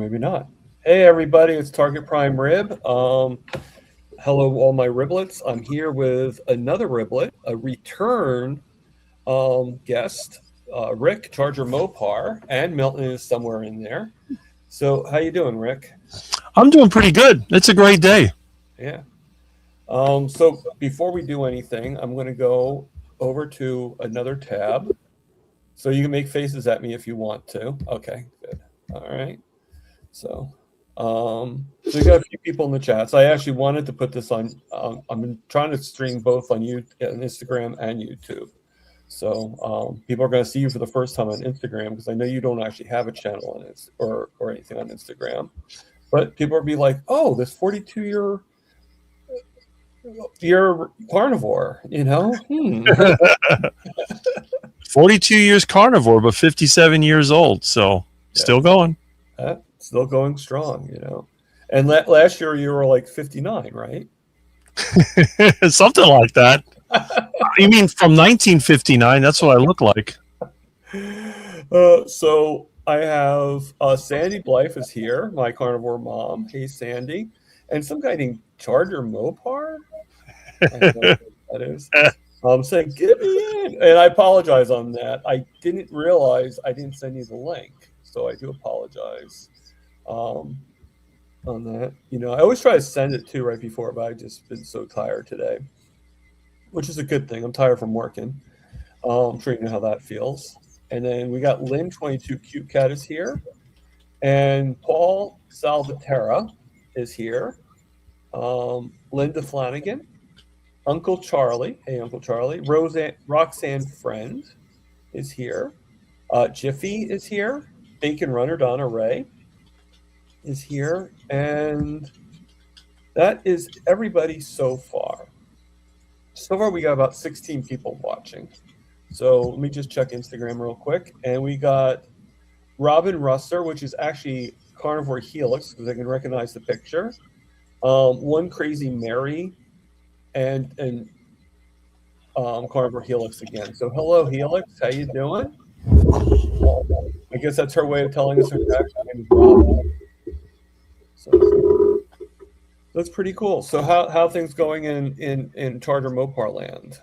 maybe not. Hey, everybody, it's Target Prime Rib. Hello, all my riblets. I'm here with another riblet, a return guest, Rick Charger Mopar, and Milton is somewhere in there. So, how you doing, Rick? I'm doing pretty good. It's a great day. Yeah. So, before we do anything, I'm going to go over to another tab. So, you can make faces at me if you want to. Okay, good. All right. So we got a few people in the chats. I actually wanted to put this on. I'm trying to stream both on Instagram and YouTube. So people are going to see you for the first time on Instagram because I know you don't actually have a channel on it or anything on Instagram. But people will be like, "Oh, this 42-year carnivore," 42 years carnivore, but 57 years old. So still going. Still going strong, And last year you were like 59, right? Something like that. You mean from 1959? That's what I look like. So I have Sandy Blythe is here, my carnivore mom. Hey, Sandy. And some guy named Charger Mopar. I don't know what that is. I'm saying, get me in. And I apologize on that. I didn't realize I didn't send you the link. So I do apologize on that. I always try to send it too right before, but I've just been so tired today, which is a good thing. I'm tired from working. I'm sure you know how that feels. And then we got Lynn 22 Cute Cat is here, and Paul Salvatera is here. Linda Flanagan, Uncle Charlie. Hey, Uncle Charlie. Roxanne Friend is here. Jiffy is here. Bacon Runner Donna Ray is here, and that is everybody so far. So far, we got about 16 people watching. So let me just check Instagram real quick, and we got Robin Russer, which is actually Carnivore Helix because I can recognize the picture. One Crazy Mary, and Carnivore Helix again. So hello, Helix, how you doing? I guess that's her way of telling us her actual name is Robin. So that's pretty cool. So how things going in Charger Mopar land?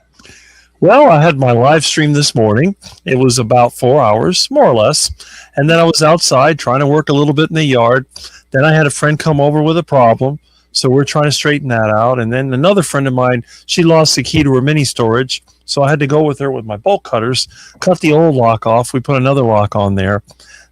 Well, I had my live stream this morning. It was about 4 hours, more or less. And then I was outside trying to work a little bit in the yard. Then I had a friend come over with a problem. So we're trying to straighten that out. And then another friend of mine, she lost the key to her mini storage. So I had to go with her with my bolt cutters, cut the old lock off. We put another lock on there.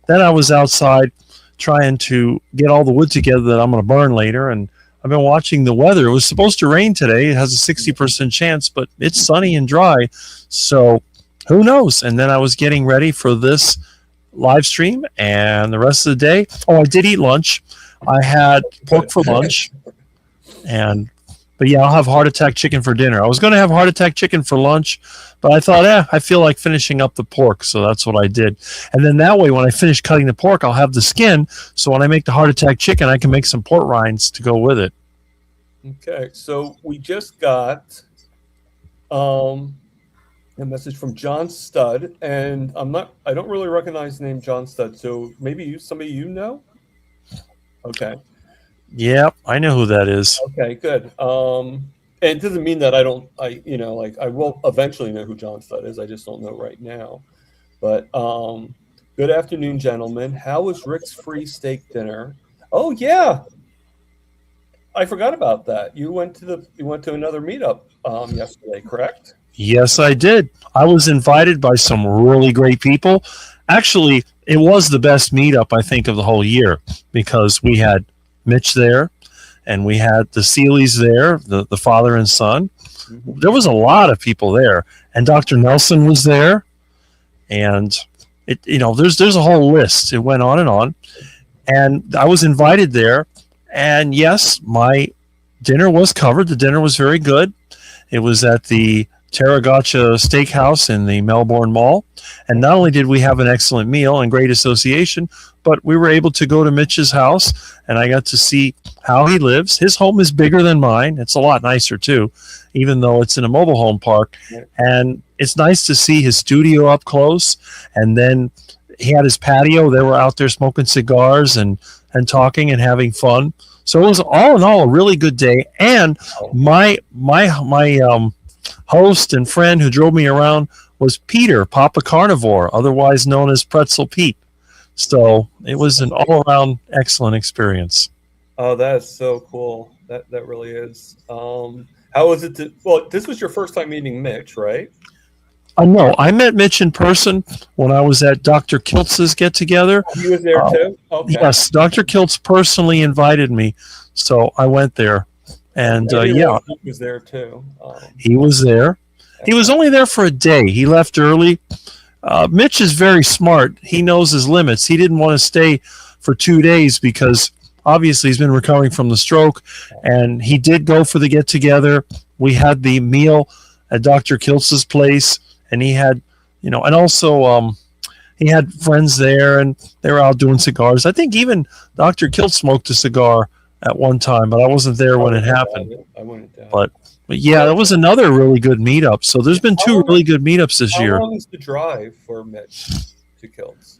Then I was outside trying to get all the wood together that I'm going to burn later. And I've been watching the weather. It was supposed to rain today. It has a 60% chance, but it's sunny and dry. So who knows? And then I was getting ready for this live stream and the rest of the day. Oh, I did eat lunch. I had pork for lunch. But yeah, I'll have heart attack chicken for dinner. I was going to have heart attack chicken for lunch, but I thought, I feel like finishing up the pork, so that's what I did. And then that way, when I finish cutting the pork, I'll have the skin, so when I make the heart attack chicken, I can make some pork rinds to go with it. Okay, so we just got a message from John Studd, and I don't really recognize the name John Studd, so maybe somebody you know? Okay. Yeah, I know who that is. Okay, good. And it doesn't mean that I will eventually know who John Studd is. I just don't know right now. But good afternoon, gentlemen. How was Rick's free steak dinner? Oh yeah, I forgot about that. You went to another meetup yesterday, correct? Yes, I did. I was invited by some really great people. Actually, it was the best meetup I think of the whole year because we had Mitch there, and we had the Seeleys there, the father and son. Mm-hmm. There was a lot of people there, and Dr. Nelson was there, and there's a whole list. It went on, and I was invited there, and yes, my dinner was covered. The dinner was very good. It was at the Tarragacha Steakhouse in the Melbourne Mall, and not only did we have an excellent meal and great association, but we were able to go to Mitch's house, and I got to see how he lives. His home is bigger than mine. It's a lot nicer, too, even though it's in a mobile home park. And it's nice to see his studio up close. And then he had his patio. They were out there smoking cigars and and talking and having fun. So it was all in all a really good day. And my host and friend who drove me around was Peter, Papa Carnivore, otherwise known as Pretzel Pete. So it was an all-around excellent experience. Oh, that is so cool. That really is. How was it? Well, this was your first time meeting Mitch, right? No, I met Mitch in person when I was at Dr. Kiltz's get-together. He was there too? Okay. Yes, Dr. Kiltz personally invited me, so I went there. And He was there too. He was there. He was only there for a day. He left early. Mitch is very smart. He knows his limits. He didn't want to stay for 2 days because obviously he's been recovering from the stroke, and he did go for the get-together. We had the meal at Dr. Kiltz's place, and he had, and also he had friends there, and they were out doing cigars. I think even Dr. Kiltz smoked a cigar at one time, but I wasn't there when it happened. I wouldn't doubt it. But yeah, that was another really good meetup. So there's been two really good meetups this year. How long is the drive for Mitch to Kiltz?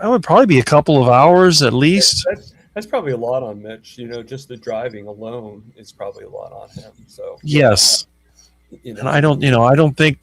It would probably be a couple of hours at least. That's probably a lot on Mitch. Just the driving alone is probably a lot on him. So yes, and I don't think,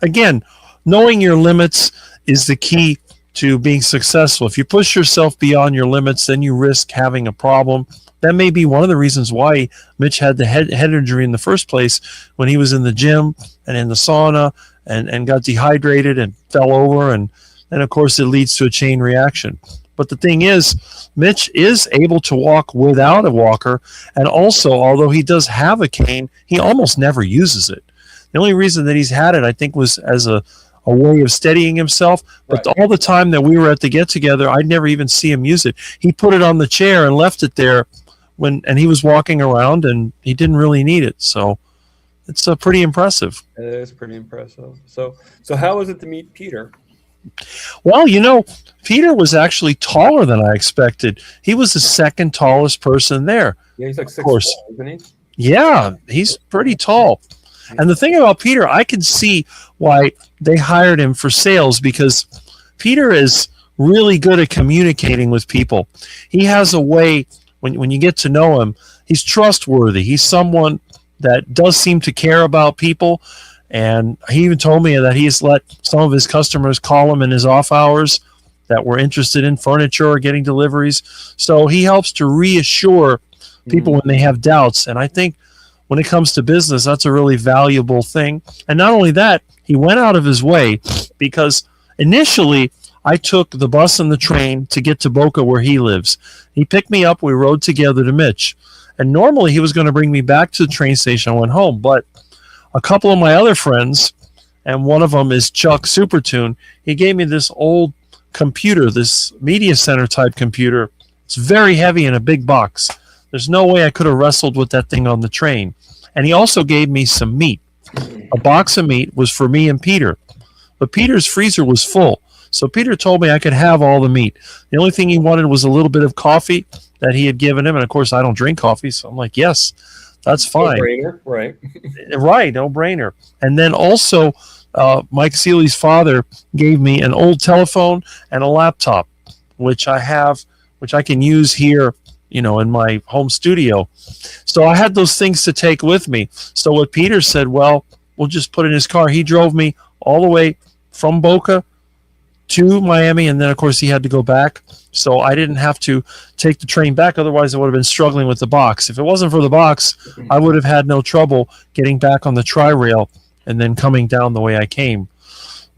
again, knowing your limits is the key to being successful. If you push yourself beyond your limits, then you risk having a problem. That may be one of the reasons why Mitch had the head injury in the first place when he was in the gym and in the sauna and got dehydrated and fell over. And of course, it leads to a chain reaction. But the thing is, Mitch is able to walk without a walker. And also, although he does have a cane, he almost never uses it. The only reason that he's had it, I think, was as a way of steadying himself. But all the time that we were at the get-together, I'd never even see him use it. He put it on the chair and left it there and he was walking around, and he didn't really need it. So it's pretty impressive. It is pretty impressive. So how was it to meet Peter? Well, Peter was actually taller than I expected. He was the second tallest person there. Yeah, he's like 6'4", isn't he? Yeah, he's pretty tall. And the thing about Peter, I can see why they hired him for sales, because Peter is really good at communicating with people. He has a way, when you get to know him, he's trustworthy. He's someone that does seem to care about people. And he even told me that he's let some of his customers call him in his off hours that were interested in furniture or getting deliveries. So he helps to reassure people when they have doubts. And I think when it comes to business, that's a really valuable thing. And not only that, he went out of his way, because initially I took the bus and the train to get to Boca where he lives. He picked me up. We rode together to Mitch. And normally he was going to bring me back to the train station. I went home. But a couple of my other friends, and one of them is Chuck Supertune, he gave me this old computer, this media center type computer. It's very heavy in a big box. There's no way I could have wrestled with that thing on the train. And he also gave me some meat. A box of meat was for me and Peter. But Peter's freezer was full. So Peter told me I could have all the meat. The only thing he wanted was a little bit of coffee that he had given him. And of course, I don't drink coffee. So I'm like, yes, that's fine. No-brainer, right. Right, no brainer. And then also, Mike Seeley's father gave me an old telephone and a laptop, which I can use here, in my home studio. So I had those things to take with me. So what Peter said, well, we'll just put it in his car. He drove me all the way from Boca to Miami, and then of course he had to go back. So I didn't have to take the train back. Otherwise, I would have been struggling with the box. If it wasn't for the box, I would have had no trouble getting back on the tri-rail and then coming down the way I came.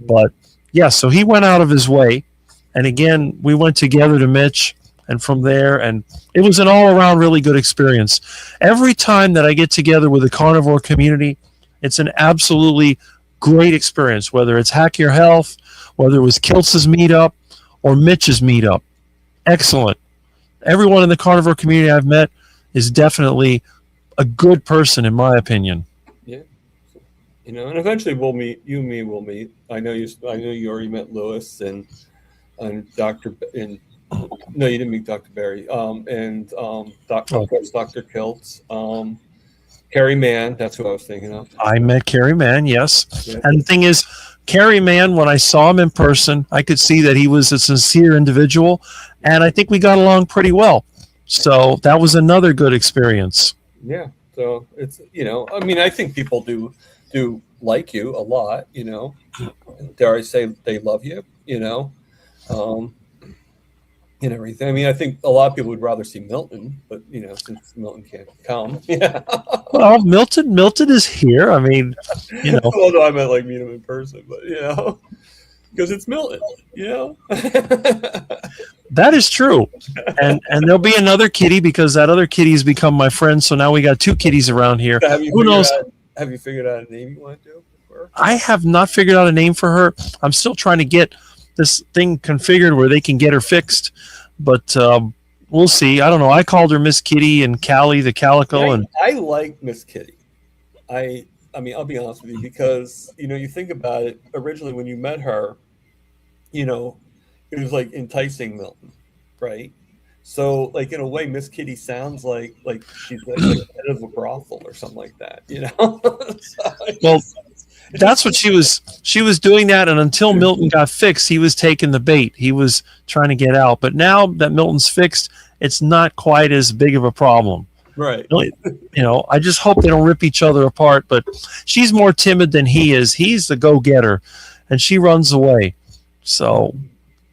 But yeah, so he went out of his way. And again, we went together to Mitch, and from there, and it was an all-around really good experience. Every time that I get together with the carnivore community, it's an absolutely great experience, whether it's Hack Your Health, whether it was Kiltz's meetup or Mitch's meetup. Excellent. Everyone in the carnivore community I've met is definitely a good person, in my opinion. Yeah. And eventually we'll meet. You and me will meet. I know you already met Lewis and Dr. and no, you didn't meet Dr. Berry. Of course, Dr. Kiltz. Carrie Mann, that's who I was thinking of. I met Carrie Mann, yes. Yeah. And the thing is, Carrie Mann, when I saw him in person, I could see that he was a sincere individual, and I think we got along pretty well. So that was another good experience. Yeah. So it's, I mean, I think people do like you a lot. Dare I say they love you. Um, and everything. I mean, I think a lot of people would rather see Milton, but since Milton can't come, yeah. Well, Milton is here. I mean, Although I meant like meet him in person, but because it's Milton, that is true. And there'll be another kitty because that other kitty has become my friend. So now we got two kitties around here. Who knows? Have you figured out a name you want to do? I have not figured out a name for her. I'm still trying to get this thing configured where they can get her fixed, but we'll see. I don't know. I called her Miss Kitty and Callie the Calico, and I like Miss Kitty. I mean, I'll be honest with you, because you think about it. Originally, when you met her, it was like enticing Milton, right? So, like in a way, Miss Kitty sounds like she's like head of a brothel or something like that, Well, that's what she was doing that, and until Milton got fixed, he was taking the bait. He was trying to get out, but now that Milton's fixed, it's not quite as big of a problem. Right. I just hope they don't rip each other apart, but she's more timid than he is. He's the go-getter, and she runs away. So,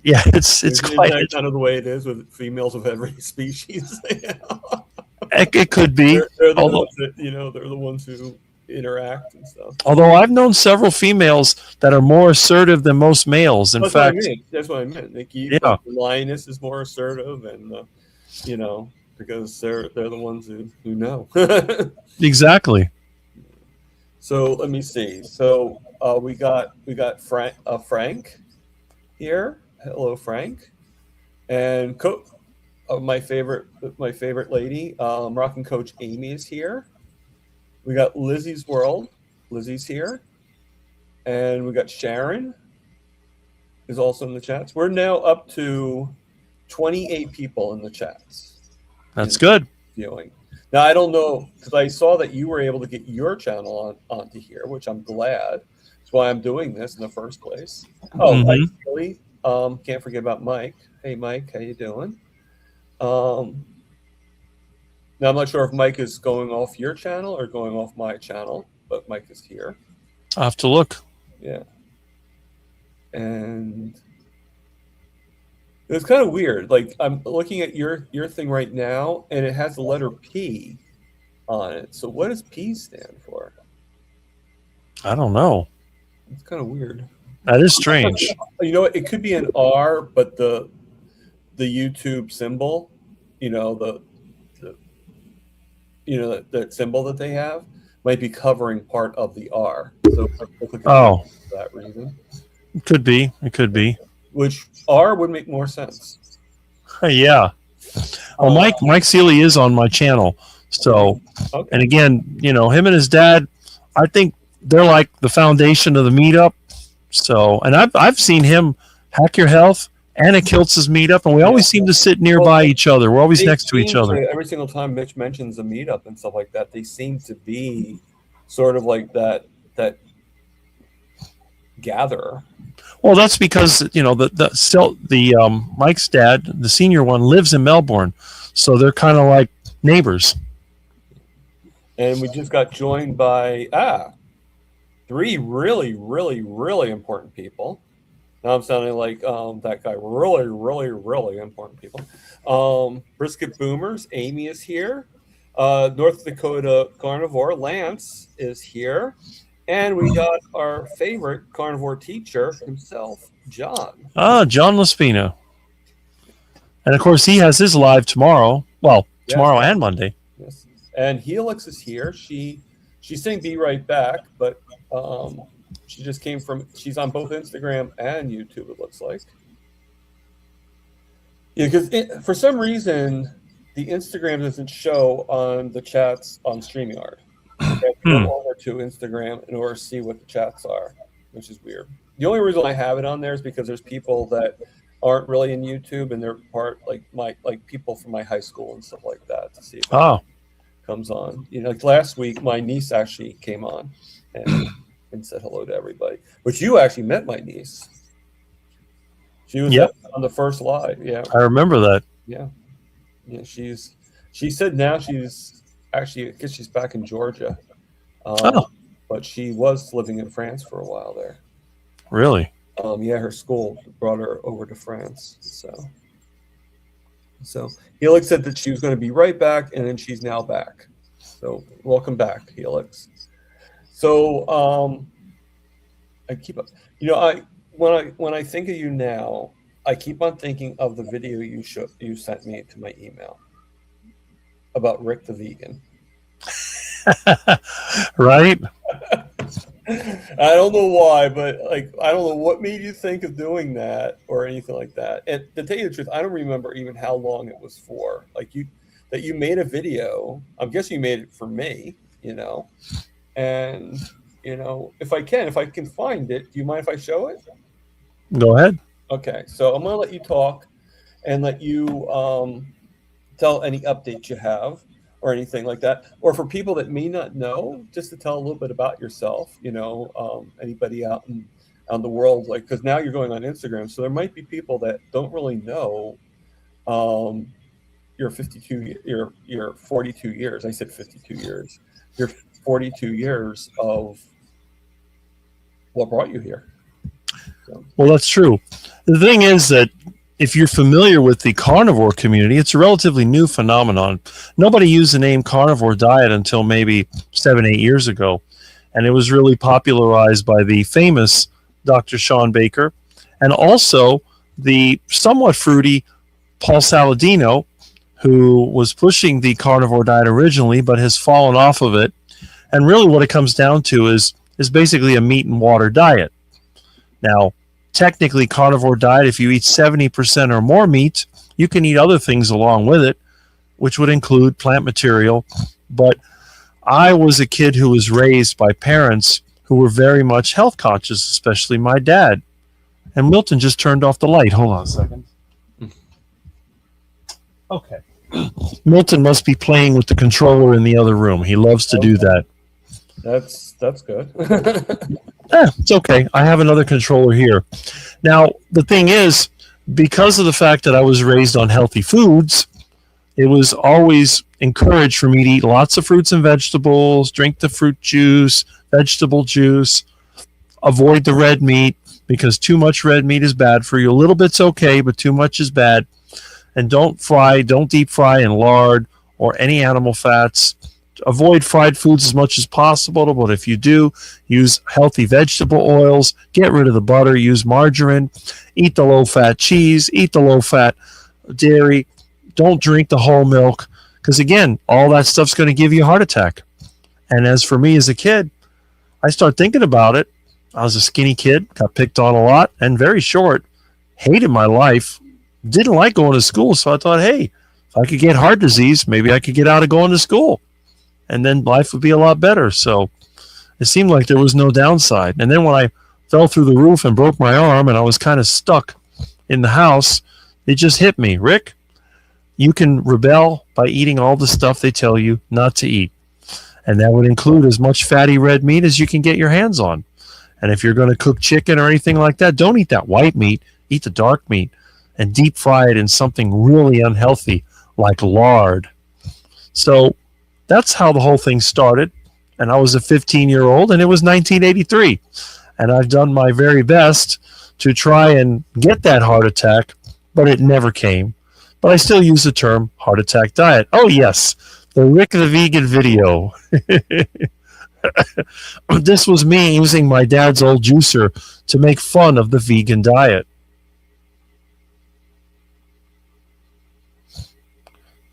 yeah, it's quite kind of the way it is with females of every species. It could be. They're the ones that, they're the ones who interact and stuff. Although I've known several females that are more assertive than most males. That's what I meant. Nikki, the lioness is more assertive, and because they're the ones who know. Exactly. So let me see. So we got Frank here. Hello, Frank, and my favorite lady, rocking coach Amy is here. We got Lizzie's World. Lizzie's here. And we got Sharon is also in the chats. We're now up to 28 people in the chats. That's good. Viewing. Now, I don't know, because I saw that you were able to get your channel onto here, which I'm glad. That's why I'm doing this in the first place. Oh, Mike, can't forget about Mike. Hey, Mike, how you doing? Now, I'm not sure if Mike is going off your channel or going off my channel, but Mike is here. I'll have to look. Yeah. And it's kind of weird. Like, I'm looking at your thing right now, and it has the letter P on it. So what does P stand for? I don't know. It's kind of weird. That is strange. It could be an R, but the YouTube symbol, that symbol that they have might be covering part of the R. So for that reason. It could be. Which R would make more sense. Yeah. Well, Mike Seeley is on my channel. So, okay. And again, him and his dad, I think they're like the foundation of the meetup. So, and I've seen him Hack Your Health and at Kiltz's meetup, and we always seem to sit nearby each other. We're always next to each other. Every single time Mitch mentions a meetup and stuff like that, they seem to be sort of like that gatherer. Well, that's because the Mike's dad, the senior one, lives in Melbourne, so they're kind of like neighbors. And we just got joined by three really, really, really important people. Now I'm sounding like that guy. Really, really, really important people. Brisket Boomers. Amy is here. North Dakota Carnivore. Lance is here. And we got our favorite carnivore teacher himself, John. John Laspina. And, of course, he has his live tomorrow. Well, tomorrow and Monday. Yes. And Helix is here. She's saying be right back, but she just came she's on both Instagram and YouTube, it looks like. Yeah, because for some reason, the Instagram doesn't show on the chats on StreamYard. You have to go over to Instagram in order to see what the chats are, which is weird. The only reason I have it on there is because there's people that aren't really in YouTube, and they're part like people from my high school and stuff like that, to see if it comes on. Like last week, my niece actually came on, and and said hello to everybody. But you actually met my niece. She was Yep, on the first live. Yeah, I remember that. yeah, yeah. She said now she's actually, I guess she's back in Georgia, Oh, but she was living in France for a while there. really? Yeah, her school brought her over to France. So Helix said that she was going to be right back, and then she's now back. So welcome back, Helix. So I keep up. I when I think of you now, I keep on thinking of the video you sent me to my email about Rick the vegan. Right? I don't know why, but like I don't know what made you think of doing that or anything like that. And to tell you the truth, I don't remember even how long it was for. Like you made a video. I'm guessing you made it for me, and if I can find it, do you mind if I show it? Go ahead. Okay, so I'm gonna let you talk and let you tell any updates you have or anything like that, or for people that may not know, just to tell a little bit about yourself. Anybody out in the world, like, because now you're going on Instagram, so there might be people that don't really know your 42 years. I said 52 years. Your 42 years of what brought you here. So. Well, that's true. The thing is that if you're familiar with the carnivore community, it's a relatively new phenomenon. Nobody used the name carnivore diet until maybe 7-8 years ago. And it was really popularized by the famous Dr. Sean Baker and also the somewhat fruity Paul Saladino, who was pushing the carnivore diet originally but has fallen off of it. And really what it comes down to is basically a meat and water diet. Now, technically, carnivore diet, if you eat 70% or more meat, you can eat other things along with it, which would include plant material. But I was a kid who was raised by parents who were very much health conscious, especially my dad. And Milton just turned off the light. Hold on a second. Okay. Milton must be playing with the controller in the other room. He loves to do that. That's good. It's okay. I have another controller here. Now, the thing is, because of the fact that I was raised on healthy foods, it was always encouraged for me to eat lots of fruits and vegetables, drink the fruit juice, vegetable juice, avoid the red meat, because too much red meat is bad for you. A little bit's okay, but too much is bad. And don't deep fry in lard or any animal fats. Avoid fried foods as much as possible, but if you do, use healthy vegetable oils, get rid of the butter, use margarine, eat the low-fat cheese, eat the low-fat dairy, don't drink the whole milk, because again, all that stuff's going to give you a heart attack. And as for me as a kid, I started thinking about it. I was a skinny kid, got picked on a lot, and very short, hated my life, didn't like going to school, so I thought, hey, if I could get heart disease, maybe I could get out of going to school. And then life would be a lot better. So it seemed like there was no downside. And then when I fell through the roof and broke my arm and I was kind of stuck in the house, it just hit me. Rick, you can rebel by eating all the stuff they tell you not to eat. And that would include as much fatty red meat as you can get your hands on. And if you're going to cook chicken or anything like that, don't eat that white meat. Eat the dark meat and deep fry it in something really unhealthy like lard. So that's how the whole thing started. And I was a 15-year-old, and it was 1983. And I've done my very best to try and get that heart attack, but it never came. But I still use the term heart attack diet. Oh, yes, the Rick the Vegan video. This was me using my dad's old juicer to make fun of the vegan diet.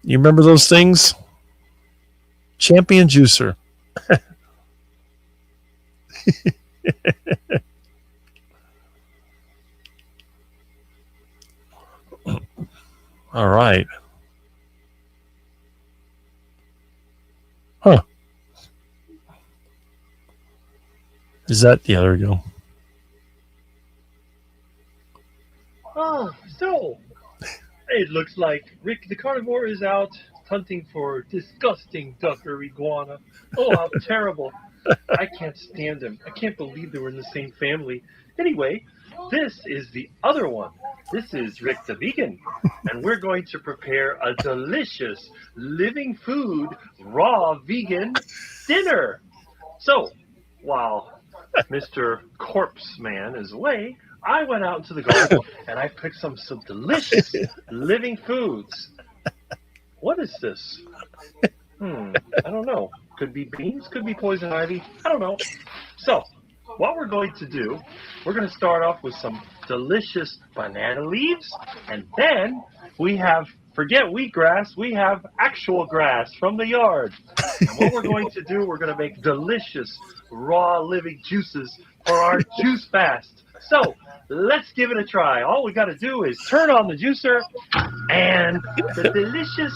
You remember those things? Champion juicer. All right. Huh. Is that, yeah, there we go. So it looks like Rick the Carnivore is out hunting for disgusting ducker iguana. Oh, how terrible. I can't stand them. I can't believe they were in the same family. Anyway, this is the other one. This is Rick the Vegan, and we're going to prepare a delicious living food raw vegan dinner. So, while Mr. Corpse Man is away, I went out into the garden and I picked some delicious living foods. What is this? I don't know. Could be beans, could be poison ivy. I don't know. So, what we're going to do, we're going to start off with some delicious banana leaves, and then we have, forget wheatgrass, we have actual grass from the yard. And what we're going to do, we're going to make delicious raw living juices for our juice fast. So, let's give it a try. All we got to do is turn on the juicer, and the delicious,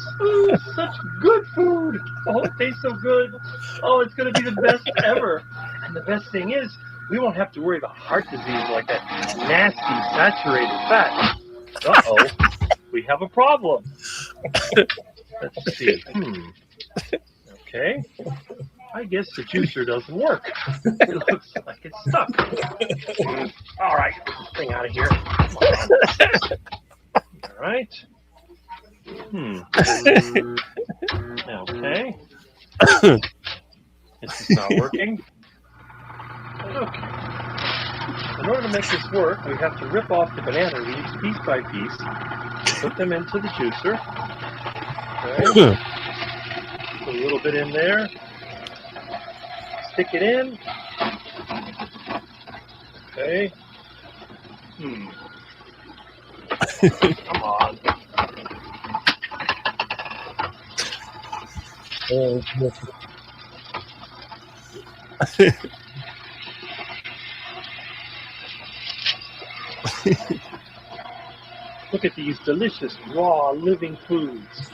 such good food. Oh, it tastes so good. Oh, it's going to be the best ever. And the best thing is, we won't have to worry about heart disease like that nasty saturated fat. Uh-oh, we have a problem. Let's see. Okay. I guess the juicer doesn't work. It looks like it's stuck. All right, get this thing out of here. All right. Okay. This is not working. Okay. In order to make this work, we have to rip off the banana leaves piece by piece, put them into the juicer. Okay. Put a little bit in there. Stick it in. Okay. Come on. Look at these delicious raw living foods.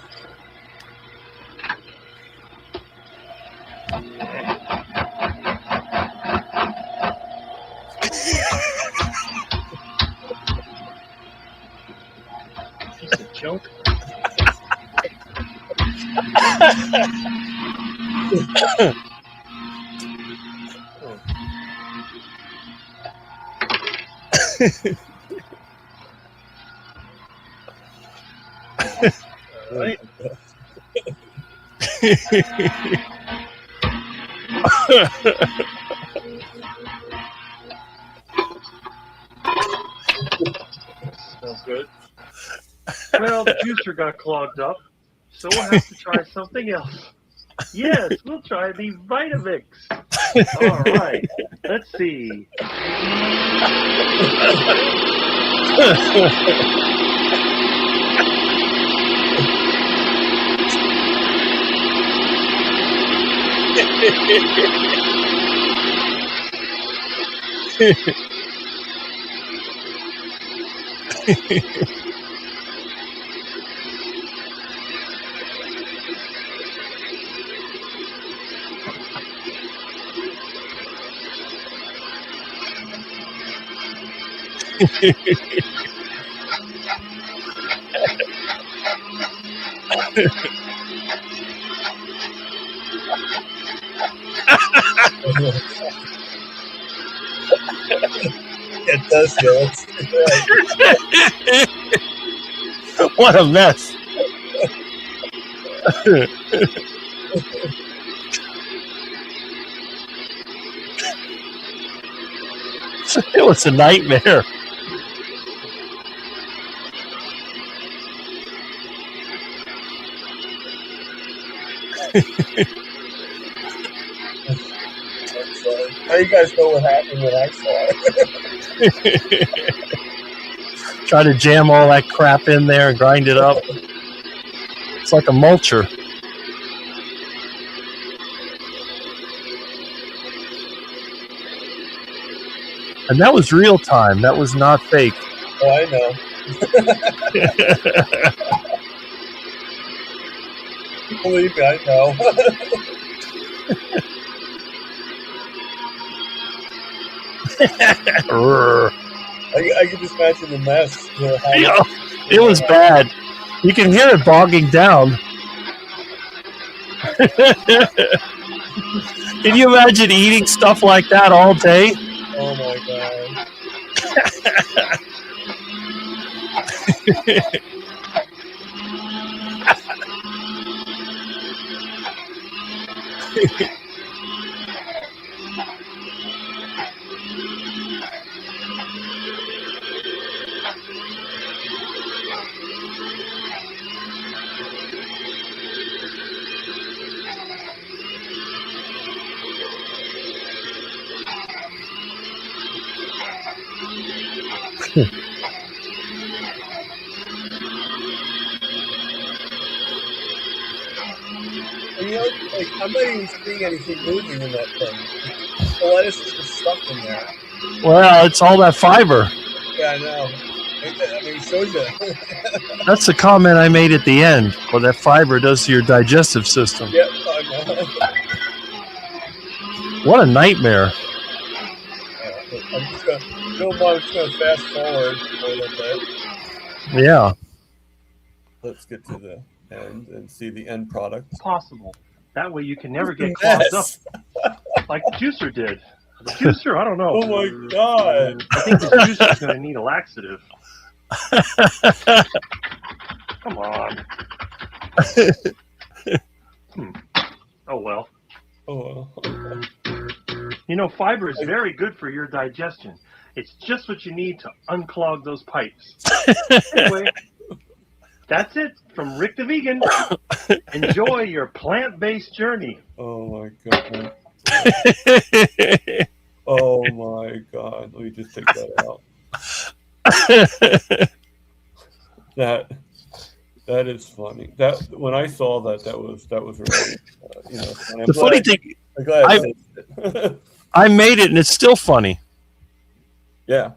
Piece of junk. All right. Smells good. Well, the juicer got clogged up, so we'll have to try something else. Yes, we'll try the Vitamix. All right, let's see. It does, yeah. What a mess. It was a nightmare. How you guys know what happened when I saw it? Try to jam all that crap in there and grind it up. It's like a mulcher. And that was real time. That was not fake. Oh, I know. Believe me, I know. I can just imagine the mess. It was bad. You can hear it bogging down. Can you imagine eating stuff like that all day? Oh my god. And you know, like, I'm not even seeing anything moving in that thing. The lettuce is just stuck in there. Well, it's all that fiber. Yeah, I know. I mean, it shows you. That's the comment I made at the end. What that fiber does to your digestive system. Yep, I know. What a nightmare. I'm just gonna, I'm just gonna fast forward a little bit. Yeah. Let's get to the end and see the end product. Possible. That way you can never get clogged up like the juicer did. The juicer, I don't know. Oh my god! I think the juicer's going to need a laxative. Come on. Oh well. Oh, You know, fiber is very good for your digestion. It's just what you need to unclog those pipes. Anyway, that's it from Rick the Vegan. Enjoy your plant-based journey. oh my god! Oh my god! Let me just take that out. That is funny. That when I saw that was really funny. The funny thing, I'm glad I saved it. I made it and it's still funny. Yeah.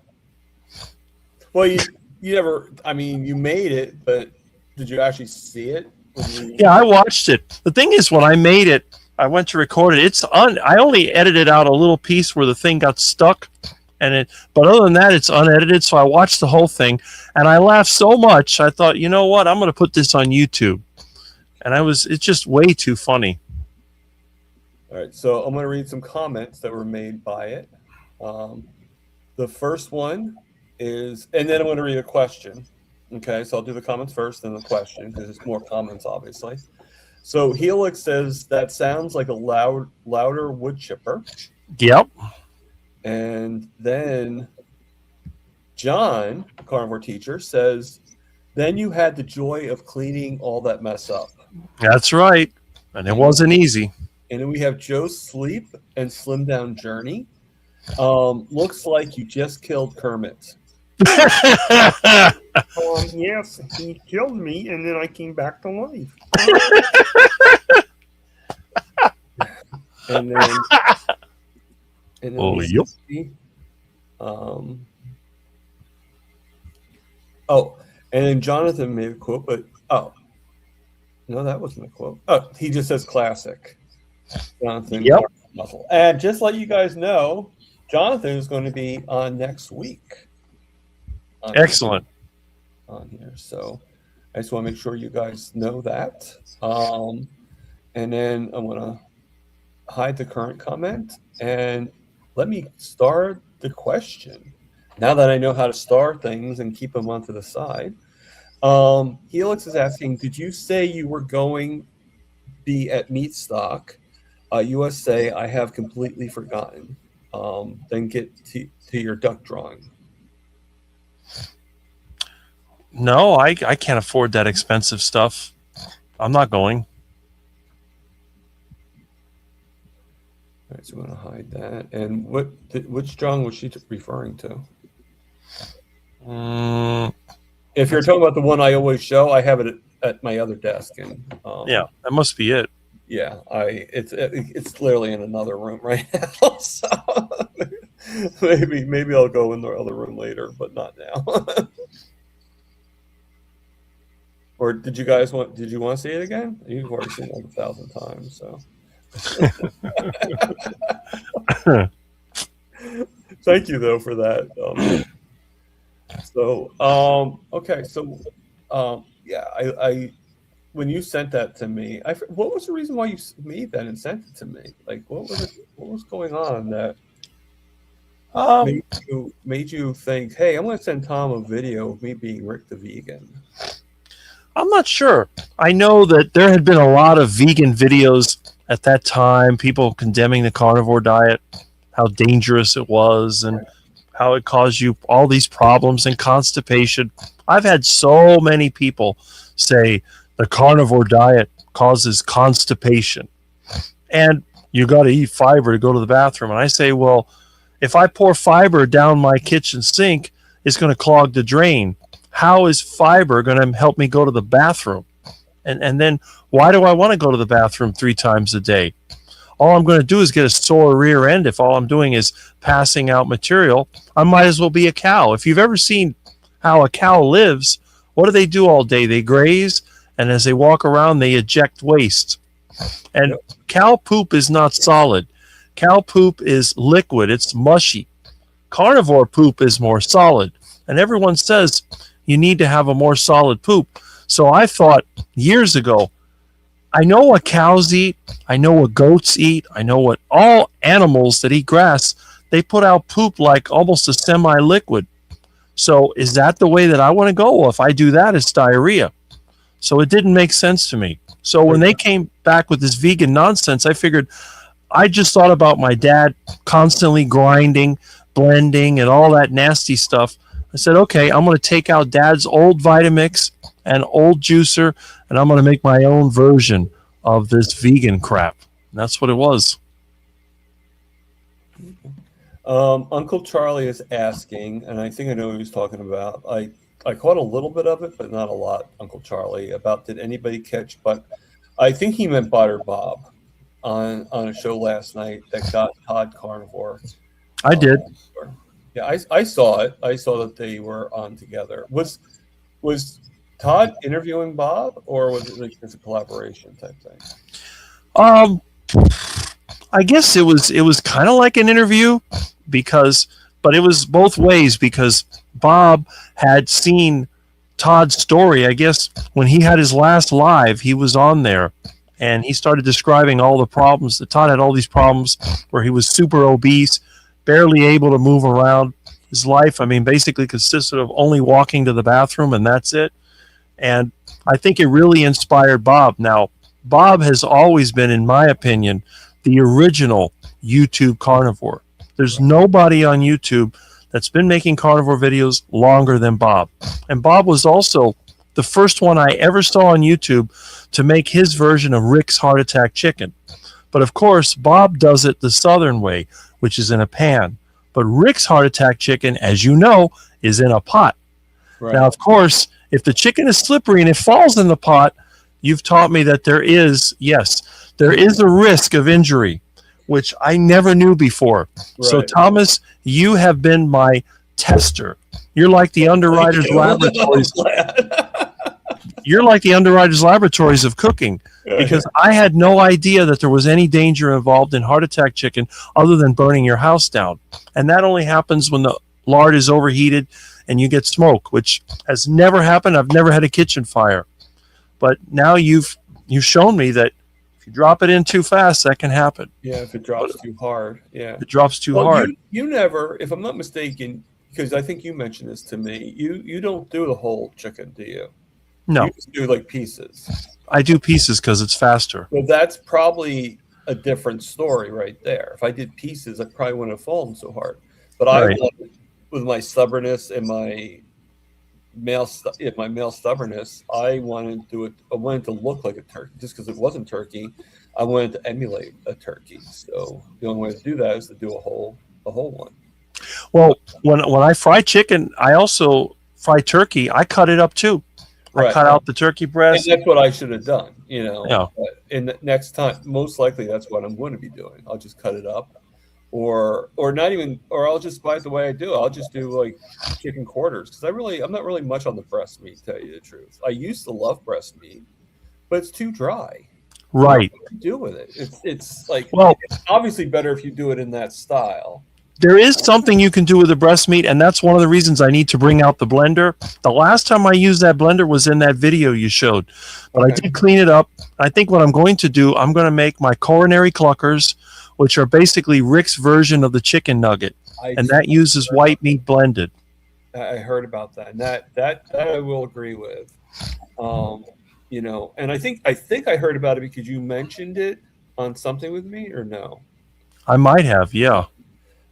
Well, you never. I mean, you made it, but did you actually see it? Yeah, I watched it. The thing is, when I made it, I went to record it. I only edited out a little piece where the thing got stuck, but other than that, it's unedited. So I watched the whole thing, and I laughed so much. I thought, you know what? I'm going to put this on YouTube, and it's just way too funny. All right, so I'm going to read some comments that were made by it. The first one is, and then I'm going to read a question. Okay, so I'll do the comments first, then the question, because it's more comments, obviously. So Helix says, that sounds like a louder wood chipper. Yep. And then John, carnivore teacher, says, then you had the joy of cleaning all that mess up. That's right. And it wasn't easy. And then we have Joe Sleep and Slim Down Journey. Looks like you just killed Kermit. Yes, he killed me, and then I came back to life. and then oh, yep. And then Jonathan made a quote, but no, that wasn't a quote. Oh, he just says classic. Jonathan. Yep. Muscle. And just let you guys know, Jonathan is going to be on next week. Excellent. On here, so I just want to make sure you guys know that. And then I'm going to hide the current comment and let me start the question. Now that I know how to star things and keep them onto the side, Helix is asking, did you say you were going to be at Meatstock USA? I have completely forgotten. Then get to your duck drawing. No, I can't afford that expensive stuff. I'm not going. All right, so we're going to hide that. And which drawing was she referring to? If you're talking about the one I always show, I have it at my other desk. And yeah, that must be it. Yeah, it's literally in another room right now. So maybe I'll go in the other room later, but not now. Or did you want to see it again? You've already seen it like 1,000 times, so. Thank you though for that. Okay, so yeah, when you sent that to me, what was the reason why you made that and sent it to me? Like, what was it? What was going on that Um, made you think, hey, I'm going to send Tom a video of me being Rick the Vegan? I'm not sure. I know that there had been a lot of vegan videos at that time, people condemning the carnivore diet, how dangerous it was, and how it caused you all these problems and constipation. I've had so many people say the carnivore diet causes constipation and you got to eat fiber to go to the bathroom. And I say, well, if I pour fiber down my kitchen sink, it's going to clog the drain. How is fiber going to help me go to the bathroom? And then why do I want to go to the bathroom 3 times a day? All I'm going to do is get a sore rear end if all I'm doing is passing out material. I might as well be a cow. If you've ever seen how a cow lives, what do they do all day? They graze, and as they walk around, they eject waste. And cow poop is not solid. Cow poop is liquid. It's mushy. Carnivore poop is more solid. And everyone says you need to have a more solid poop. So I thought years ago, I know what cows eat. I know what goats eat. I know what all animals that eat grass, they put out poop like almost a semi-liquid. So is that the way that I want to go? Well, if I do that, it's diarrhea. So it didn't make sense to me. So when they came back with this vegan nonsense, I figured I just thought about my dad constantly grinding, blending, and all that nasty stuff. I said, okay, I'm going to take out Dad's old Vitamix and old juicer, and I'm going to make my own version of this vegan crap. And that's what it was. Uncle Charlie is asking, and I think I know what he was talking about. I caught a little bit of it, but not a lot, Uncle Charlie, about did anybody catch, but I think he meant Butter Bob on a show last night that got Todd Carnivore. I did. Yeah, I saw it. I saw that they were on together. Was Todd interviewing Bob, or was it like a collaboration type thing? I guess it was kind of like an interview but it was both ways because Bob had seen Todd's story. I guess when he had his last live, he was on there and he started describing all the problems that Todd had, all these problems where he was super obese, barely able to move around. His life, I mean, basically consisted of only walking to the bathroom and that's it. And I think it really inspired Bob. Now, Bob has always been, in my opinion, the original YouTube carnivore. There's nobody on YouTube that's been making carnivore videos longer than Bob. And Bob was also the first one I ever saw on YouTube to make his version of Rick's Heart Attack Chicken. But of course, Bob does it the Southern way, which is in a pan. But Rick's Heart Attack Chicken, as you know, is in a pot. Right. Now, of course, if the chicken is slippery and it falls in the pot, you've taught me that there is a risk of injury, which I never knew before. Right. So, Thomas, you have been my tester. You're like the Underwriters Laboratories. You're like the Underwriters Laboratories of cooking, because I had no idea that there was any danger involved in heart attack chicken other than burning your house down. And that only happens when the lard is overheated and you get smoke, which has never happened. I've never had a kitchen fire. But now you've shown me that if you drop it in too fast, that can happen. Yeah, if it drops too hard. Yeah. If it drops too hard. You never, if I'm not mistaken, because I think you mentioned this to me, you don't do the whole chicken, do you? No. You just do like pieces. I do pieces because it's faster. Well, that's probably a different story right there. If I did pieces, I probably wouldn't have fallen so hard. But right. With my stubbornness and my male stubbornness, I wanted to do it. I wanted to look like a turkey. Just because it wasn't turkey, I wanted to emulate a turkey. So the only way to do that is to do a whole one. Well, when I fry chicken, I also fry turkey. I cut it up too. I cut out the turkey breast. And that's what I should have done, Yeah. And next time, most likely that's what I'm going to be doing. I'll just cut it up, or not even, or I'll just buy it the way I do. I'll just do like chicken quarters because I'm not really much on the breast meat, to tell you the truth. I used to love breast meat, but it's too dry. Right. What do you do with it? It's like, well, it's obviously better if you do it in that style. There is something you can do with the breast meat, and that's one of the reasons I need to bring out the blender. The last time I used that blender was in that video you showed, but I did clean it up. I think what I'm going to do, I'm going to make my coronary cluckers, which are basically Rick's version of the chicken nugget, and that uses white meat blended. I heard about that, and that I will agree with. You know, and I think I heard about it because you mentioned it on something with me, or no? I might have, yeah.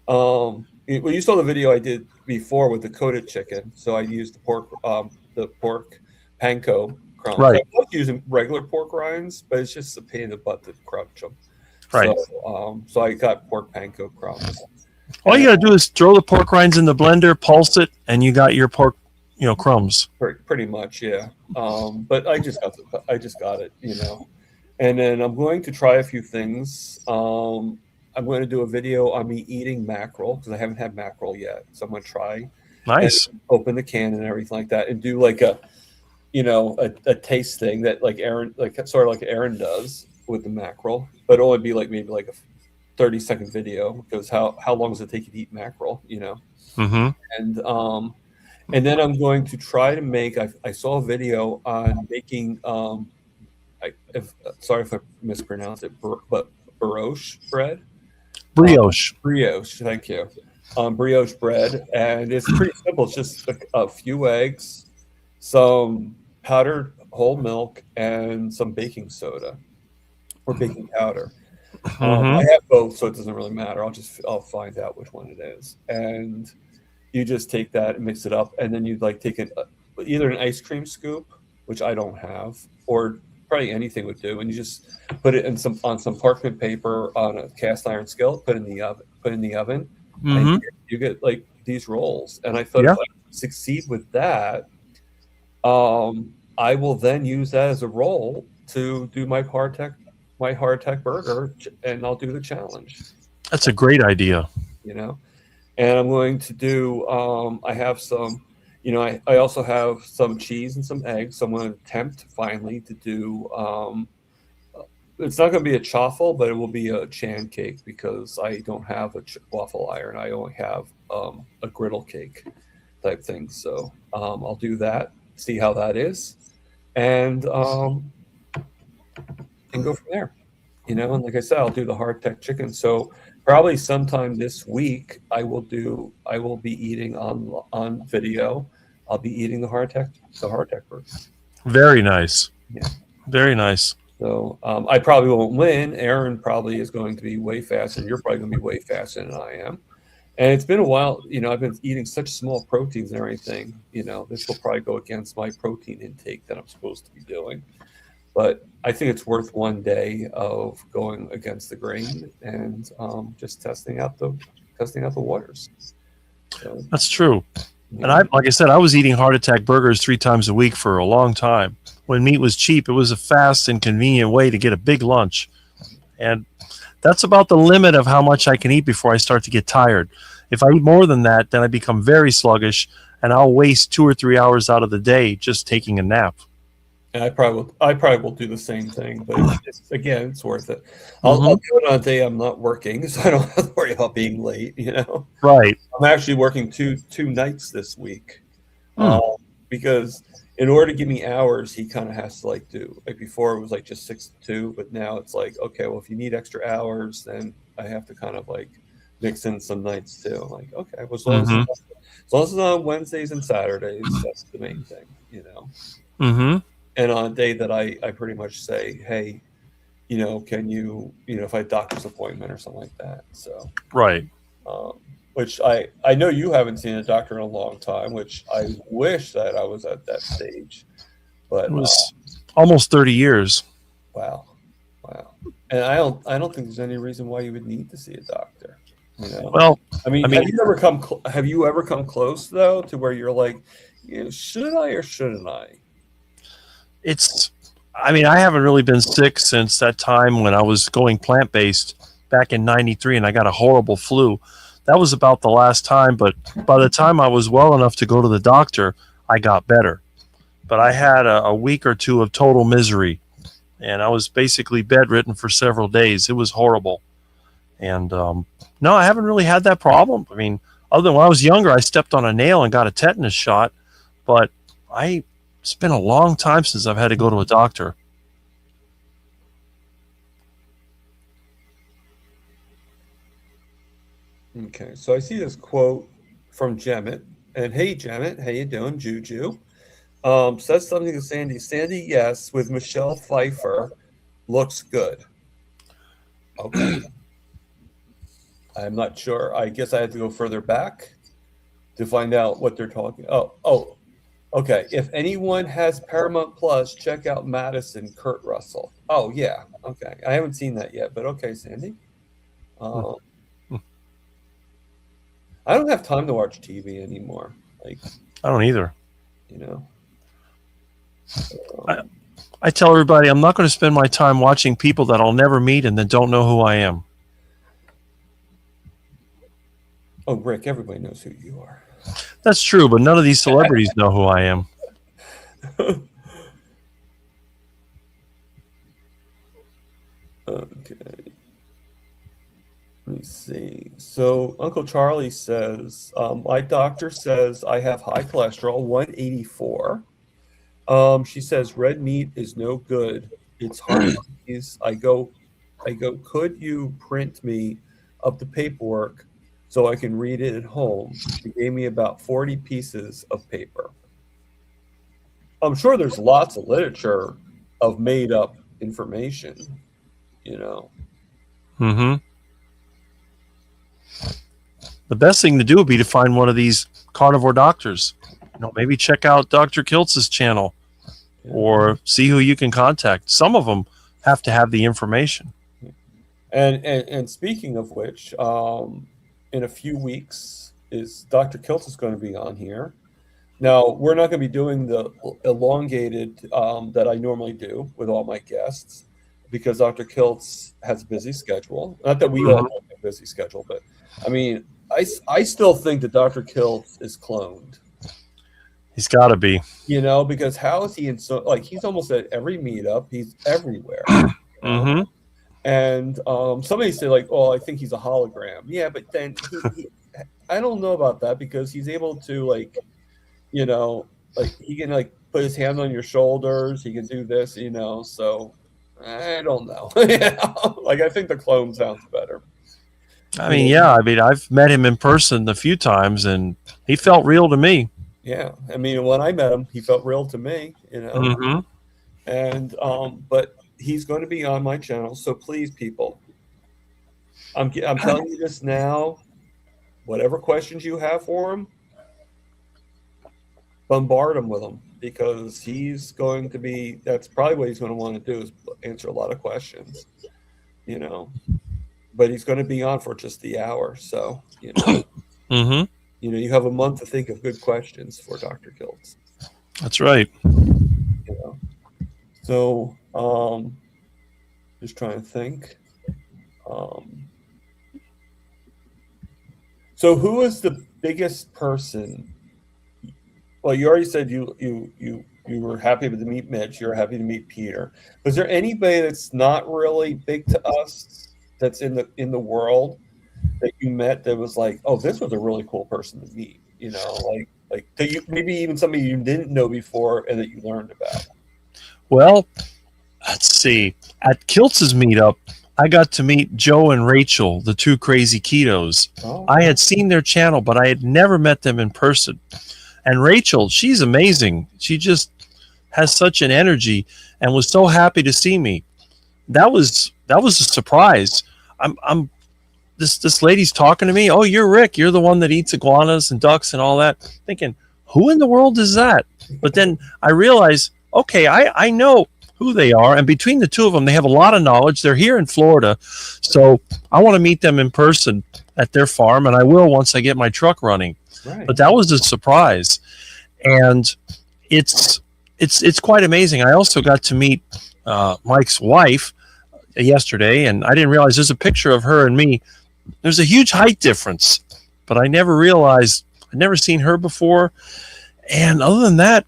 Well, you saw the video I did before with the coated chicken, so I used the pork panko crumbs. Right. I was using regular pork rinds, but it's just a pain in the butt to crunch them. Right. So I got pork panko crumbs. All you got to do is throw the pork rinds in the blender, pulse it, and you got your pork, crumbs. Pretty much, yeah. But I just got it, you know. And then I'm going to try a few things. I'm going to do a video on me eating mackerel because I haven't had mackerel yet. So I'm going to try. Nice. Open the can and everything like that, and do like a taste thing that Aaron does with the mackerel, but only be maybe a 30-second video because how long does it take you to eat mackerel? You know. Mm-hmm. And then I'm going to try to make. I saw a video on making. Sorry if I mispronounce it, but brioche bread. Brioche. Brioche, thank you. Brioche bread, and it's pretty simple. It's just a few eggs, some powdered whole milk, and some baking soda or baking powder. I have both, so it doesn't really matter. I'll find out which one it is, and you just take that and mix it up, and then you take either an ice cream scoop, which I don't have, or probably anything would do, and you just put it on some parchment paper on a cast iron skillet, put in the oven, and you get these rolls. And I thought if I succeed with that, I will then use that as a roll to do my hardtack burger, and I'll do the challenge. That's a great idea. You know, and I'm going to do. I have some. I also have some cheese and some eggs. So I'm going to attempt finally to do. It's not going to be a chaffle, but it will be a chan cake because I don't have a waffle iron. I only have a griddle cake type thing. So I'll do that, see how that is, and go from there. And like I said, I'll do the hardtack chicken. So probably sometime this week, I will be eating on video. I'll be eating the hardtack burger. Very nice. Yeah. Very nice. So I probably won't win. Aaron probably is going to be way faster. And you're probably going to be way faster than I am. And it's been a while. I've been eating such small proteins and everything. This will probably go against my protein intake that I'm supposed to be doing. But I think it's worth one day of going against the grain and just testing out the waters. So, that's true. And like I said, I was eating heart attack burgers 3 times a week for a long time. When meat was cheap, it was a fast and convenient way to get a big lunch. And that's about the limit of how much I can eat before I start to get tired. If I eat more than that, then I become very sluggish, and I'll waste 2 or 3 hours out of the day just taking a nap. And I probably will do the same thing, but it's worth it. I'll do it on a day I'm not working, so I don't have to worry about being late. Right. I'm actually working two nights this week, because in order to give me hours, he kind of has to do before it was just 6 to 2, but now it's okay, well if you need extra hours, then I have to kind of mix in some nights too. I'm like, okay, well, as long as it's on Wednesdays and Saturdays, that's the main thing, Mm-hmm. And on a day that I pretty much say, hey, can you, if I have a doctor's appointment or something like that. So right. Which I know you haven't seen a doctor in a long time, which I wish that I was at that stage. But it was almost 30 years. Wow. And I don't think there's any reason why you would need to see a doctor. Well, I mean, have you ever come close though to where you're like, should I or shouldn't I? I haven't really been sick since that time when I was going plant-based back in 93 and I got a horrible flu. That was about the last time, but by the time I was well enough to go to the doctor, I got better. But I had a week or two of total misery, and I was basically bedridden for several days. It was horrible. And No, I haven't really had that problem. I mean, other than when I was younger, I stepped on a nail and got a tetanus shot, but it's been a long time since I've had to go to a doctor. Okay, so I see this quote from Jemmett, and hey, Jemmett, how you doing, Juju? Says something to Sandy. Sandy, yes, with Michelle Pfeiffer, looks good. Okay. I'm not sure. I guess I had to go further back to find out what they're talking. Oh, okay. If anyone has Paramount Plus, check out Madison, Kurt Russell. Oh, yeah. Okay. I haven't seen that yet, but okay, Sandy. I don't have time to watch TV anymore. Like, I don't either. you know. I tell everybody I'm not going to spend my time watching people that I'll never meet and then don't know who I am. Oh, Rick, everybody knows who you are. That's true, but none of these celebrities know who I am. Okay. Let me see. So Uncle Charlie says, my doctor says I have high cholesterol, 184. She says red meat is no good. It's heart disease. I go, could you print me up the paperwork so I can read it at home? She gave me about 40 pieces of paper. I'm sure there's lots of literature of made up information, you know. Mm-hmm. The best thing to do would be to find one of these carnivore doctors. Maybe check out Dr. Kiltz's channel or see who you can contact. Some of them have to have the information. And speaking of which, in a few weeks, Dr. Kiltz is going to be on here. Now, we're not going to be doing the elongated that I normally do with all my guests because Dr. Kiltz has a busy schedule. Not that we all have a busy schedule, but I mean, I still think that Dr. Kiltz is cloned. He's got to be. Because how is he he's almost at every meetup. He's everywhere. Mm-hmm. And somebody said, I think he's a hologram. Yeah, but then I don't know about that because he's able to, he can, put his hand on your shoulders. He can do this, so I don't know. I think the clone sounds better. I mean, I've met him in person a few times, and he felt real to me. Yeah, I mean, when I met him, he felt real to me, Mm-hmm. And but he's going to be on my channel, so please, people, I'm telling you this now. Whatever questions you have for him, bombard him with them because he's going to be. That's probably what he's going to want to do is answer a lot of questions, But he's going to be on for just the hour, so Mm-hmm. You have a month to think of good questions for Dr. Kiltz. That's right. So, just trying to think. So, who is the biggest person? Well, you already said you were happy to meet Mitch. You're happy to meet Peter. Was there anybody that's not really big to us that's in the world that you met that was like, oh, this was a really cool person to meet? Like that you maybe even somebody you didn't know before and that you learned about. Well, let's see. At Kiltz's meetup, I got to meet Joe and Rachel, the two crazy ketos. Oh. I had seen their channel, but I had never met them in person. And Rachel, she's amazing. She just has such an energy and was so happy to see me. That was a surprise. This lady's talking to me. Oh, you're Rick. You're the one that eats iguanas and ducks and all that. Thinking, who in the world is that? But then I realized, okay, I know who they are. And between the two of them, they have a lot of knowledge. They're here in Florida. So I want to meet them in person at their farm. And I will once I get my truck running. Right. But that was a surprise. And it's quite amazing. I also got to meet Mike's wife yesterday. And I didn't realize there's a picture of her and me. There's a huge height difference. But I never realized, I'd never seen her before. And other than that,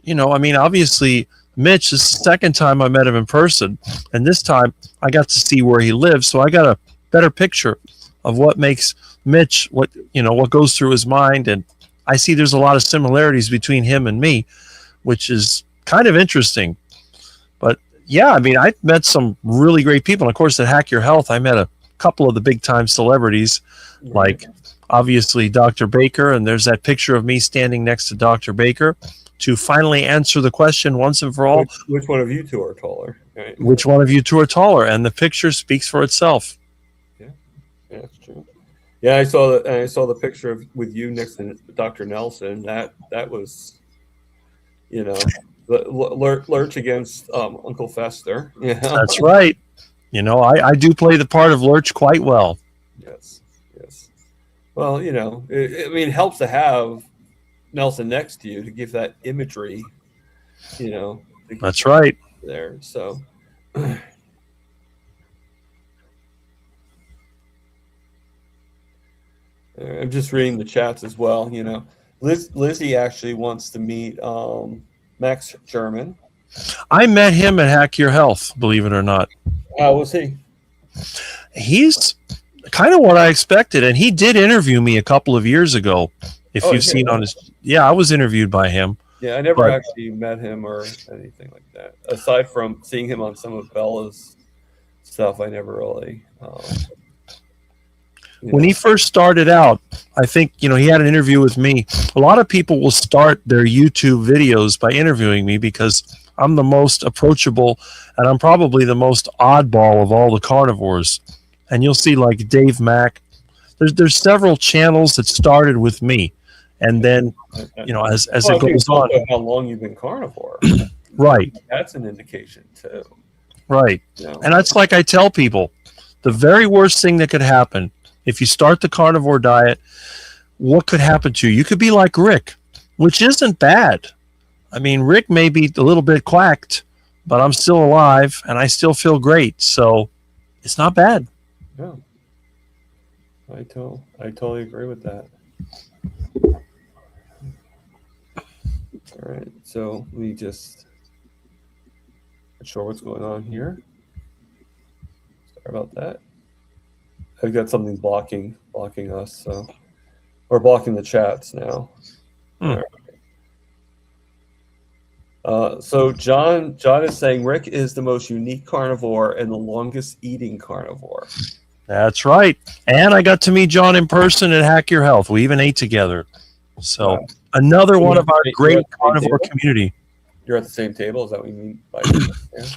obviously, Mitch, this is the second time I met him in person. And this time, I got to see where he lives. So I got a better picture of what makes Mitch, what goes through his mind, and I see there's a lot of similarities between him and me, which is kind of interesting. But yeah, I mean, I met some really great people. And of course, at Hack Your Health, I met a couple of the big time celebrities, like obviously Dr. Baker, and there's that picture of me standing next to Dr. Baker to finally answer the question once and for all. Which one of you two are taller? Right? Which one of you two are taller? And the picture speaks for itself. Yeah, that's true. Yeah, I saw the picture with you next to Dr. Nelson. That was, Lurch against Uncle Fester. Yeah, that's right. I do play the part of Lurch quite well. Yes. Well, it helps to have Nelson next to you to give that imagery. That's right. There, so. I'm just reading the chats as well. Lizzie actually wants to meet Max Sherman. I met him at Hack Your Health, believe it or not. How was he? He's kind of what I expected, and he did interview me a couple of years ago. If you've seen on his, I was interviewed by him. Yeah, I never actually met him or anything like that. Aside from seeing him on some of Bella's stuff, I never really. When he first started out, I think, he had an interview with me. A lot of people will start their YouTube videos by interviewing me because I'm the most approachable and I'm probably the most oddball of all the carnivores. And you'll see like Dave Mack. There's several channels that started with me. And then, as it goes on. How long you've been carnivore. Right. That's an indication too. Right. And that's like I tell people, the very worst thing that could happen if you start the carnivore diet, what could happen to you? You could be like Rick, which isn't bad. I mean, Rick may be a little bit quacked, but I'm still alive and I still feel great. So it's not bad. Yeah. I totally agree with that. All right. So let me just not sure what's going on here. Sorry about that. I've got something blocking us, so or blocking the chats now. All right. So John is saying Rick is the most unique carnivore and the longest eating carnivore. That's right. And I got to meet John in person at Hack Your Health. We even ate together. So another one of our great carnivore community. You're at the same table? Is that what you mean by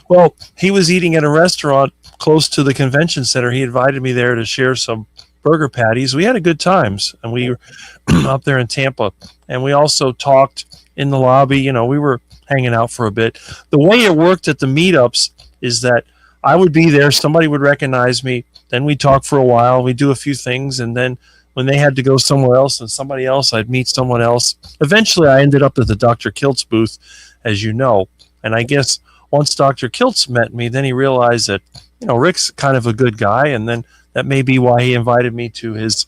Well, he was eating at a restaurant close to the convention center. He invited me there to share some burger patties. We had a good times, and we were up there in Tampa. And we also talked in the lobby. We were hanging out for a bit. The way it worked at the meetups is that I would be there. Somebody would recognize me. Then we'd talk for a while. We'd do a few things. And then when they had to go somewhere else and somebody else, I'd meet someone else. Eventually, I ended up at the Dr. Kiltz booth, as you know. And I guess once Dr. Kiltz met me, then he realized that, Rick's kind of a good guy. And then that may be why he invited me to his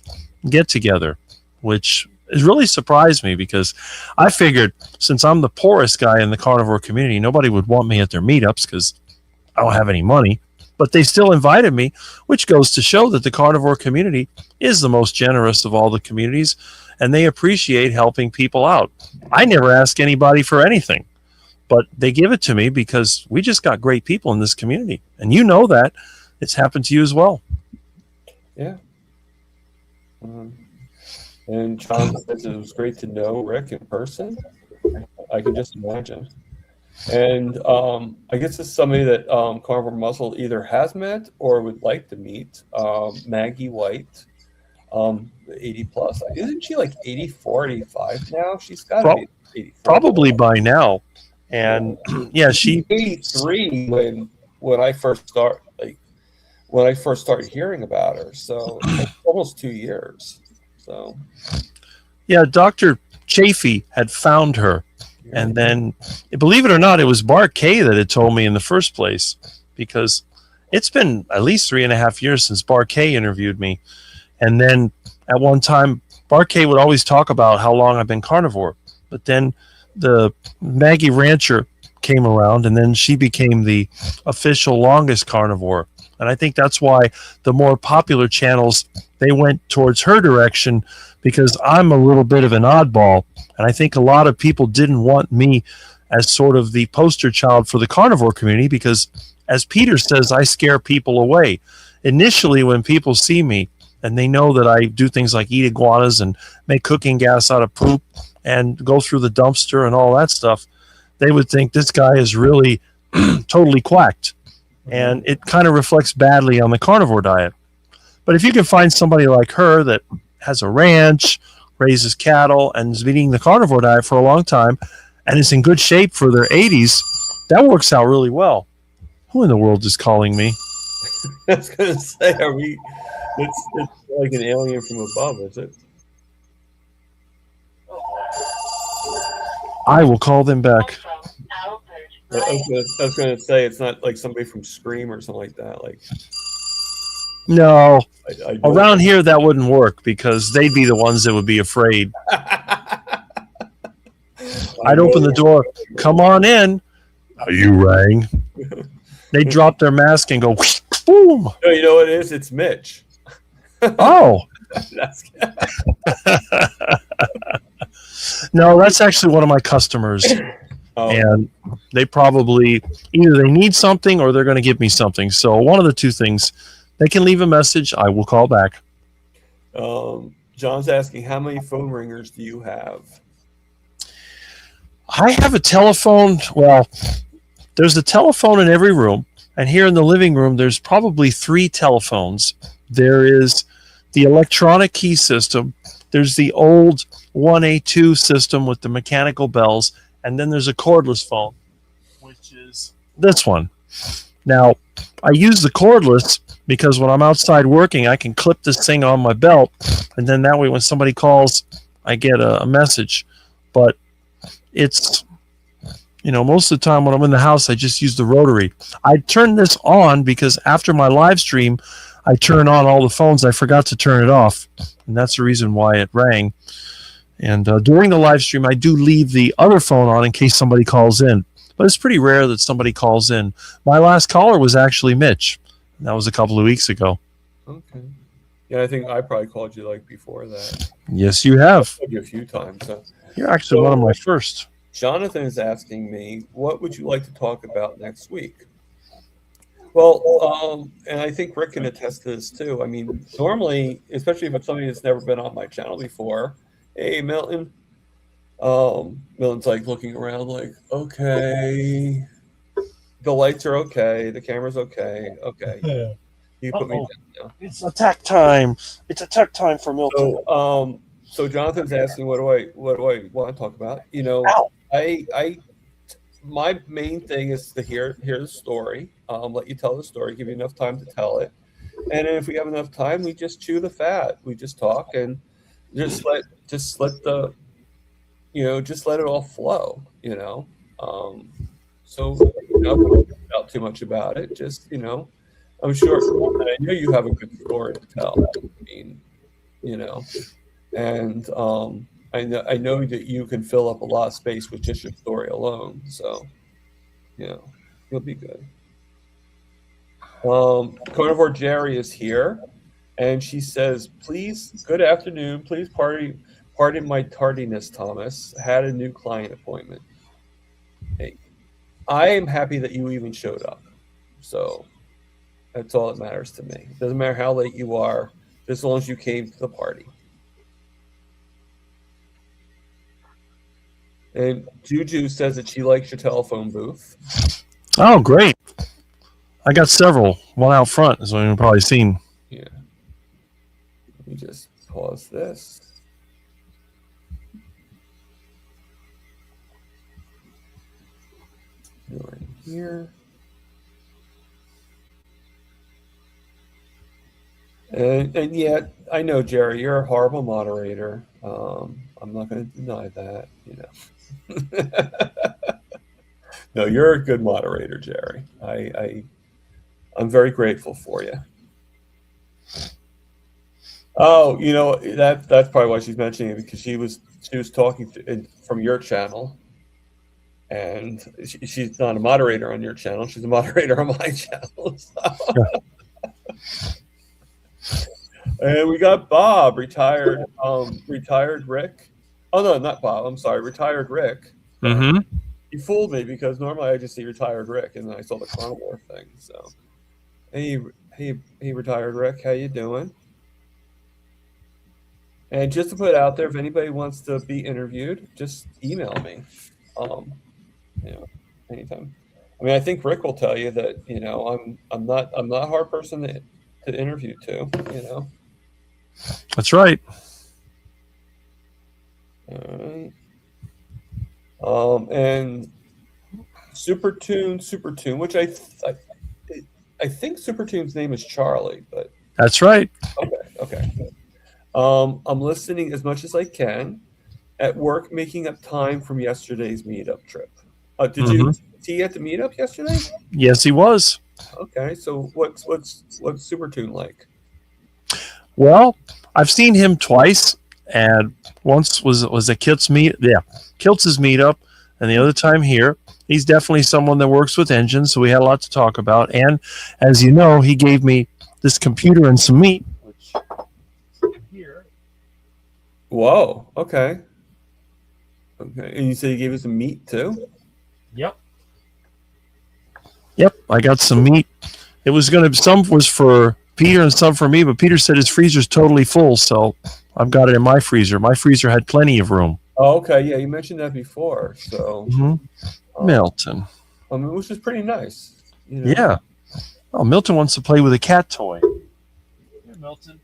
get-together, which has really surprised me because I figured since I'm the poorest guy in the carnivore community, nobody would want me at their meetups because I don't have any money. But they still invited me, which goes to show that the carnivore community is the most generous of all the communities, and they appreciate helping people out. I never ask anybody for anything, but they give it to me because we just got great people in this community. And you know that. It's happened to you as well. Yeah. And John says it was great to know Rick in person. I can just imagine. And I guess it's somebody that Carnivore Muscle either has met or would like to meet. Maggie White, 80 plus. Isn't she like 84, 85 now? She's got to be 84. Probably by now. And yeah, she 83 when I first started hearing about her. So almost 2 years. So yeah, Dr. Chafee had found her. And then, believe it or not, it was Bart K that had told me in the first place, because it's been at least 3.5 years since Bart K interviewed me. And then at one time, Bart K would always talk about how long I've been carnivore. But then the Maggie Rancher came around, and then she became the official longest carnivore. And I think that's why the more popular channels, they went towards her direction, because I'm a little bit of an oddball. And I think a lot of people didn't want me as sort of the poster child for the carnivore community, because, as Peter says, I scare people away. Initially, when people see me and they know that I do things like eat iguanas and make cooking gas out of poop and go through the dumpster and all that stuff, they would think this guy is really totally quacked. And it kind of reflects badly on the carnivore diet. But if you can find somebody like her that has a ranch, raises cattle, and has been eating the carnivore diet for a long time and is in good shape for their 80s, that works out really well. Who in the world is calling me? I was going to say, it's like an alien from above, is it? I will call them back. I was going to say, it's not like somebody from Scream or something like that. Like, no, I around here that wouldn't work, because they'd be the ones that would be afraid. I'd open the door, come on in. You rang. They'd drop their mask and go, boom. No, you know what it is? It's Mitch. Oh. No, that's actually one of my customers. Oh. And they probably, either they need something or they're going to give me something. So one of the two things, they can leave a message. I will call back. John's asking, how many phone ringers do you have? I have a telephone. Well, there's a telephone in every room. And here in the living room, there's probably 3 telephones. There is the electronic key system. There's the old 1A2 system with the mechanical bells. And then there's a cordless phone, which is this one. Now, I use the cordless because when I'm outside working, I can clip this thing on my belt. And then that way, when somebody calls, I get a message. But it's, most of the time when I'm in the house, I just use the rotary. I turn this on because after my live stream, I turn on all the phones. I forgot to turn it off. And that's the reason why it rang. And during the live stream, I do leave the other phone on in case somebody calls in. But it's pretty rare that somebody calls in. My last caller was actually Mitch. That was a couple of weeks ago. Okay. Yeah, I think I probably called you like before that. Yes, you have. I've called you a few times. So. You're actually one of my first. Jonathan is asking me, what would you like to talk about next week? Well, and I think Rick can attest to this too. I mean, normally, especially if it's somebody that's never been on my channel before, hey, Milton. Milton's like looking around like, okay, the lights are okay, the camera's okay, okay. You put me down now. It's attack time. It's attack time for Milton. So Jonathan's asking, what do I want to talk about? My main thing is to hear the story, let you tell the story, give you enough time to tell it, and then if we have enough time, we just chew the fat. We just talk and just let it all flow. So don't tell too much about it. Just I'm sure. I know you have a good story to tell. I mean, and I know that you can fill up a lot of space with just your story alone. So, you'll be good. Carnivore Jerry is here, and she says, "Please, good afternoon. Please pardon my tardiness, Thomas. Had a new client appointment. Hey, I am happy that you even showed up. So that's all that matters to me. It doesn't matter how late you are, just as long as you came to the party." And Juju says that she likes your telephone booth. Oh, great. I got several. One out front, as you've probably seen. Yeah. Let me just pause this. Right here. And yet, I know, Jerry, you're a horrible moderator. I'm not going to deny that, No, you're a good moderator, Jerry. I'm very grateful for you. Oh, that's probably why she's mentioning it, because she was talking from your channel, and she's not a moderator on your channel. She's a moderator on my channel. So. And we got Bob, retired Rick. Oh no, not Bob. I'm sorry, retired Rick. Mm-hmm. He fooled me because normally I just see retired Rick, and then I saw the carnivore thing. So, hey, retired Rick, how you doing? And just to put it out there, if anybody wants to be interviewed, just email me. Um, anytime. I mean, I think Rick will tell you that I'm not a hard person to interview to. That's right. All right. And Super Tune, which I think Super Tune's name is Charlie, but That's right. okay. I'm listening as much as I can. At work, making up time from yesterday's meetup trip. Did you see at the meetup yesterday? Yes, he was. Okay, so what's Super Tune like? Well, I've seen him twice, and once was a Kiltz's meetup, and the other time here. He's definitely someone that works with engines, so we had a lot to talk about. And as you know, he gave me this computer and some meat. Which here. Whoa. Okay. And you said he gave us some meat too? Yep. I got some meat. It was some was for Peter and some for me, but Peter said his freezer's totally full, so I've got it in my freezer. My freezer had plenty of room. Oh, okay. Yeah, you mentioned that before. So Milton. Which is pretty nice. Yeah. Oh, Milton wants to play with a cat toy. Here, Milton.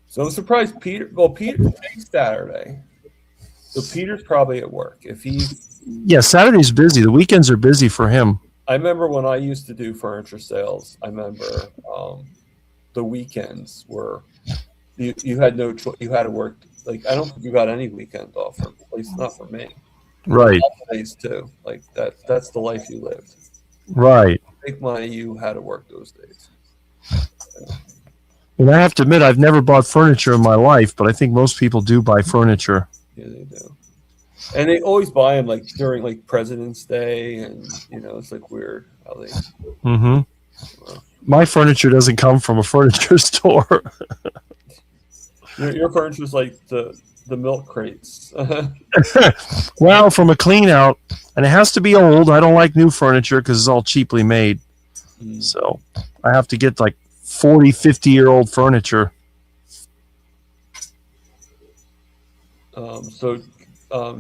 So I'm surprised Peter. Well, Peter's Saturday, so Peter's probably at work. Saturday's busy. The weekends are busy for him. I remember when I used to do furniture sales. I remember the weekends were you had no choice. You had to work. Like I don't think you got any weekend off, at least not for me. Right. Days too. Like that's the life you lived. Right. Make money, you had to work those days. And I have to admit, I've never bought furniture in my life, but I think most people do buy furniture. Yeah, they do. And they always buy them like during like President's Day, and it's like weird how they. My furniture doesn't come from a furniture store. Your furniture is like the milk crates. Well, from a clean out, and it has to be old. I don't like new furniture because it's all cheaply made. So I have to get like 40, 50-year-old furniture.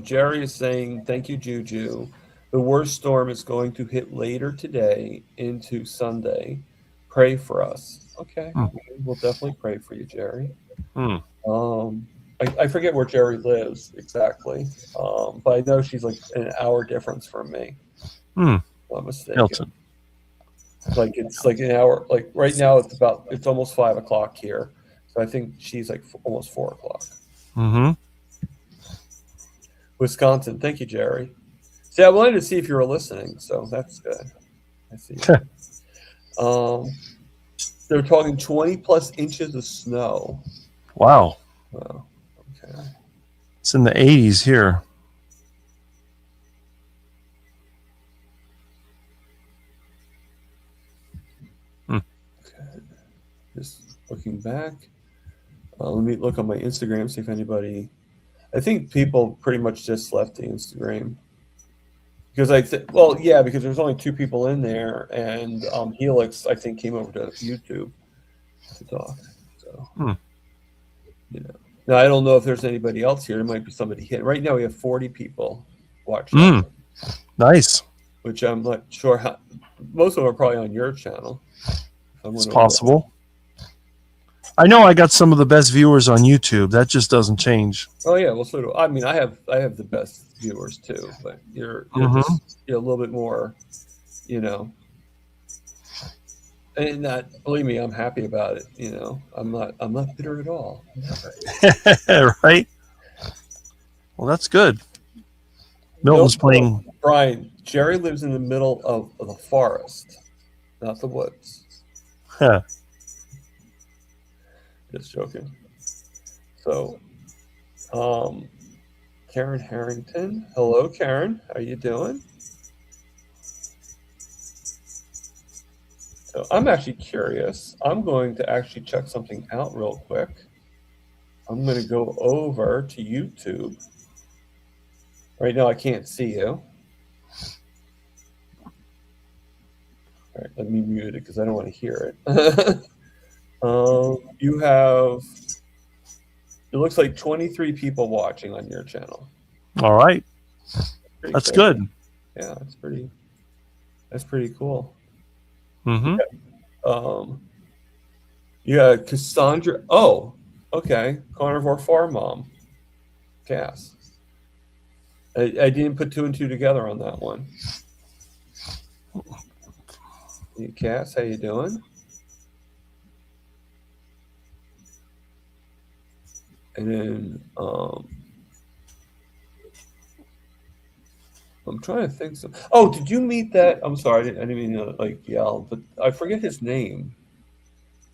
Jerry is saying, thank you, Juju. The worst storm is going to hit later today into Sunday. Pray for us. Okay. We'll definitely pray for you, Jerry. I forget where Jerry lives exactly, but I know she's like an hour difference from me. I'm mistaken. Milton. Like it's like an hour. Like right now, it's almost 5 o'clock here, so I think she's like almost 4 o'clock. Wisconsin. Thank you, Jerry. See, I wanted to see if you were listening, so that's good. I see. They're talking 20 plus inches of snow. Wow. Okay. It's in the 80s here. Okay. Just looking back. Let me look on my Instagram, see if anybody. I think people pretty much just left the Instagram because because there's only 2 people in there, and Helix I think came over to YouTube to talk. So now I don't know if there's anybody else here. There might be somebody hit. Right now we have 40 people watching. Nice. Which I'm not sure how. Most of them are probably on your channel. It's possible. I know I got some of the best viewers on YouTube. That just doesn't change. Oh yeah, well so do I. I mean, I have the best viewers too, but you're a little bit more, And that, believe me, I'm happy about it. I'm not bitter at all. Right. Well, that's good. Milton's playing. Brian, Jerry lives in the middle of the forest, not the woods. Huh. Just joking. So, Karen Harrington. Hello, Karen. How you doing? So I'm actually curious. I'm going to actually check something out real quick. I'm going to go over to YouTube. Right now I can't see you. All right, let me mute it because I don't want to hear it. You have, it looks like 23 people watching on your channel. All right. Pretty That's cool. good. Yeah, that's pretty cool. Mm-hmm. Yeah, Cassandra. Oh, okay. Carnivore Farm Mom. Cass. I didn't put two and two together on that one. Hey, Cass, how you doing? And then I'm trying to think. Oh, did you meet that? I'm sorry, I didn't mean to like yell, but I forget his name.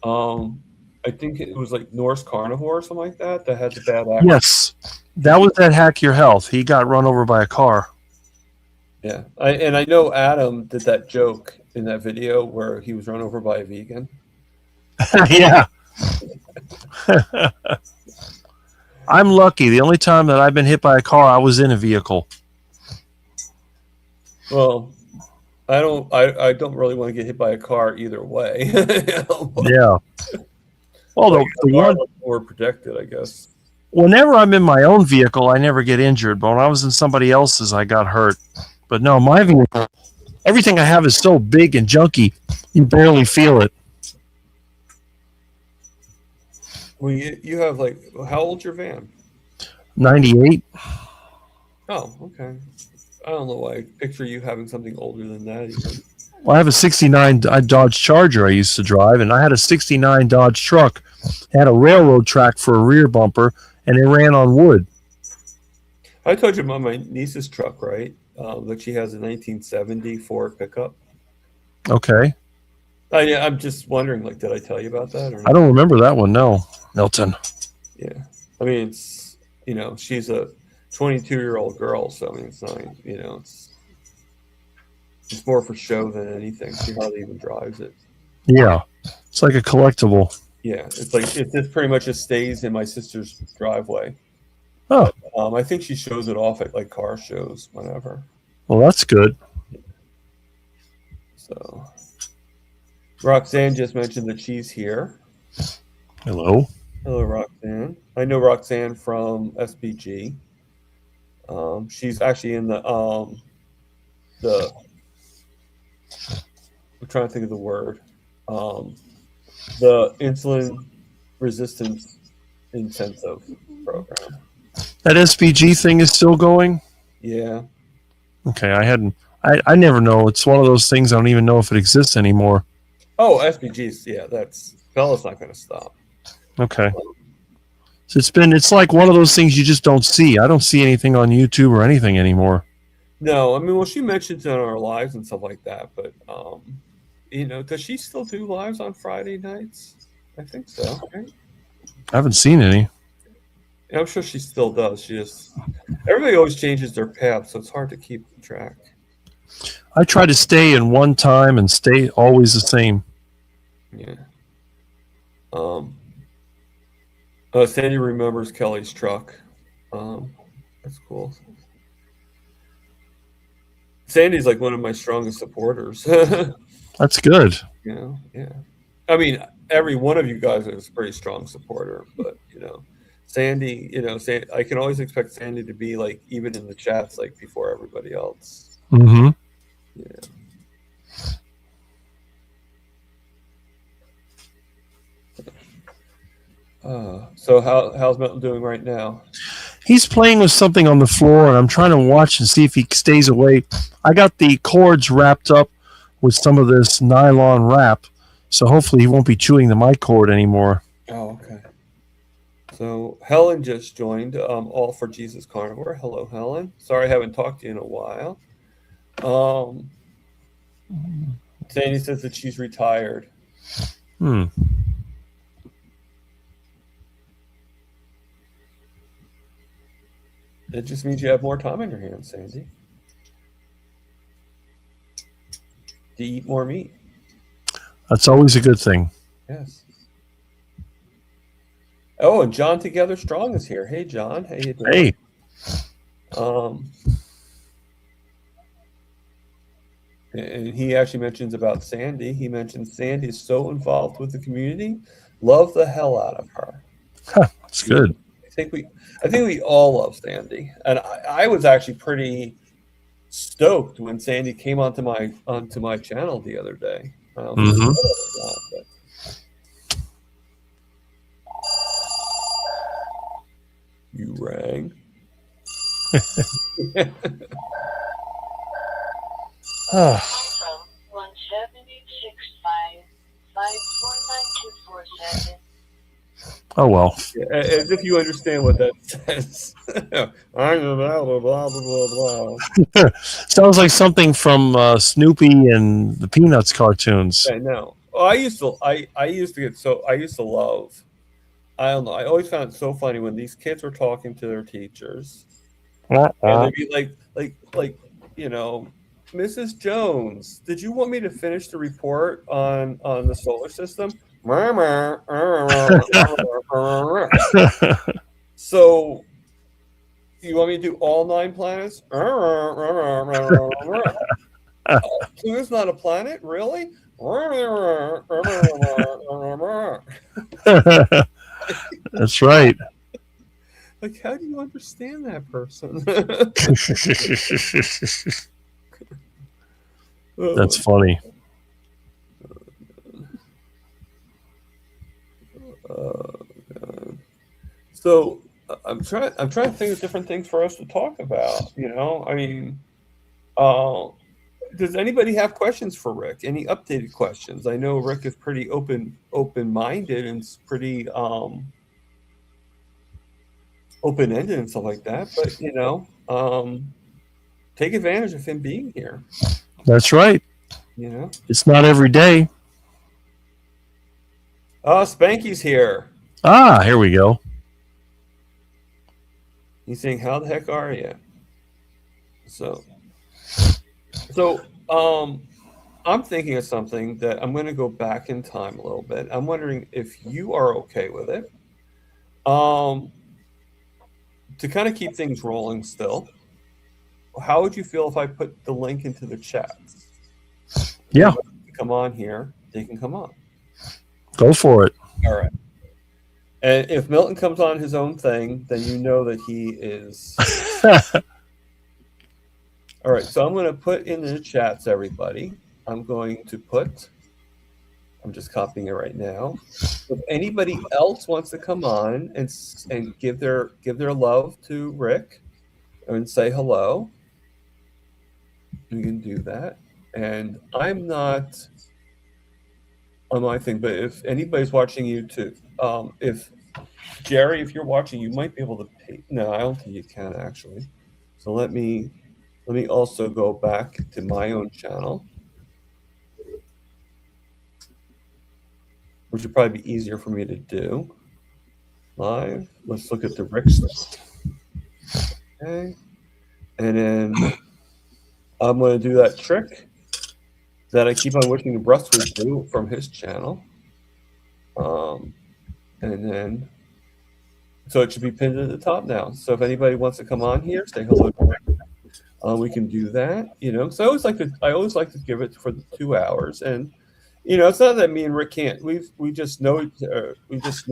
I think it was like Norse Carnivore or something like that. That had the bad accent. Yes, that was that Hack Your Health. He got run over by a car. Yeah, I know Adam did that joke in that video where he was run over by a vegan. Yeah. I'm lucky. The only time that I've been hit by a car, I was in a vehicle. Well, I don't really want to get hit by a car either way. Yeah. Well, the one, we're protected, I guess. whenever I'm in my own vehicle, I never get injured. But when I was in somebody else's, I got hurt. But no, my vehicle, everything I have is so big and junky, you barely feel it. Well, you have like, how old's your van? 98. Oh, okay. I don't know why I picture you having something older than that even. Well, I have a 69 Dodge Charger I used to drive, and I had a 69 Dodge truck. It had a railroad track for a rear bumper, and it ran on wood. I told you about my niece's truck, right? That she has a 1970 Ford pickup. Okay. Yeah, I'm just wondering, like, did I tell you about that? Or not? I don't remember that one, no, Milton. Yeah. I mean, it's, she's a 22-year-old girl, so I mean, it's not, it's more for show than anything. She hardly even drives it. Yeah. It's like a collectible. Yeah. It's like, it just pretty much just stays in my sister's driveway. Oh. But, I think she shows it off at like car shows, whenever. Well, that's good. So, Roxanne just mentioned that she's here. Hello. Hello, Roxanne. I know Roxanne from SBG. She's actually in the I'm trying to think of the word. The insulin resistance intensive program. That SBG thing is still going? Yeah. Okay, I never know. It's one of those things I don't even know if it exists anymore. Oh, SBG's, yeah, Bella's not going to stop. Okay. So it's like one of those things you just don't see. I don't see anything on YouTube or anything anymore. No, I mean, well, she mentions it on our lives and stuff like that, but does she still do lives on Friday nights? I think so, right? I haven't seen any. Yeah, I'm sure she still does. Everybody always changes their path, so it's hard to keep track. I try to stay in one time and stay always the same. Yeah. Sandy remembers Kelly's truck. That's cool. Sandy's like one of my strongest supporters. That's good. Yeah. I mean, every one of you guys is a pretty strong supporter, but Sandy, I can always expect Sandy to be like even in the chats like before everybody else. Mm-hmm. Yeah. So how's Milton doing right now? He's playing with something on the floor, and I'm trying to watch and see if he stays away. I got the cords wrapped up with some of this nylon wrap, so hopefully he won't be chewing the mic cord anymore. Oh, okay. So Helen just joined, All for Jesus Carnivore. Hello, Helen. Sorry I haven't talked to you in a while. Sandy says that she's retired. It just means you have more time on your hands, Sandy. To eat more meat. That's always a good thing. Yes. Oh, and John Together Strong is here. Hey, John. How you doing? Hey, And he actually mentions about Sandy. He mentions Sandy is so involved with the community. Love the hell out of her. that's good. I think we all love Sandy, and I was actually pretty stoked when Sandy came onto my channel the other day. Mm-hmm. You rang. Ah, From 17865549247. oh well. As if you understand what that says. I'm blah blah blah blah blah. Sounds like something from Snoopy and the Peanuts cartoons. I know. Well, I used to love. I don't know. I always found it so funny when these kids were talking to their teachers, and they'd be like, Mrs. Jones, did you want me to finish the report on the solar system? So you want me to do all 9 planets? Pluto's not a planet, really? That's right. Like, how do you understand that person? That's funny. So I'm trying to think of different things for us to talk about. I mean, does anybody have questions for Rick? Any updated questions? I know Rick is pretty open-minded and pretty open-ended and stuff like that. But take advantage of him being here. That's right. It's not every day. Oh, Spanky's here. Ah, here we go. He's saying, "How the heck are you?" So I'm thinking of something that I'm going to go back in time a little bit. I'm wondering if you are okay with it. To kind of keep things rolling still, how would you feel if I put the link into the chat? Yeah. Come on here. They can come on. Go for it. All right. And if Milton comes on his own thing, then you know that he is. All right. So I'm going to put in the chats, everybody. I'm just copying it right now. If anybody else wants to come on and give their love to Rick and say hello, you can do that. And I'm not on my thing, but if anybody's watching YouTube, if Jerry, if you're watching, you might be able to pay. No, I don't think you can actually. So let me also go back to my own channel, which would probably be easier for me to do live. Let's look at the Rick stuff. Okay, and then I'm going to do that trick that I keep on wishing the Bruce would do from his channel. And then, so it should be pinned at the top now. So if anybody wants to come on here, say hello to Rick. We can do that, So I always like to give it for the 2 hours, and it's not that me and Rick can't. We just know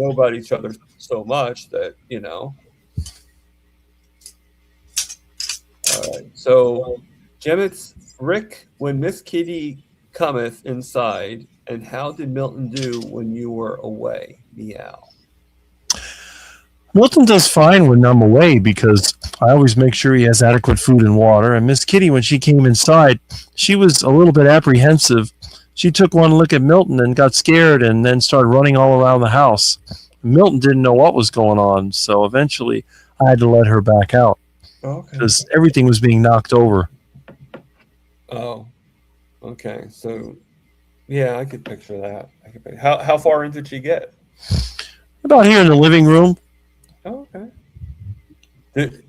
about each other so much that All right. So, Jemets, Rick, when Miss Kitty cometh inside, and how did Milton do when you were away? Meow. Milton does fine when I'm away because I always make sure he has adequate food and water. And Miss Kitty, when she came inside, she was a little bit apprehensive. She took one look at Milton and got scared and then started running all around the house. Milton didn't know what was going on, so eventually I had to let her back out because everything was being knocked over. Oh, okay. So, yeah, I could picture that. How far in did she get? About here in the living room. Oh, okay.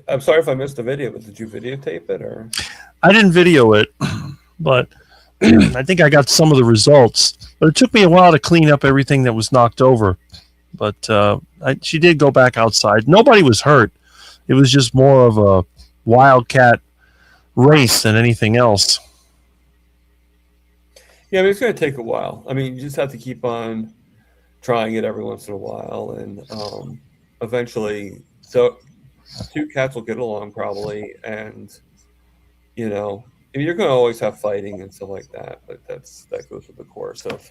I'm sorry if I missed the video, but did you videotape it or? I didn't video it, but I think I got some of the results, but it took me a while to clean up everything that was knocked over. But she did go back outside. Nobody was hurt. It was just more of a wildcat race than anything else. Yeah, I mean, it's going to take a while. I mean, you just have to keep on trying it every once in a while, and eventually, so two cats will get along probably, and you know, I mean, you're going to always have fighting and stuff like that, but that goes with the course of,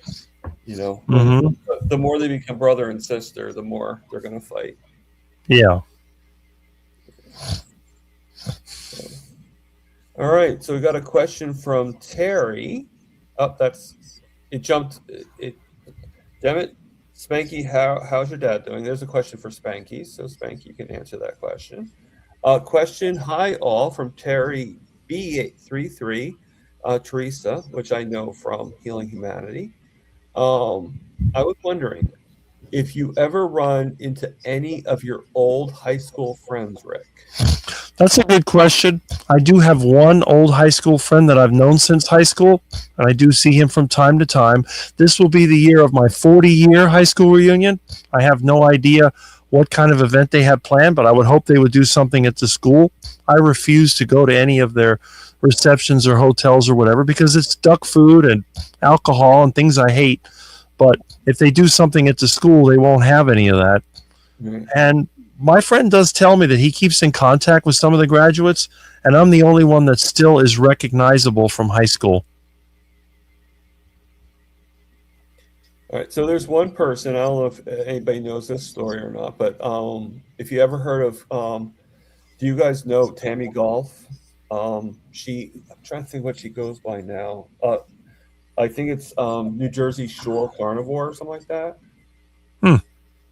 you know, the more they become brother and sister, the more they're going to fight. Yeah. All right, so we got a question from Terry. Oh, it jumped. Damn it, Spanky, how's your dad doing? There's a question for Spanky, so Spanky, you can answer that question. Question, hi all, from Terry B833, Teresa, which I know from Healing Humanity. I was wondering if you ever run into any of your old high school friends, Rick. That's a good question. I do have one old high school friend that I've known since high school, and I do see him from time to time. This will be the year of my 40-year high school reunion. I have no idea what kind of event they have planned, but I would hope they would do something at the school. I refuse to go to any of their receptions or hotels or whatever because it's duck food and alcohol and things I hate. But if they do something at the school, they won't have any of that. Mm-hmm. And my friend does tell me that he keeps in contact with some of the graduates, and I'm the only one that still is recognizable from high school. All right, so there's one person, I don't know if anybody knows this story or not, but if you ever heard of, do you guys know Tammy Golf? I'm trying to think what she goes by now. I think it's New Jersey Shore Carnivore or something like that.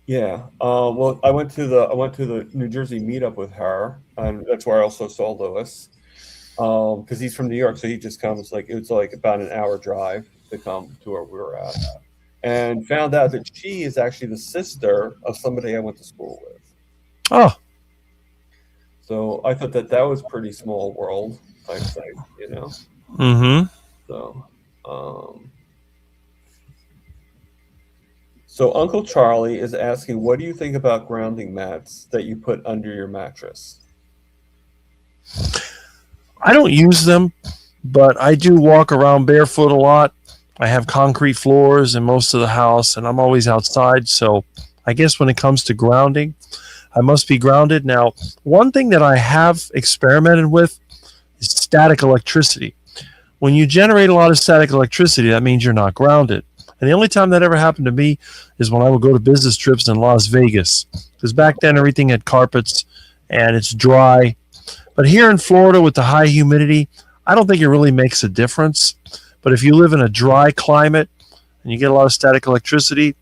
Yeah. Well, I went to the New Jersey meetup with her, and that's where I also saw Lewis, because he's from New York, so he just comes it was like about an hour drive to come to where we were at, and found out that she is actually the sister of somebody I went to school with. Oh. So I thought that was pretty small world, I'd say, you know. Mm-hmm. So Uncle Charlie is asking, what do you think about grounding mats that you put under your mattress? I don't use them, but I do walk around barefoot a lot. I have concrete floors in most of the house, and I'm always outside. So I guess when it comes to grounding, I must be grounded. Now, one thing that I have experimented with is static electricity. When you generate a lot of static electricity, that means you're not grounded. And the only time that ever happened to me is when I would go to business trips in Las Vegas. Because back then, everything had carpets and it's dry. But here in Florida with the high humidity, I don't think it really makes a difference. But if you live in a dry climate and you get a lot of static electricity,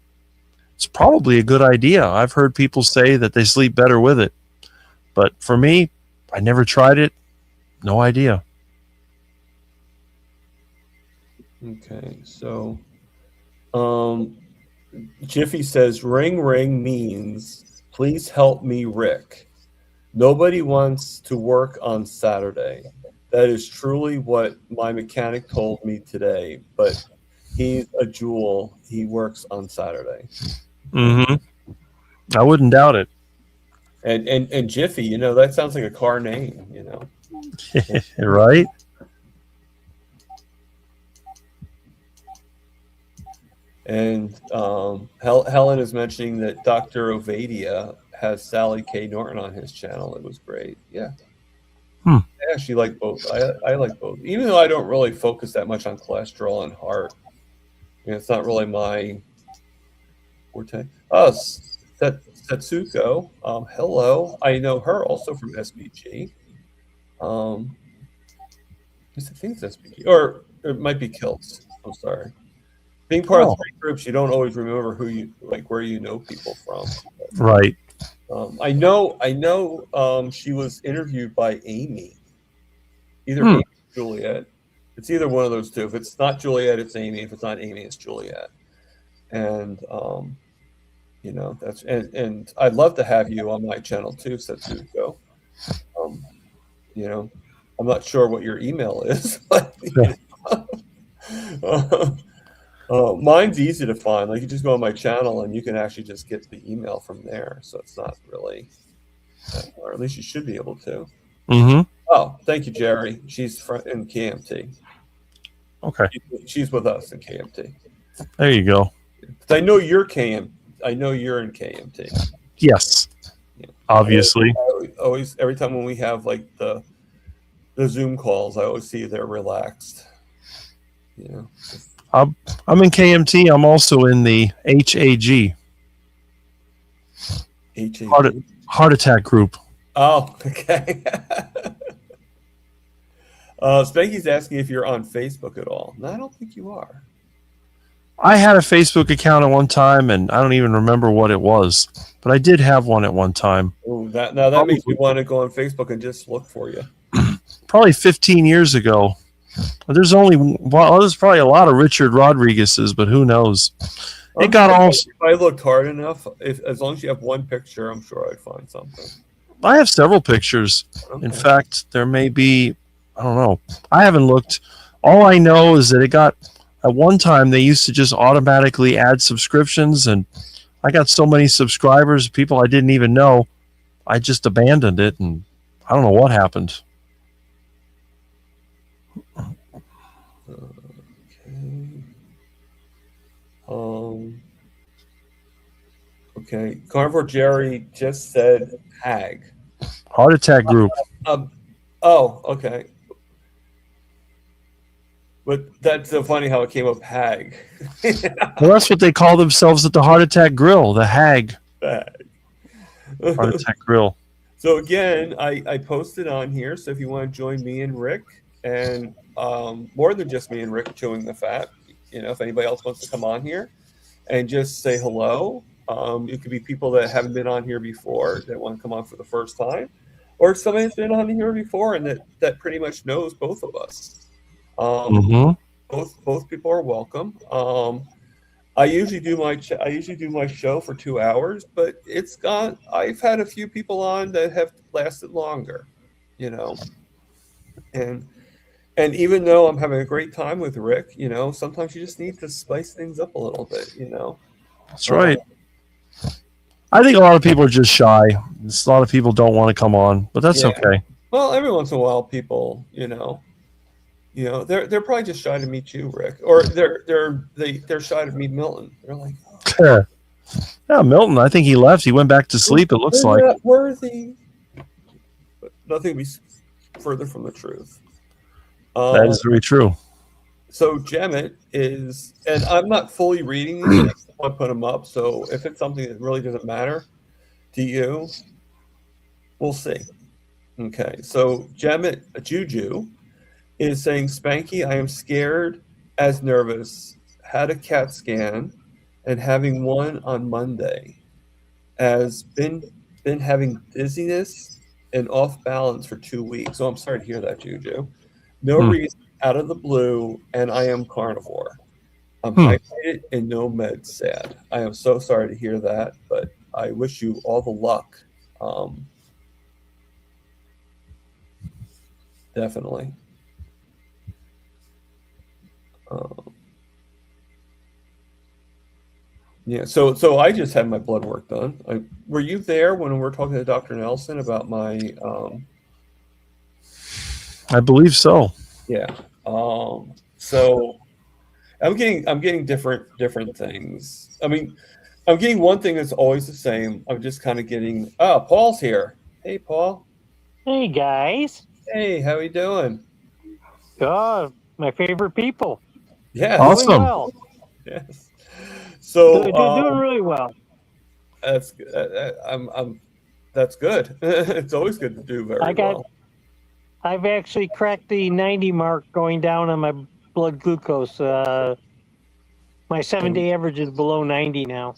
it's probably a good idea. I've heard people say that they sleep better with it. But for me, I never tried it. No idea. Okay, so Jiffy says, ring ring means, please help me, Rick. Nobody wants to work on Saturday. That is truly what my mechanic told me today, but he's a jewel. He works on Saturday. Mm-hmm. I wouldn't doubt it. And Jiffy, you know, that sounds like a car name, you know. Right? And Helen is mentioning that Dr. Ovadia has Sally K. Norton on his channel. It was great. Yeah. I actually like both. I like both. Even though I don't really focus that much on cholesterol and heart. You know, it's not really my forte. Setsuko. Hello. I know her also from SBG. I think it's SBG. Or it might be Kiltz. I'm sorry. Being part of three groups, you don't always remember who you like, where you know people from. Right. I know. She was interviewed by Amy. Either Amy or Juliet. It's either one of those two. If it's not Juliet, it's Amy. If it's not Amy, it's Juliet. And you know, that's and I'd love to have you on my channel too, Setsuko. You know, I'm not sure what your email is, but Mine's easy to find. Like you just go on my channel and you can actually just get the email from there. So it's not really, or at least you should be able to. Mm-hmm. Oh, thank you, Jerry. She's in KMT. Okay. She's with us in KMT. There you go. I know you're I know you're in KMT. Yes. Yeah. Obviously. I always, every time when we have like the Zoom calls, I always see they're relaxed. You know. I'm in KMT. I'm also in the HAG. HAG. Heart attack group. Oh, okay. Spanky's asking if you're on Facebook at all. No, I don't think you are. I had a Facebook account at one time, and I don't even remember what it was, but I did have one at one time. Oh, that makes me want to go on Facebook and just look for you. Probably 15 years ago. There's probably a lot of Richard Rodriguez's, but who knows? It got all. If I looked hard enough, as long as you have one picture, I'm sure I'd find something. I have several pictures. Okay. In fact, there may be. I don't know. I haven't looked. All I know is that it got. At one time, they used to just automatically add subscriptions, and I got so many subscribers, people I didn't even know. I just abandoned it, and I don't know what happened. Okay. Carnivore Jerry just said HAG. Heart attack group. Oh, okay. But that's so funny how it came up HAG. Well, that's what they call themselves at the Heart Attack Grill, the HAG. HAG. Heart Attack Grill. So again, I posted on here, so if you want to join me and Rick, and more than just me and Rick chewing the fat, you know, if anybody else wants to come on here and just say hello, it could be people that haven't been on here before that want to come on for the first time, or somebody that's been on here before and that pretty much knows both of us. Both people are welcome. I usually do my show for 2 hours, but I've had a few people on that have lasted longer, you know. And even though I'm having a great time with Rick, you know, sometimes you just need to spice things up a little bit, you know. That's right. I think a lot of people are just shy. A lot of people don't want to come on, but that's okay. Well, every once in a while, people, you know, they're probably just shy to meet you, Rick, or they're shy to meet Milton. They're like, oh. Yeah, Milton. I think he left. He went back to sleep. It looks like not worthy. But nothing be further from the truth. That is very true. So Gemmet is, and I'm not fully reading these. I want to put them up. So if it's something that really doesn't matter to you, we'll see. Okay. So Gemmet, Juju, is saying, Spanky, I am scared as nervous. Had a CAT scan and having one on Monday. Has been having dizziness and off balance for 2 weeks. So I'm sorry to hear that, Juju. No reason, out of the blue, and I am carnivore. I'm hydrated and no meds, sad. I am so sorry to hear that, but I wish you all the luck. Definitely. Yeah, so I just had my blood work done. Were you there when we were talking to Dr. Nelson about my? I believe so. Yeah. So I'm getting different things. I mean, I'm getting one thing that's always the same. I'm just kind of getting. Oh, Paul's here. Hey, Paul. Hey, guys. Hey, how you doing? Oh, my favorite people. Yeah. Awesome. Doing well. Yes. So doing really well. That's that's good. It's always good to do very well. I've actually cracked the 90 mark going down on my blood glucose. My 7-day average is below 90 now.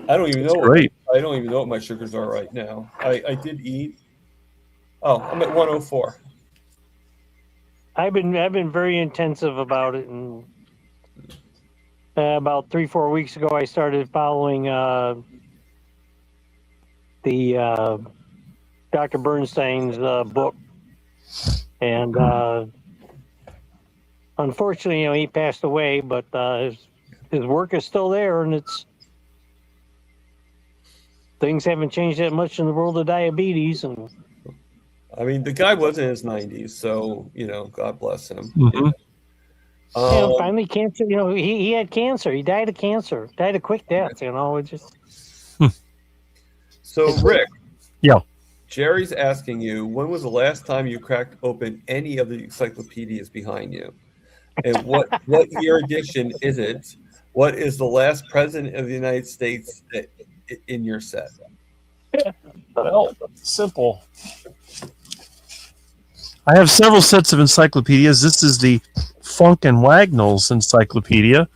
I don't even know. Great. I don't even know what my sugars are right now. I did eat. Oh, I'm at 104. I've been very intensive about it, and about 3-4 weeks ago, I started following the Dr. Bernstein's book, and unfortunately, he passed away, but his work is still there, and things haven't changed that much in the world of diabetes. And I mean, the guy was in his 90s, so God bless him. Mhm. finally, cancer. He had cancer. He died of cancer. Died a quick death. It just. So Rick. Yeah. Jerry's asking you, when was the last time you cracked open any of the encyclopedias behind you? And what year edition is it? What is the last president of the United States in your set? Well, simple. I have several sets of encyclopedias. This is the Funk and Wagnalls Encyclopedia,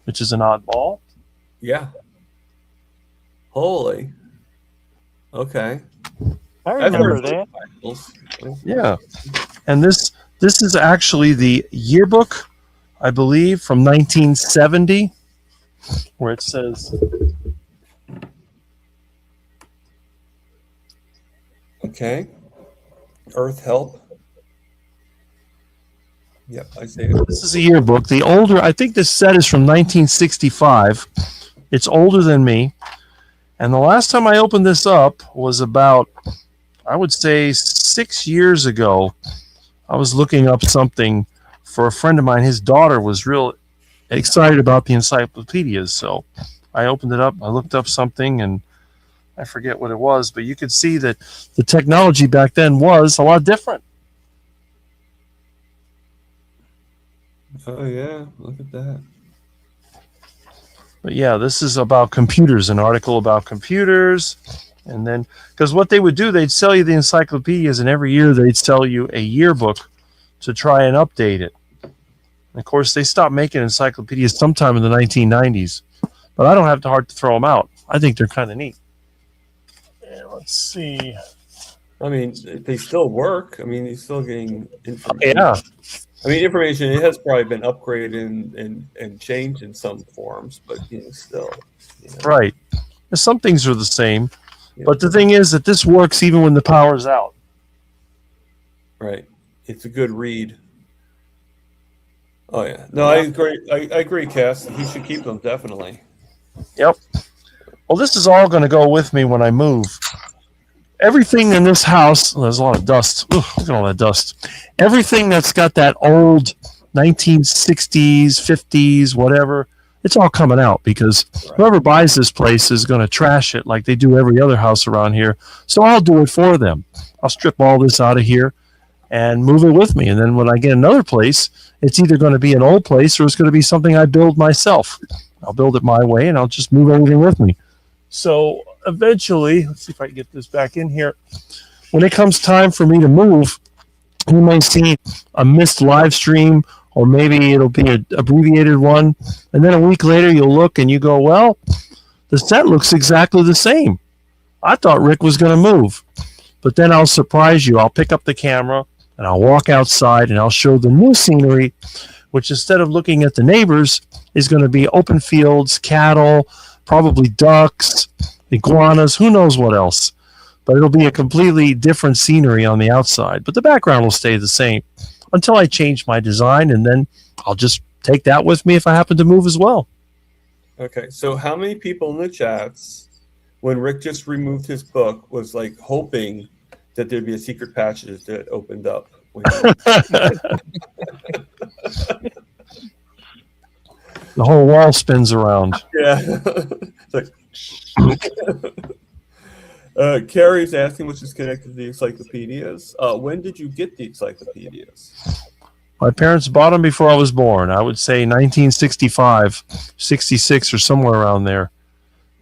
which is an oddball. Yeah. Holy. Okay. I remember that. Yeah. And this is actually the yearbook, I believe, from 1970, where it says... Okay. Earth Help. Yep, I see it. This is a yearbook. The older, I think this set is from 1965. It's older than me. And the last time I opened this up was about, I would say, 6 years ago. I was looking up something for a friend of mine. His daughter was real excited about the encyclopedias. So I opened it up. I looked up something, and I forget what it was. But you could see that the technology back then was a lot different. Oh, yeah. Look at that. But yeah, this is about computers, an article about computers. And then, because what they would do, they'd sell you the encyclopedias, and every year they'd sell you a yearbook to try and update it. And of course, they stopped making encyclopedias sometime in the 1990s. But I don't have the heart to throw them out. I think they're kind of neat. And let's see. I mean, they still work. I mean, you're still getting information. Yeah. I mean, information, it has probably been upgraded and changed in some forms, but still. Right. Some things are the same. But the thing is that this works even when the power's out. Right. It's a good read. Oh, yeah. No, I agree. I agree, Cass. He should keep them, definitely. Yep. Well, this is all going to go with me when I move. Everything in this house, there's a lot of dust. Ugh, look at all that dust. Everything that's got that old 1960s, 50s, whatever, it's all coming out because whoever buys this place is going to trash it like they do every other house around here. So I'll do it for them. I'll strip all this out of here and move it with me. And then when I get another place, it's either going to be an old place or it's going to be something I build myself. I'll build it my way and I'll just move everything with me. So eventually, let's see if I can get this back in here. When it comes time for me to move, you may see a missed live stream, or maybe it'll be an abbreviated one. And then a week later, you'll look and you go, well, the set looks exactly the same. I thought Rick was going to move. But then I'll surprise you. I'll pick up the camera and I'll walk outside and I'll show the new scenery, which instead of looking at the neighbors is going to be open fields, cattle, probably ducks, iguanas, who knows what else. But it'll be a completely different scenery on the outside. But the background will stay the same until I change my design, and then I'll just take that with me if I happen to move as well. Okay, so how many people in the chats, when Rick just removed his book, was like hoping that there'd be a secret passage that opened up? The whole wall spins around. Yeah. It's like, Carrie's asking, which is connected to the encyclopedias. When did you get the encyclopedias? My parents bought them before I was born. I would say 1965, 66, or somewhere around there.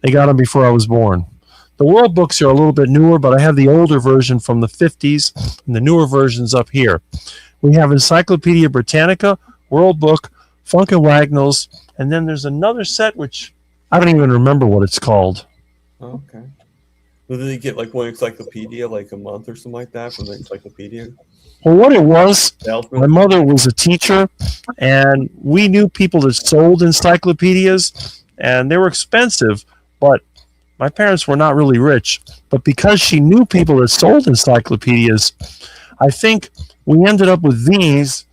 They got them before I was born. The world books are a little bit newer, but I have the older version from the 50s and the newer versions up here. We have Encyclopedia Britannica, World Book, Funk and Wagnalls, and then there's another set which I don't even remember what it's called. Okay. So did they get like one encyclopedia like a month or something like that from the encyclopedia? Well, what it was, my mother was a teacher, and we knew people that sold encyclopedias, and they were expensive, but my parents were not really rich. But because she knew people that sold encyclopedias, I think we ended up with these.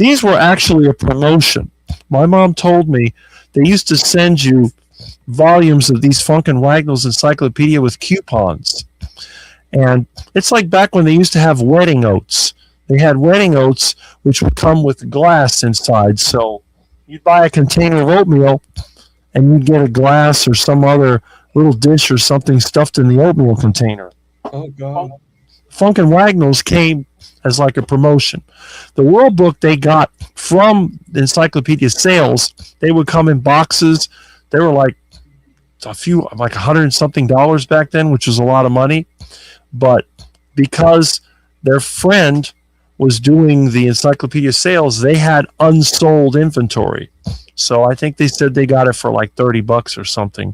These were actually a promotion. My mom told me they used to send you volumes of these Funk and Wagnalls encyclopedia with coupons. And it's like back when they used to have wedding oats. They had wedding oats which would come with glass inside. So you'd buy a container of oatmeal and you'd get a glass or some other little dish or something stuffed in the oatmeal container. Oh God. Funk and Wagnalls came as like a promotion. The World Book they got from the encyclopedia sales, they would come in boxes. They were like like $100 and something back then, which was a lot of money. But because their friend was doing the encyclopedia sales, they had unsold inventory. So I think they said they got it for like $30 or something.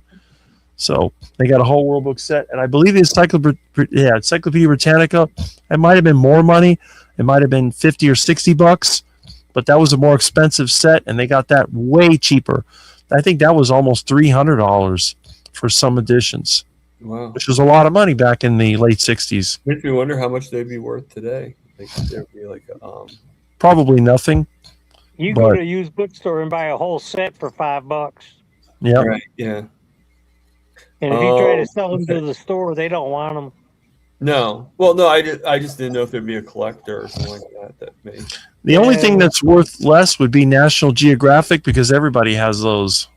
So they got a whole World Book set, and I believe the Encyclopedia Britannica, it might have been more money. It might have been $50 or $60, but that was a more expensive set, and they got that way cheaper. I think that was almost $300 for some editions, Wow. which was a lot of money back in the late '60s. Makes me wonder how much they'd be worth today. Like there'd be like Probably nothing. You go to a used bookstore and buy a whole set for $5. Yeah. right, yeah. And if you try to sell them to the store, they don't want them. No. Well, no, I just didn't know if there'd be a collector or something like that may. The only thing that's worth less would be National Geographic because everybody has those.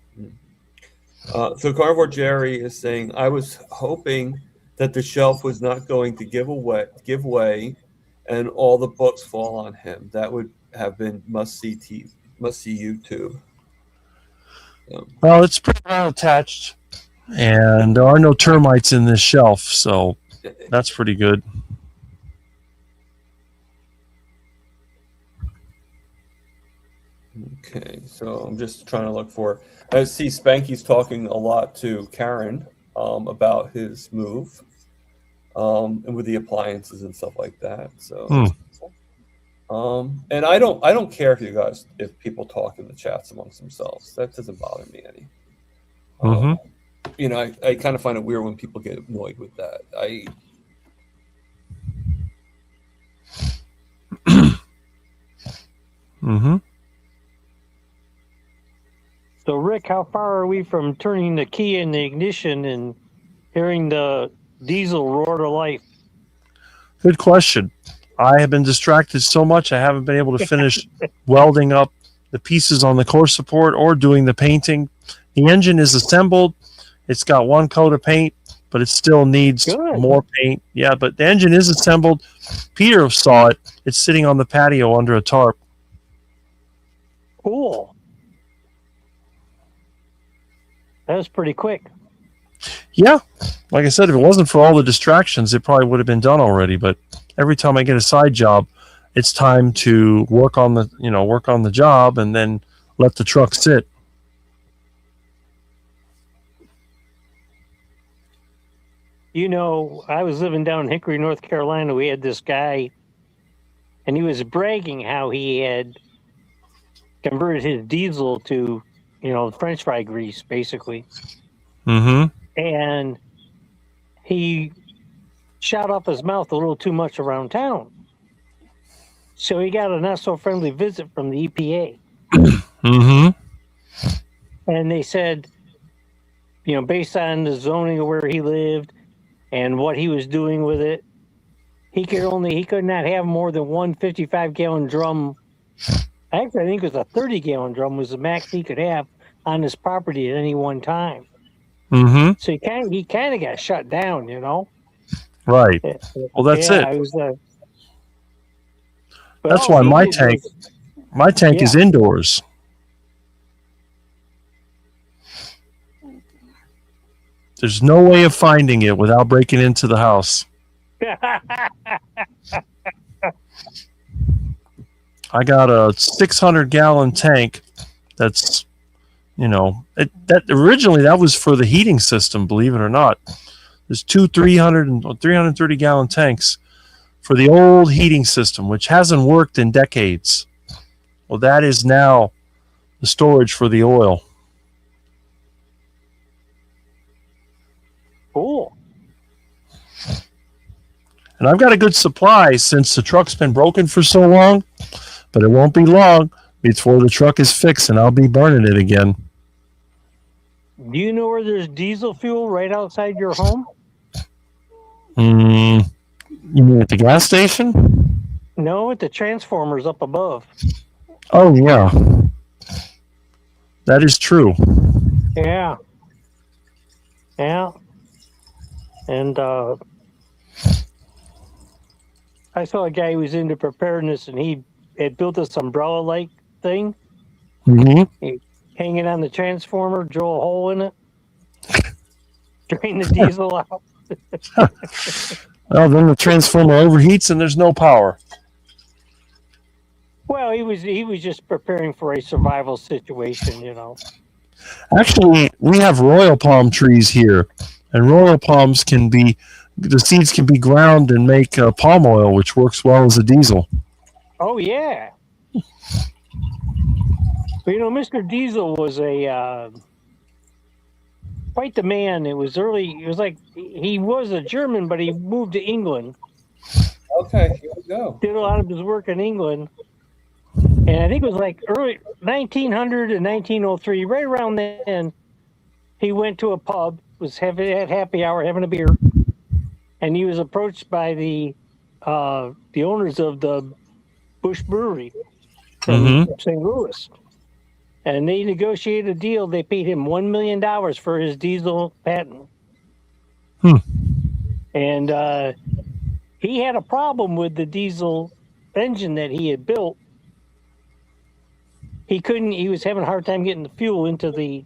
So Carnivore Jerry is saying, I was hoping that the shelf was not going to give way, and all the books fall on him. That would have been must see YouTube. Well, it's pretty well attached, and there are no termites in this shelf, so that's pretty good. Okay, so I'm just trying to look for. I see Spanky's talking a lot to Karen about his move, and with the appliances and stuff like that. So, and I don't care if people talk in the chats amongst themselves. That doesn't bother me any. I kind of find it weird when people get annoyed with that. So, Rick, how far are we from turning the key in the ignition and hearing the diesel roar to life? Good question. I have been distracted so much I haven't been able to finish welding up the pieces on the core support or doing the painting. The engine is assembled. It's got one coat of paint, but it still needs more paint. Yeah, but the engine is assembled. Peter saw it. It's sitting on the patio under a tarp. Cool. That was pretty quick. Yeah. Like I said, if it wasn't for all the distractions, it probably would have been done already. But every time I get a side job, it's time to work on the job and then let the truck sit. I was living down in Hickory, North Carolina. We had this guy, and he was bragging how he had converted his diesel to, French fry grease, basically. And he shot off his mouth a little too much around town. So he got a not-so-friendly visit from the EPA. And they said, based on the zoning of where he lived and what he was doing with it, he could not have more than one 55-gallon drum. Actually, I think it was a 30-gallon drum was the max he could have on his property at any one time. So he kind of got shut down, Right. Well, that's it. That's why my tank is indoors. There's no way of finding it without breaking into the house. I got a 600-gallon tank that's, originally that was for the heating system, believe it or not. There's two 330-gallon tanks for the old heating system, which hasn't worked in decades. Well, that is now the storage for the oil. Cool. And I've got a good supply since the truck's been broken for so long. but it won't be long before the truck is fixed and I'll be burning it again. Do you know where there's diesel fuel right outside your home? You mean at the gas station? No, at the transformers up above. Oh, yeah. That is true. Yeah. Yeah. And I saw a guy who was into preparedness, and he had built this umbrella-like thing. Mm-hmm. Hanging on the transformer, drill a hole in it, drain the diesel out. Well, then the transformer overheats and there's no power. Well, he was just preparing for a survival situation, Actually, we have royal palm trees here, and royal palms the seeds can be ground and make palm oil, which works well as a diesel. Oh, yeah. But, Mr. Diesel was quite the man. It was like he was a German, but he moved to England. Okay, here we go. Did a lot of his work in England. And I think it was like early 1900 and 1903, right around then, he went to a pub, at happy hour having a beer, and he was approached by the owners of the Bush Brewery from St. Louis. And they negotiated a deal. They paid him $1 million for his diesel patent. And he had a problem with the diesel engine that he had built. He was having a hard time getting the fuel into the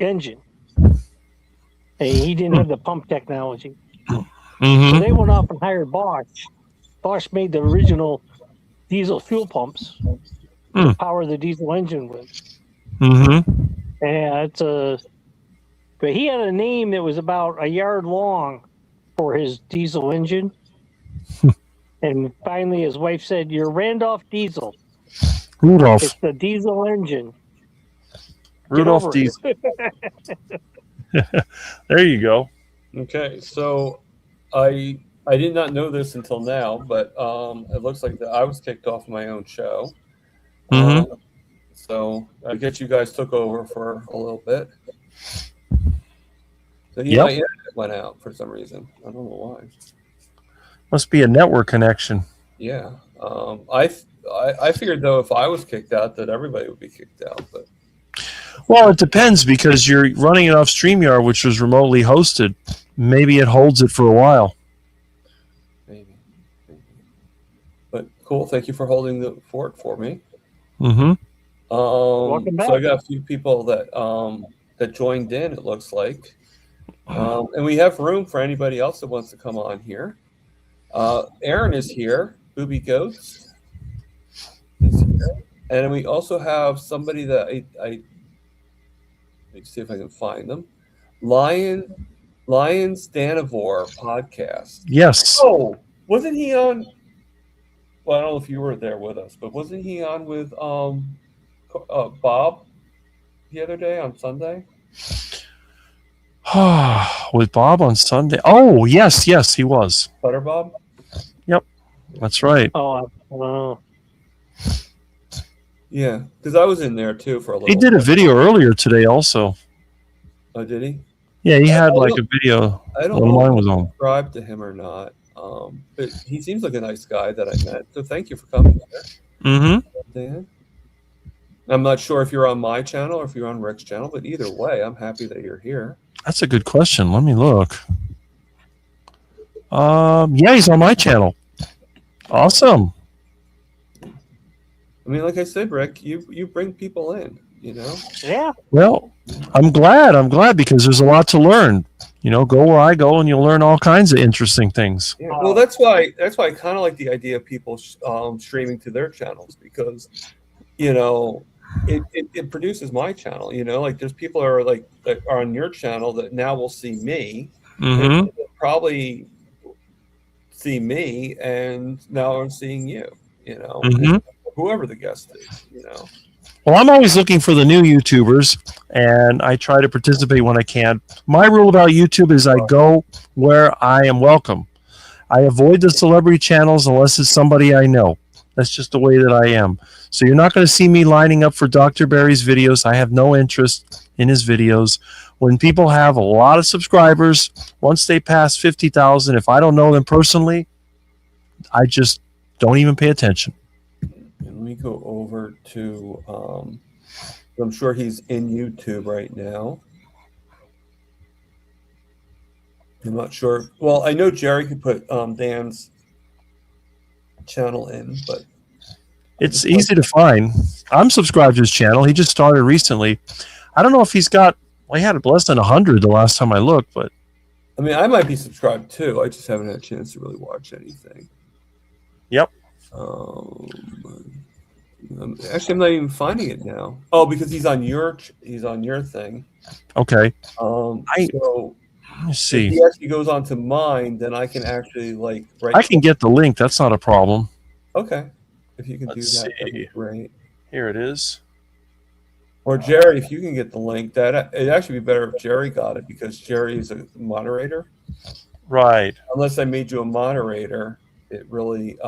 engine. And he didn't have the pump technology. So they went off and hired Bosch. Bosch made the original diesel fuel pumps to power the diesel engine with. Yeah, but he had a name that was about a yard long for his diesel engine. And finally his wife said, "You're Randolph Diesel." Rudolph. It's the diesel engine. Rudolph Diesel. There you go. Okay, so I did not know this until now, but it looks like that I was kicked off my own show. So I guess you guys took over for a little bit. So my internet went out for some reason. I don't know why. Must be a network connection. Yeah. I figured though if I was kicked out that everybody would be kicked out, but well, it depends because you're running it off StreamYard, which was remotely hosted. Maybe it holds it for a while. Maybe. But cool. Thank you for holding the fort for me. Welcome back. So I got a few people that that joined in. It looks like, and we have room for anybody else that wants to come on here. Aaron is here. Booby Goats is here, and we also have somebody that I let me see if I can find them. Lions Danivore podcast. Yes. Oh, wasn't he on? Well, I don't know if you were there with us, but wasn't he on with Bob the other day on Sunday? With Bob on Sunday. Oh, yes, he was. Butter Bob? Yep, that's right. Oh, yeah, because I was in there too for a little. He did a video earlier today also. Oh, did he? Yeah, he had like a video. I don't know mine if was I on. subscribed to him or not. But he seems like a nice guy that I met. So thank you for coming here. Dan. I'm not sure if you're on my channel or if you're on Rick's channel, but either way, I'm happy that you're here. That's a good question. Let me look. Yeah, he's on my channel. Awesome. I mean, like I said, Rick, you bring people in, Yeah. Well, I'm glad because there's a lot to learn. Go where I go and you'll learn all kinds of interesting things. Yeah, well, that's why I kind of like the idea of people streaming to their channels because, it produces my channel. Like there's people that are on your channel that now will see me, and probably see me, and now I'm seeing you. Whoever the guest is. Well, I'm always looking for the new YouTubers, and I try to participate when I can. My rule about YouTube is I go where I am welcome. I avoid the celebrity channels unless it's somebody I know. That's just the way that I am. So you're not going to see me lining up for Dr. Barry's videos. I have no interest in his videos. When people have a lot of subscribers, once they pass 50,000, if I don't know them personally, I just don't even pay attention. Let me go over to, I'm sure he's in YouTube right now. I'm not sure. Well, I know Jerry could put Dan's channel in, but it's easy to find. I'm subscribed to his channel. He just started recently. I don't know if he's got, well, he had less than 100 the last time I looked, but I mean, I might be subscribed too. I just haven't had a chance to really watch anything. Yep. Actually, I'm not even finding it now. Oh, because he's on your thing. Okay. So Let me see. if he actually goes on to mine, then I can actually I can get the link. That's not a problem. Okay. If you can Let's do that, that'd be see. great. Here it is. Or Jerry, if you can get the link, it'd actually be better if Jerry got it because Jerry is a moderator. Right. Unless I made you a moderator, it really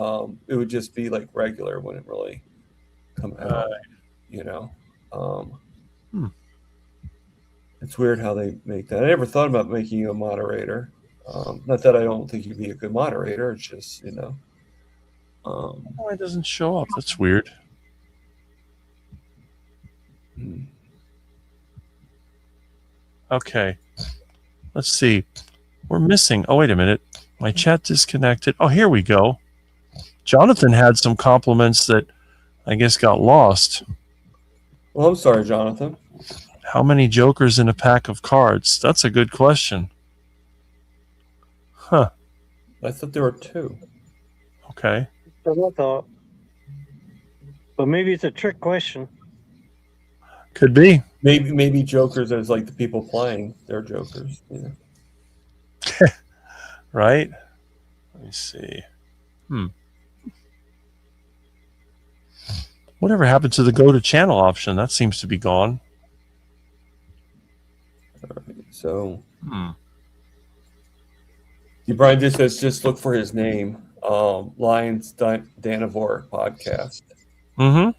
it would just be like regular, wouldn't really come out. You know. It's weird how they make that. I never thought about making you a moderator. Not that I don't think you'd be a good moderator. It's just, you know. Why it doesn't show up? That's weird. Okay. Let's see. We're missing. Oh, wait a minute. My chat disconnected. Oh, here we go. Jonathan had some compliments that I guess got lost. Well, I'm sorry, Jonathan. How many jokers in a pack of cards? That's a good question. Huh. I thought there were 2. Okay. That's what I thought. But maybe it's a trick question. Could be. Maybe jokers as like the people playing. They're jokers. You know. Right? Let me see. Whatever happened to the go to channel option? That seems to be gone. All right, so Brian just says just look for his name. Lions Danivore podcast. Mm-hmm.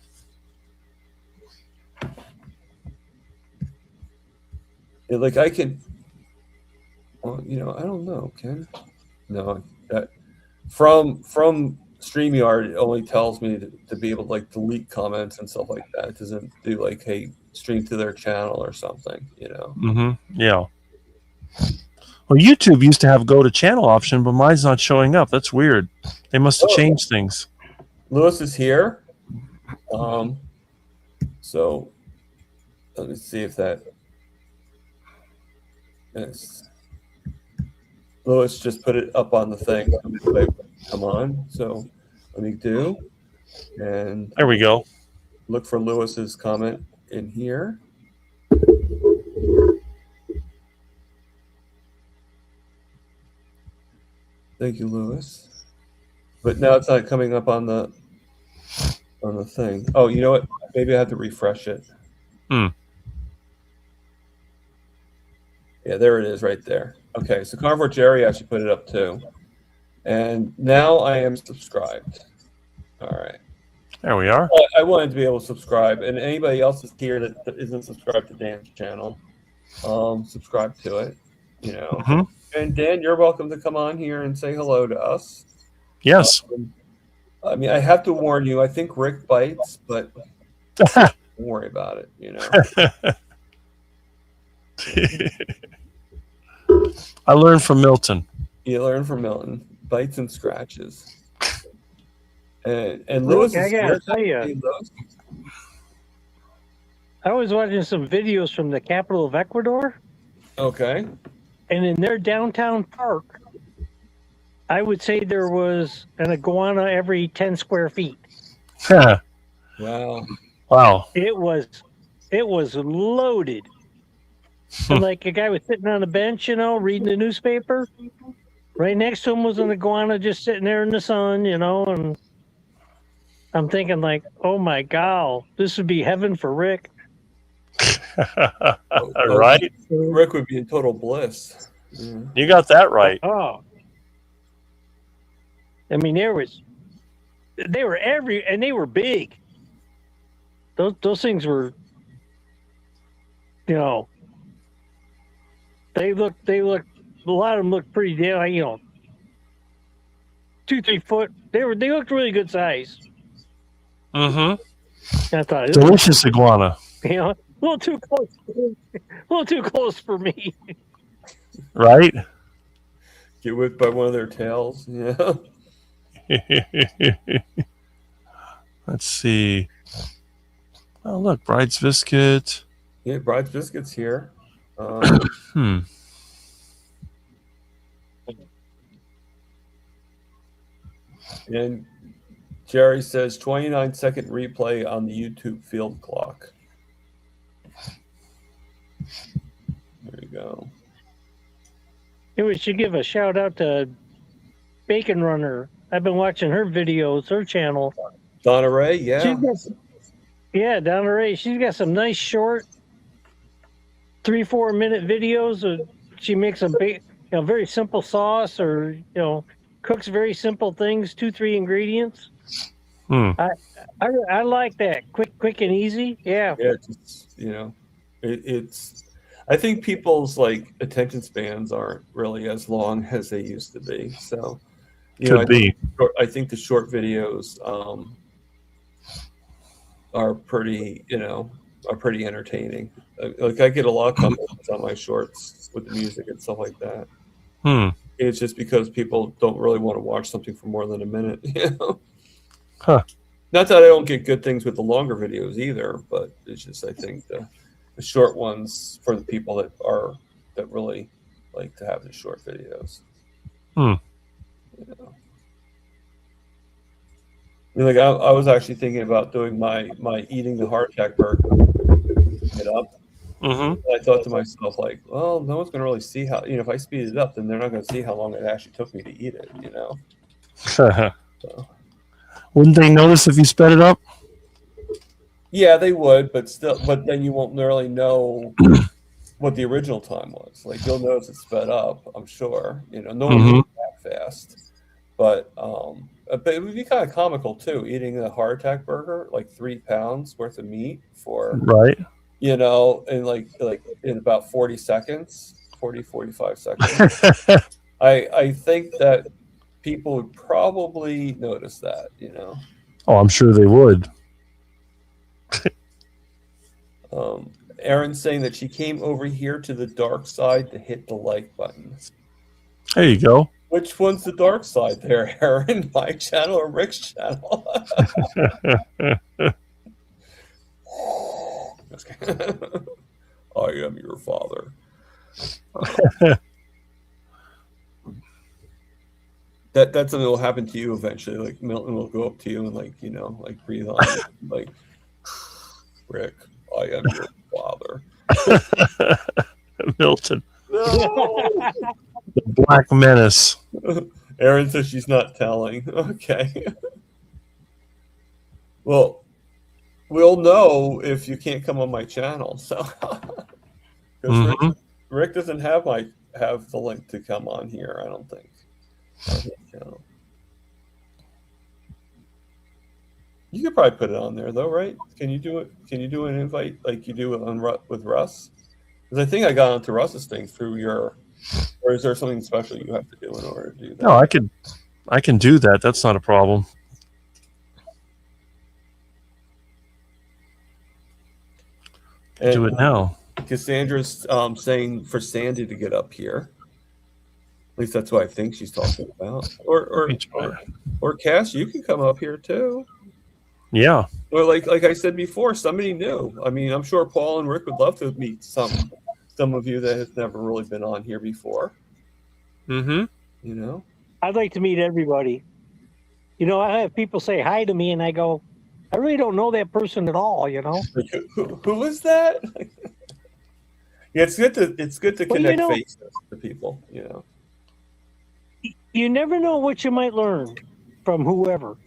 Like I can, well, you know, I don't know, Ken. No, that from StreamYard, it only tells me to be able to like delete comments and stuff like that. It doesn't do like, hey, stream to their channel or something, you know. Mm-hmm. Yeah. Well, YouTube used to have go to channel option, but mine's not showing up. That's weird. They must have changed things. Lewis is here. So let me see if that is. Lewis just put it up on the thing. Come on. So let me do. And there we go. Look for Lewis's comment in here. Thank you, Lewis. But now it's not coming up on the thing. Oh, you know what? Maybe I have to refresh it. Yeah, there it is right there. Okay, so Carnivore Jerry actually put it up too. And now I am subscribed. All right. There we are. I wanted to be able to subscribe. And anybody else is here that isn't subscribed to Dan's channel, subscribe to it. You know. Mm-hmm. And Dan, you're welcome to come on here and say hello to us. Yes. I mean, I have to warn you, I think Rick bites, but don't worry about it, you know. I learned from Milton. You learn from Milton. Bites and scratches. And Lewis Rick, is here. I gotta tell you, I was watching some videos from the capital of Ecuador. Okay. And in their downtown park, I would say there was an iguana every 10 square feet. Wow. Wow. It was loaded. And like a guy was sitting on a bench, you know, reading the newspaper. Right next to him was an iguana just sitting there in the sun, you know, and I'm thinking like, oh my God, this would be heaven for Rick. Right? Rick would be in total bliss. You got that right. Oh. I mean, they were and they were big. Those things were, you know, they looked. A lot of them looked pretty damn, 2-3 foot. They looked really good size. Mm-hmm. I thought Delicious iguana. a little too close. A little too close for me. Right? Get whipped by one of their tails. Yeah. Let's see. Oh, look, Bride's Biscuit. Yeah, Bride's Biscuits here. Hmm. And Jerry says 29-second replay on the YouTube field clock. There you go. We should give a shout out to Bacon Runner. I've been watching her videos, her channel. Donna Ray, yeah. Donna Ray. She's got some nice short 3-4 minute videos. She makes a very simple sauce, or cooks very simple things, 2-3 ingredients. I like that, quick and easy. Yeah. Yeah, it's. I think people's attention spans aren't really as long as they used to be. So, Could be. I think the short videos are pretty entertaining. I get a lot of comments on my shorts with the music and stuff like that. It's just because people don't really want to watch something for more than a minute. Huh. Not that I don't get good things with the longer videos either, but it's just I think the short ones for the people that really like to have the short videos. I was actually thinking about doing my eating the heart attack burger. It up. I thought to myself, well, no one's going to really see how, if I speed it up, then they're not going to see how long it actually took me to eat it, So. Wouldn't they notice if you sped it up? Yeah, they would, but then you won't really know what the original time was. You'll notice it's sped up, I'm sure. No one moves that fast. But it would be kind of comical too, eating a heart attack burger, 3 pounds worth of meat for right. In in about 40 seconds, 45 seconds. I think that people would probably notice that, Oh, I'm sure they would. Erin's saying that she came over here to the dark side to hit the like button. There you go. Which one's the dark side there, Erin? My channel or Rick's channel? I am your father. That's something that will happen to you eventually. Milton will go up to you and breathe on you, Rick, I am your father. Milton. No. The Black Menace. Erin says she's not telling. Okay. Well, we'll know if you can't come on my channel. So, because Rick doesn't have the link to come on here. I don't think. You could probably put it on there though, right? Can you do it? Can you do an invite like you do with Russ? Because I think I got onto Russ's thing through your. Or is there something special you have to do in order to do that? No, I can do that. That's not a problem. And, do it now. Cassandra's saying for Sandy to get up here. At least that's what I think she's talking about. Or Cass, you can come up here too. Yeah. Or like I said before, somebody new. I mean, I'm sure Paul and Rick would love to meet some of you that has never really been on here before. I'd like to meet everybody. I have people say hi to me, and I go, I really don't know that person at all. Who is that? Yeah, it's good to connect faces to people. You never know what you might learn from whoever.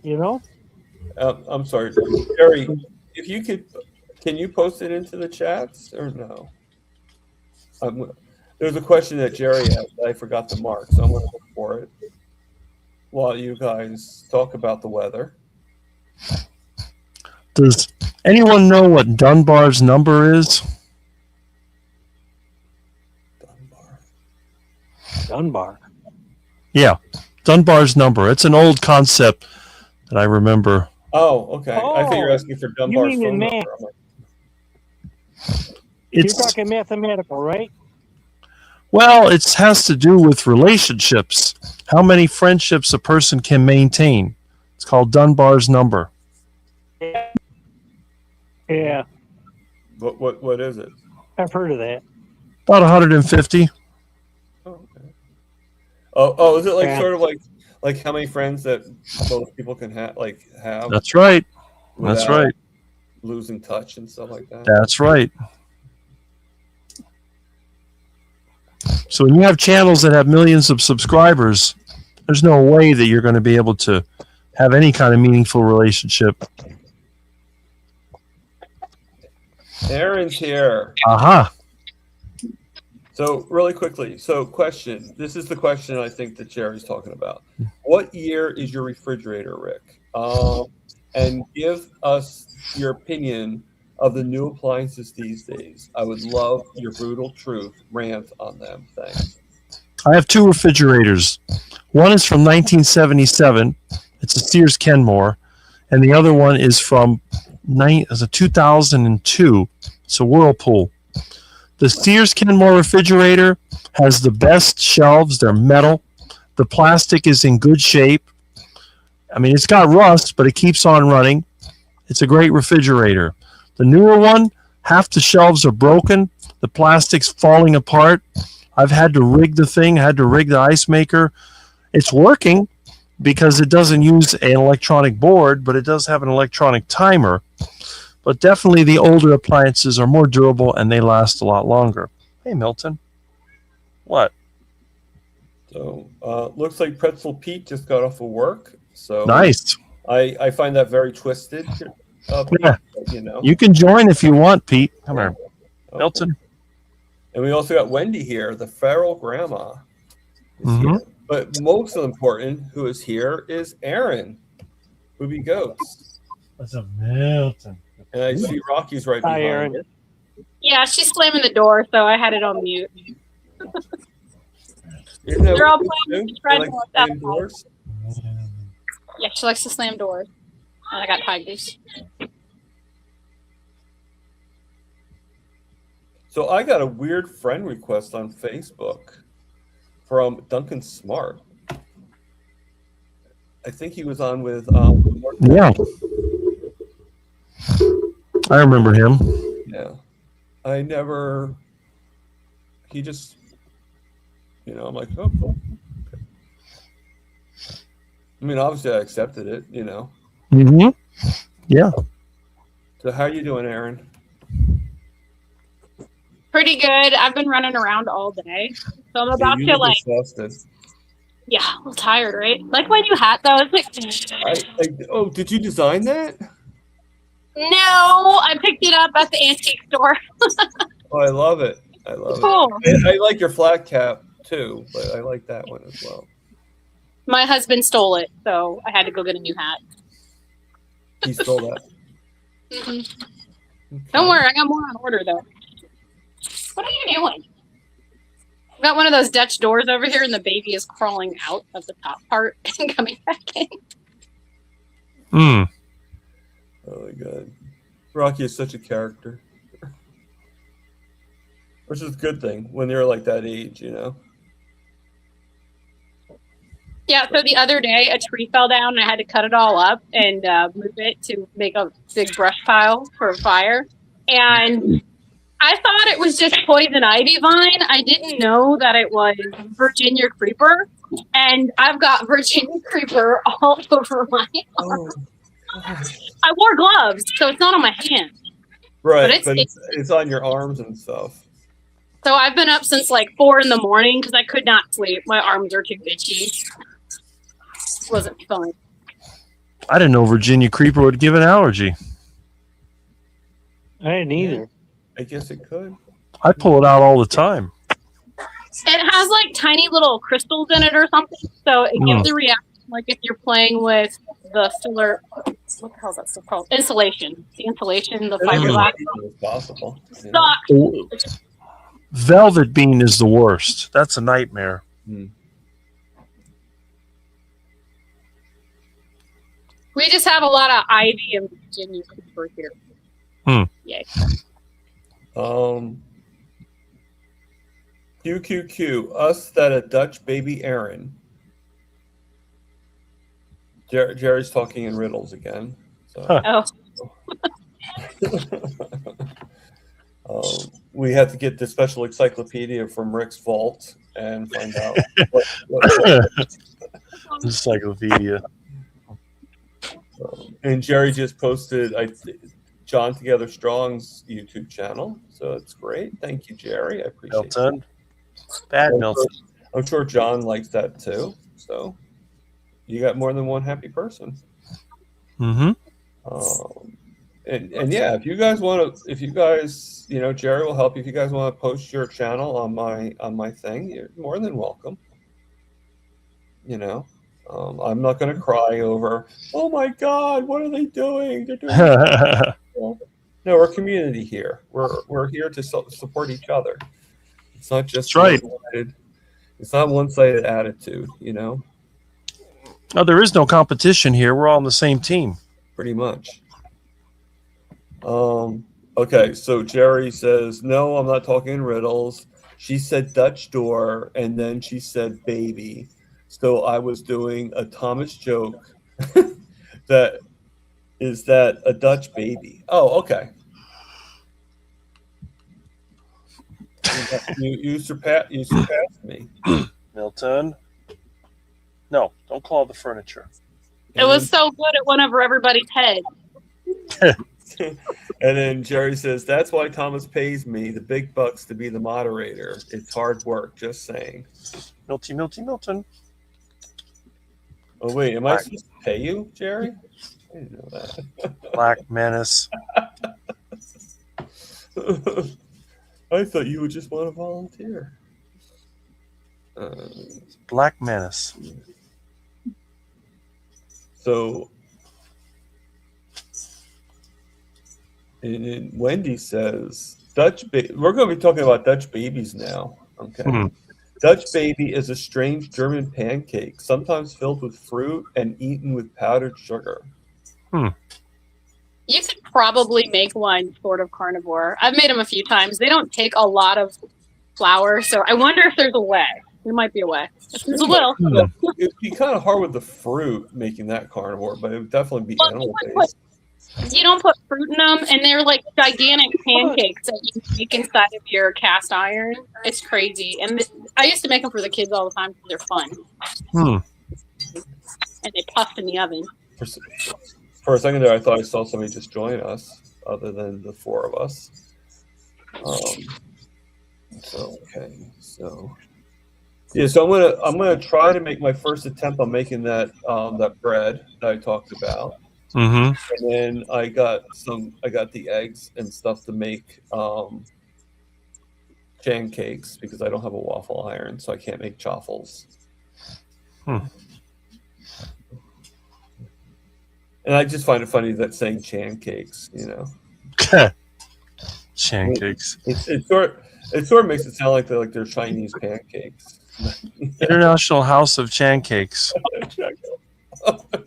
I'm sorry, Jerry. If you could, can you post it into the chats or no? There's a question that Jerry asked that I forgot to mark, so I'm going to look for it while you guys talk about the weather. Does anyone know what Dunbar's number is? Dunbar. Yeah, Dunbar's number. It's an old concept that I remember. Oh, okay. I think you're Oh, asking for Dunbar's mean in phone math. number. I'm like, You're It's talking mathematical, right? well, it has to do with relationships. How many friendships a person can maintain. It's called Dunbar's number. Yeah, what is it? I've heard of that. About 150. Oh, okay. Oh, is it like Yeah. sort of like how many friends that both people can have That's right. That's without right. losing touch and stuff like that? That's right. So when you have channels that have millions of subscribers, there's no way that you're going to be able to have any kind of meaningful relationship. Aaron's here. Aha. So really quickly, question. This is the question I think that Jerry's talking about. What year is your refrigerator, Rick? And give us your opinion of the new appliances these days. I would love your brutal truth rant on them. Thanks. I have two refrigerators. One is from 1977. It's a Sears Kenmore. And the other one is from 2002. It's a Whirlpool. The Sears Kenmore refrigerator has the best shelves. They're metal. The plastic is in good shape. I mean, it's got rust, but it keeps on running. It's a great refrigerator. The newer one, half the shelves are broken. The plastic's falling apart. I've had to rig the thing. I had to rig the ice maker. It's working because it doesn't use an electronic board, but it does have an electronic timer. But definitely the older appliances are more durable and they last a lot longer. Hey, Milton. What? So looks like Pretzel Pete just got off of work. So Nice. I find that very twisted. Pete, Yeah. you know. You can join if you want, Pete. Come here. Okay. Milton. And we also got Wendy here, the feral grandma. Is Mhm. here. But most important, who is here is Aaron, Booby Goats. What's up, Milton? And I see Rocky's right Hi, behind Aaron. it. Yeah, she's slamming the door, so I had it on mute. Isn't that They're all what playing you do? Fred You like North to slam outside. doors? Yeah, she likes to slam doors. And I got tigers. So I got a weird friend request on Facebook from Duncan Smart. I think he was on with Yeah. I remember him. Yeah. He just, I'm like, oh, cool. Okay. I mean, obviously I accepted it, Mm-hmm. Yeah. So how you doing, Aaron? Pretty good. I've been running around all day. So I'm about You to look like, exhausted. yeah, a little tired, right? Like my new hat though. It's like, Did you design that? no, I picked it up at the antique store. Oh, I love it. I love Cool. it. I like your flat cap too, but I like that one as well. My husband stole it, so I had to go get a new hat. He stole that. Mhm. Okay. Don't worry, I got more on order though. What are you doing? I've got one of those Dutch doors over here, and the baby is crawling out of the top part and coming back in. Mm. Oh my god. Rocky is such a character. Which is a good thing when you're like that age, Yeah, so the other day a tree fell down and I had to cut it all up and move it to make a big brush pile for a fire. And I thought it was just poison ivy vine. I didn't know that it was Virginia creeper. And I've got Virginia creeper all over my arm. I wore gloves, so it's not on my hand. Right, But but it's on your arms and stuff. So I've been up since like 4 a.m. because I could not sleep. My arms are too itchy. Wasn't fun. I didn't know Virginia creeper would give an allergy. I didn't either. I guess it could. I pull it out all the time. It has like tiny little crystals in it or something, so it gives a reaction like if you're playing with the filler what the hell is that stuff called? Insulation. The insulation, the As fiberglass possible. You know? sucks. Velvet bean is the worst. That's a nightmare. We just have a lot of ivy and Virginia creeper here. Yay. QQQ, us that a Dutch baby Aaron. Jerry's talking in riddles again. So. Oh. We have to get the special encyclopedia from Rick's vault and find out what Encyclopedia. And Jerry just posted John Together Strong's YouTube channel, so it's great. Thank you, Jerry. I appreciate it. Milton. Bad Milton. I'm sure John likes that too. So you got more than one happy person. Mm-hmm. And yeah, if you guys, Jerry will help you. If you guys want to post your channel on my thing, you're more than welcome. I'm not going to cry over, oh my God, what are they doing? They're doing no, we're a community here. We're here to support each other. It's not just one-sided. It's not one-sided attitude, No, there is no competition here. We're all on the same team. Pretty much. Okay, so Jerry says, no, I'm not talking in riddles. She said Dutch door, and then she said baby. So I was doing a Thomas joke. That a Dutch baby? Oh, okay. You surpassed me, Milton. No, don't claw the furniture. It was so good it went over everybody's head. And then Jerry says, that's why Thomas pays me the big bucks to be the moderator. It's hard work, just saying. Milton. Oh, wait, am I supposed to pay you, Jerry? I didn't know that. Black Menace. I thought you would just want to volunteer. Black Menace. So, and Wendy says, we're going to be talking about Dutch babies now. Okay. Dutch baby is a strange German pancake, sometimes filled with fruit and eaten with powdered sugar. You could probably make one sort of carnivore. I've made them a few times. They don't take a lot of flour, so I wonder if there's a way. There might be a way. There's a will. It'd be kind of hard with the fruit making that carnivore, but it would definitely be animal-based. You don't put fruit in them, and they're like gigantic pancakes that you make inside of your cast iron. It's crazy. And I used to make them for the kids all the time because they're fun. And they puff in the oven. For a second there, I thought I saw somebody just join us, other than the four of us. So I'm gonna try to make my first attempt on making that bread that I talked about. And then I got the eggs and stuff to make pancakes because I don't have a waffle iron, so I can't make chaffles. And I just find it funny that saying pancakes, Pancakes. It sort of makes it sound like they're Chinese pancakes. International House of Pancakes.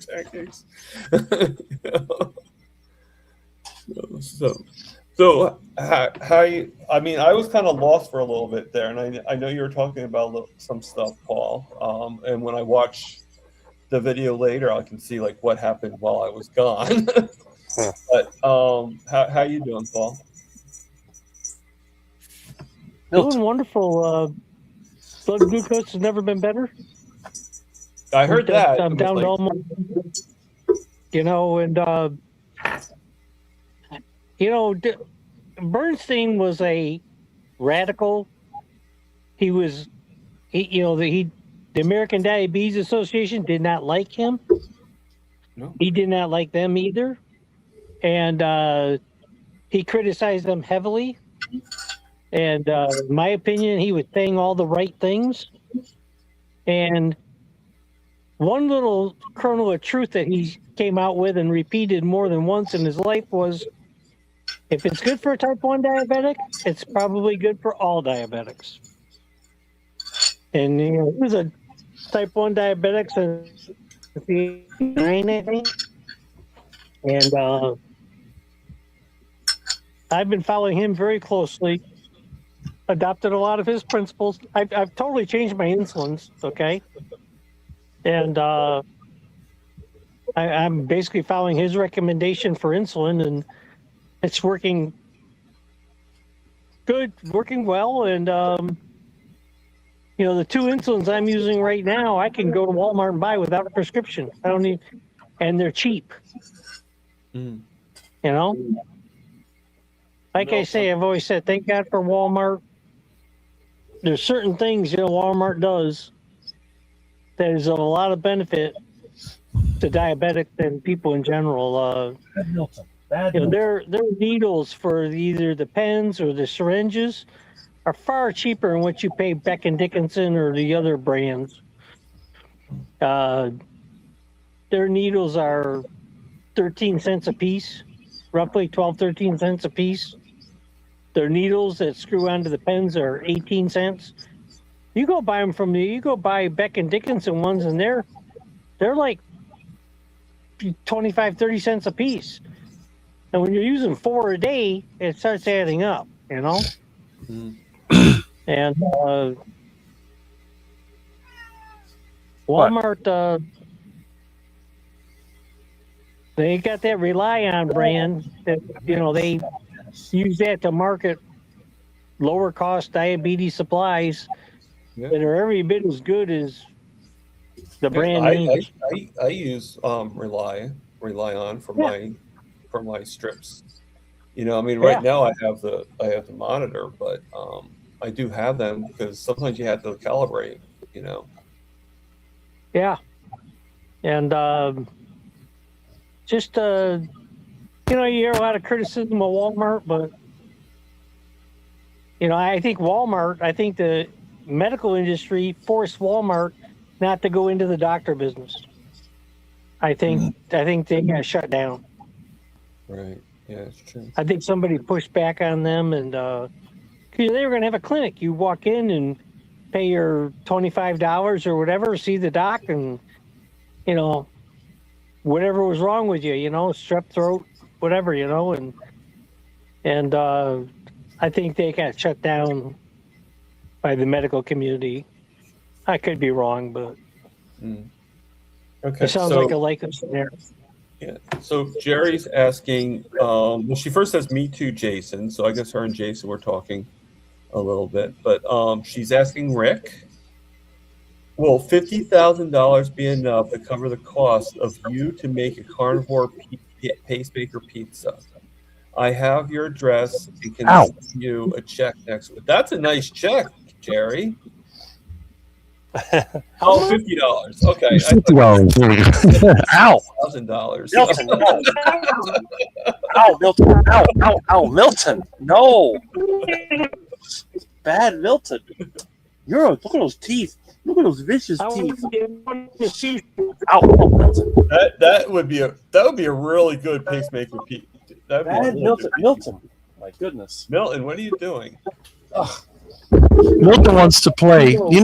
Pancakes. So how you? I mean, I was kind of lost for a little bit there, and I know you were talking about some stuff, Paul. And when I watch the video later, I can see what happened while I was gone. But how you doing, Paul? Doing wonderful. Blood glucose has never been better. I heard that. I'm down to almost, Bernstein was a radical. The American Diabetes Association did not like him. No. He did not like them either. And he criticized them heavily. And in my opinion, he was saying all the right things. And one little kernel of truth that he came out with and repeated more than once in his life was, if it's good for a type 1 diabetic, it's probably good for all diabetics. And he was a type 1 diabetic since the 89, I think. And I've been following him very closely, adopted a lot of his principles. I've totally changed my insulins, okay? And I'm basically following his recommendation for insulin, and it's working good, working well. And, the 2 insulins I'm using right now, I can go to Walmart and buy without a prescription. I don't need, and they're cheap. Mm. Like I say, I've always said, thank God for Walmart. There's certain things, Walmart does that is of a lot of benefit to diabetics and people in general. Their needles for either the pens or the syringes are far cheaper than what you pay Beck and Dickinson or the other brands. Their needles are 13 cents a piece, roughly 12, 13 cents a piece. Their needles that screw onto the pens are 18 cents. You go buy them you go buy Beck and Dickinson ones, and they're like 25, 30 cents a piece. And when you're using 4 a day, it starts adding up, Mm. And Walmart, they got that Rely On brand that, they use that to market lower cost diabetes supplies that are every bit as good as the brand names. I use Rely On for my strips. Right now I have the monitor, but I do have them because sometimes you have to calibrate. Yeah, and just you hear a lot of criticism of Walmart, but I think the medical industry forced Walmart not to go into the doctor business. I think they got shut down. Right. Yeah, it's true. I think somebody pushed back on them, and cause they were going to have a clinic. You walk in and pay your $25 or whatever, see the doc, and whatever was wrong with you, strep throat, whatever, and I think they got shut down by the medical community. I could be wrong, but okay, it sounds like a likely scenario. Yeah. So Jerry's asking, she first says, "Me too, Jason." So I guess her and Jason were talking a little bit, but she's asking Rick, will $50,000 be enough to cover the cost of you to make a carnivore pacemaker pizza? I have your address and can send you a check next week. That's a nice check, Jerry. Oh, $50. Okay. $50. Ow. $1,000. Milton, no. Ow, Milton. Ow, ow, Milton. No. Bad Milton. Look at those teeth. Look at those vicious teeth. Ow, Milton. That would be a really good pacemaker pizza. Bad Milton. Milton. My goodness. Milton, what are you doing? Ugh. Milton wants to play. He's you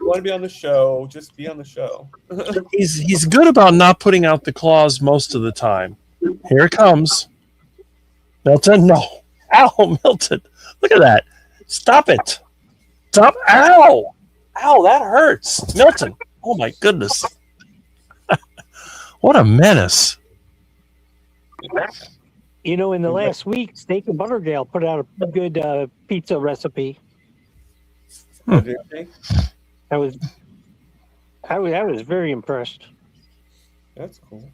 want to be on the show, just be on the show. he's good about not putting out the claws most of the time. Here it comes. Milton, no. Ow, Milton. Look at that. Stop it. Stop. Ow. Ow, that hurts. Milton. Oh my goodness. What a menace. In the last week, Steak and Butterdale put out a good pizza recipe. What do you think? I was very impressed. That's cool.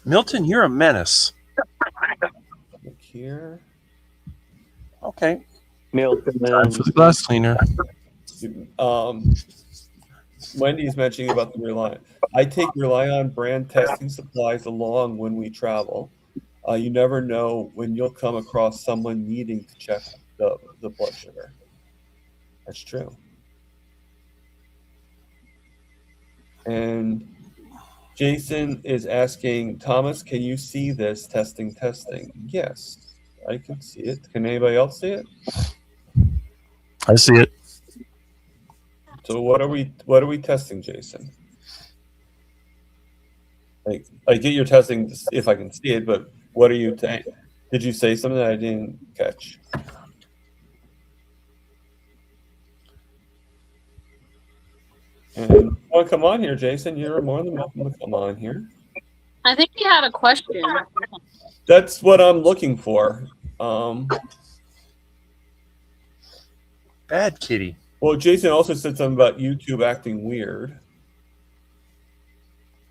Milton, you're a menace. Look here. Okay. Milton. Time for the glass cleaner. Wendy's mentioning about the Rely. I take Rely On brand testing supplies along when we travel. You never know when you'll come across someone needing to check the blood sugar. That's true. And Jason is asking, Thomas, can you see this? Testing. Yes, I can see it. Can anybody else see it? I see it. So what are we testing, Jason? I get your testing if I can see it, but what are you saying? Did you say something that I didn't catch? And you want to come on here, Jason? You're more than welcome to come on here. I think he had a question. That's what I'm looking for. Bad kitty. Well, Jason also said something about YouTube acting weird.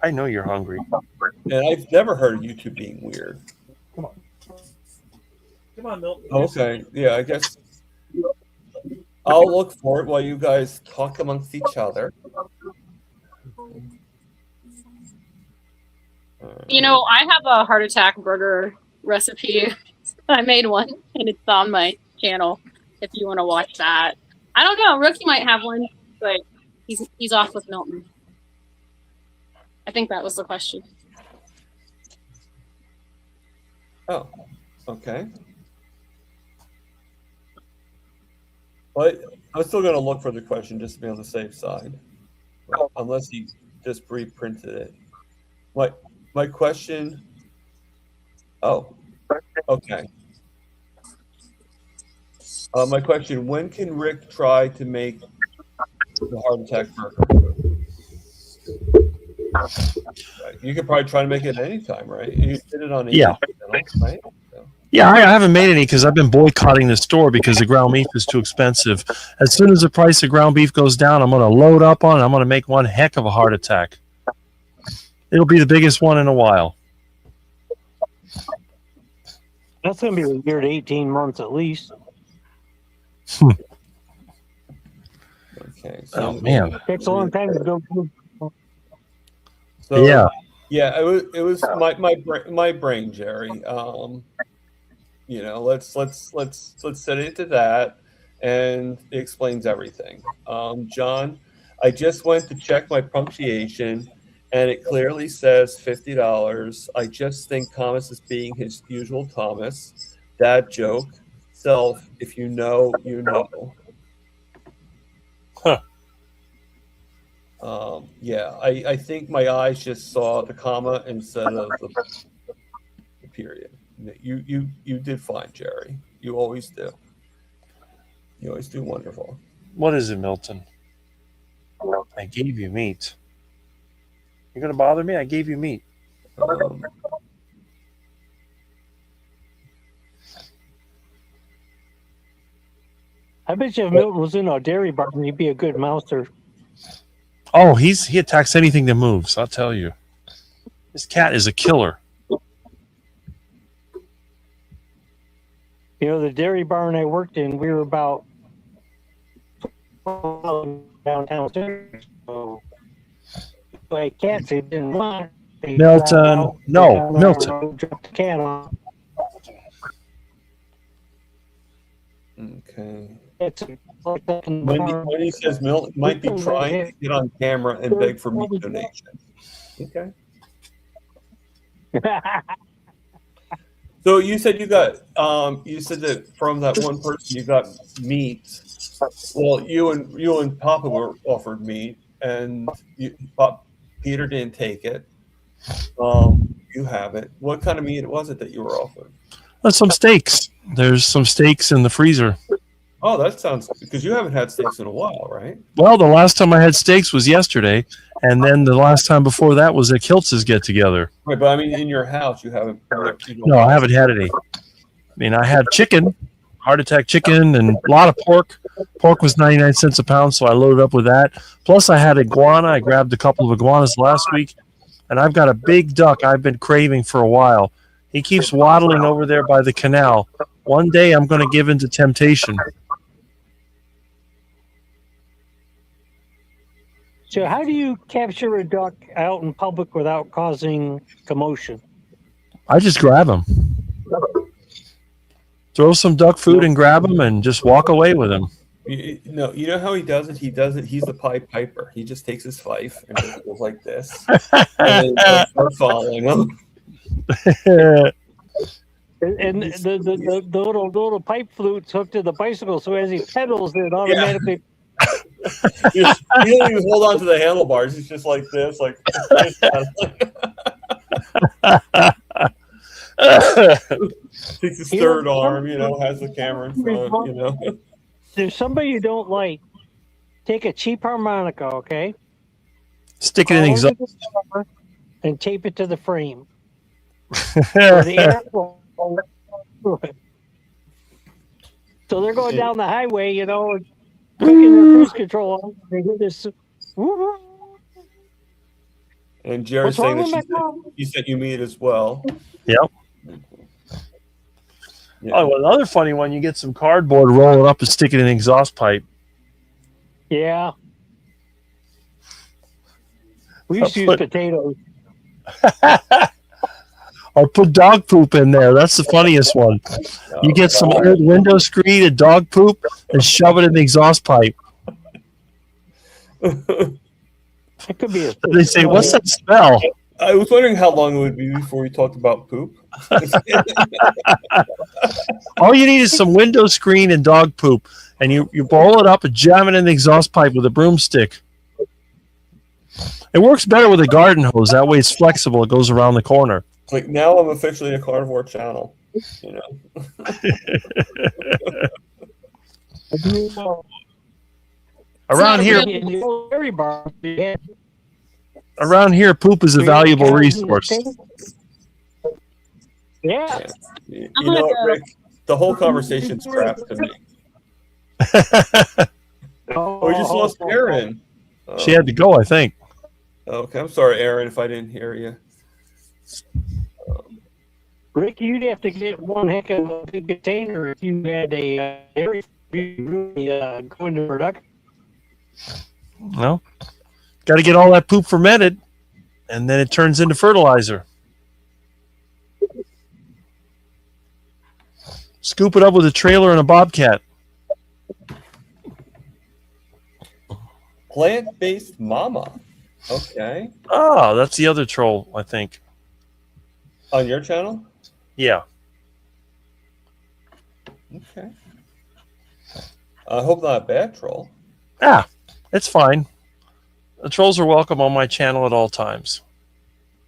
I know you're hungry. And I've never heard of YouTube being weird. Come on, Milton. Okay, yeah, I guess I'll look for it while you guys talk amongst each other. I have a heart attack burger recipe. I made one, and it's on my channel if you want to watch that. I don't know. Rookie might have one, but he's off with Milton. I think that was the question. Oh, okay. But I'm still going to look for the question just to be on the safe side, unless he just reprinted it. My question. Oh, okay. My question: when can Rick try to make the heart attack burger? Right. You could probably try to make it anytime, right? You did it on Yeah. channel, right? So. Yeah, I haven't made any because I've been boycotting the store because the ground beef is too expensive. As soon as the price of ground beef goes down, I'm going to load up on it. I'm going to make one heck of a heart attack. It'll be the biggest one in a while. That's going to be a year to 18 months at least. Okay. Oh man, It takes a long time to go. So, yeah. It was my brain, Jerry. Let's set it to that, and it explains everything. John, I just went to check my punctuation, and it clearly says $50. I just think Thomas is being his usual Thomas. Dad joke. Self, if you know, you know. Huh. I think my eyes just saw the comma instead of the period. You did fine, Jerry. You always do. You always do wonderful. What is it, Milton? I gave you meat. You're going to bother me? I gave you meat. I bet you if Milton was in a dairy barn, he'd be a good mouser. Oh, he attacks anything that moves. I'll tell you. This cat is a killer. The dairy barn I worked in, we were about downtown. So, like cats, they didn't run. They Milton, no, Milton. Dropped the cat off. Okay. It's like that in the barn. When he says Milton might be trying to get on camera and beg for meat donation. Okay. So you said you said that from that one person you got meat. Well, you and Papa were offered meat, and Peter didn't take it. You have it. What kind of meat was it that you were offered? Some steaks. There's some steaks in the freezer. Oh, that sounds, because you haven't had steaks in a while, right? Well, the last time I had steaks was yesterday, and then the last time before that was at Kiltz's get together. Right, but I mean, in your house, you haven't. No, I haven't had any. I mean, I had chicken, heart attack chicken, and a lot of pork. Pork was 99 cents a pound, so I loaded up with that. Plus, I had iguana. I grabbed a couple of iguanas last week, and I've got a big duck I've been craving for a while. He keeps waddling over there by the canal. One day, I'm going to give in to temptation. So how do you capture a duck out in public without causing commotion? I just grab him. Throw some duck food and grab him and just walk away with him. You know how he does it? He does it. He's the Pied Piper. He just takes his fife and just goes like this, and then start following him. And the little pipe flute's hooked to the bicycle, so as he pedals, it automatically. He doesn't even hold on to the handlebars. He's just like this, like. Takes his third arm, has the camera in front, There's somebody you don't like. Take a cheap harmonica, okay? Stick it in exhaust. And tape it to the frame. So the air will go through it. So they're going down the highway, clicking their cruise control on. They hear this. And Jerry's saying that she sent you meat as well. Yep. Yeah. Oh, well, another funny one, you get some cardboard, roll it up, and stick it in an exhaust pipe. Yeah. We used to use potatoes. Or put dog poop in there. That's the funniest one. You get some old window screen and dog poop and shove it in the exhaust pipe. It could be They say, "What's that smell?" I was wondering how long it would be before we talked about poop. All you need is some window screen and dog poop, and you roll it up and jam it in the exhaust pipe with a broomstick. It works better with a garden hose. That way it's flexible. It goes around the corner. Like, now I'm officially a carnivore channel. Around here, poop is a valuable resource. Yeah. You know what, Rick? The whole conversation's crap to me. We just lost Erin. She had to go, I think. Okay, I'm sorry, Erin, if I didn't hear you. Rick, you'd have to get one heck of a big container if you had a dairy go into production. No. Got to get all that poop fermented, and then it turns into fertilizer. Scoop it up with a trailer and a bobcat. Plant-based mama. Okay. Oh, that's the other troll, I think. On your channel? Yeah. Okay. I hope not a bad troll. Ah, it's fine. The trolls are welcome on my channel at all times.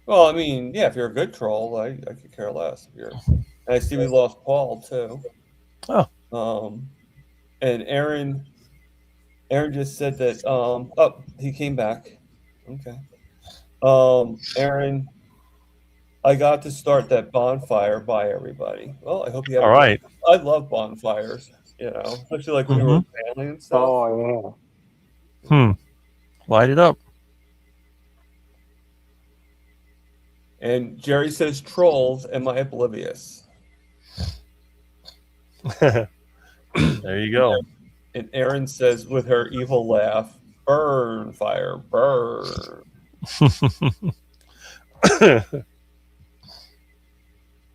Well, I mean, yeah, if you're a good troll, I could care less. If you're... And I see we lost Paul, too. Oh. And Aaron just said that, he came back. Okay. Aaron, I got to start that bonfire by everybody. Well, I hope you have. All right. I love bonfires, especially like when you're with family and stuff. Oh, yeah. Light it up. And Jerry says, "Trolls, am I oblivious?" There you go. And Aaron says, with her evil laugh, "Burn, fire, burn."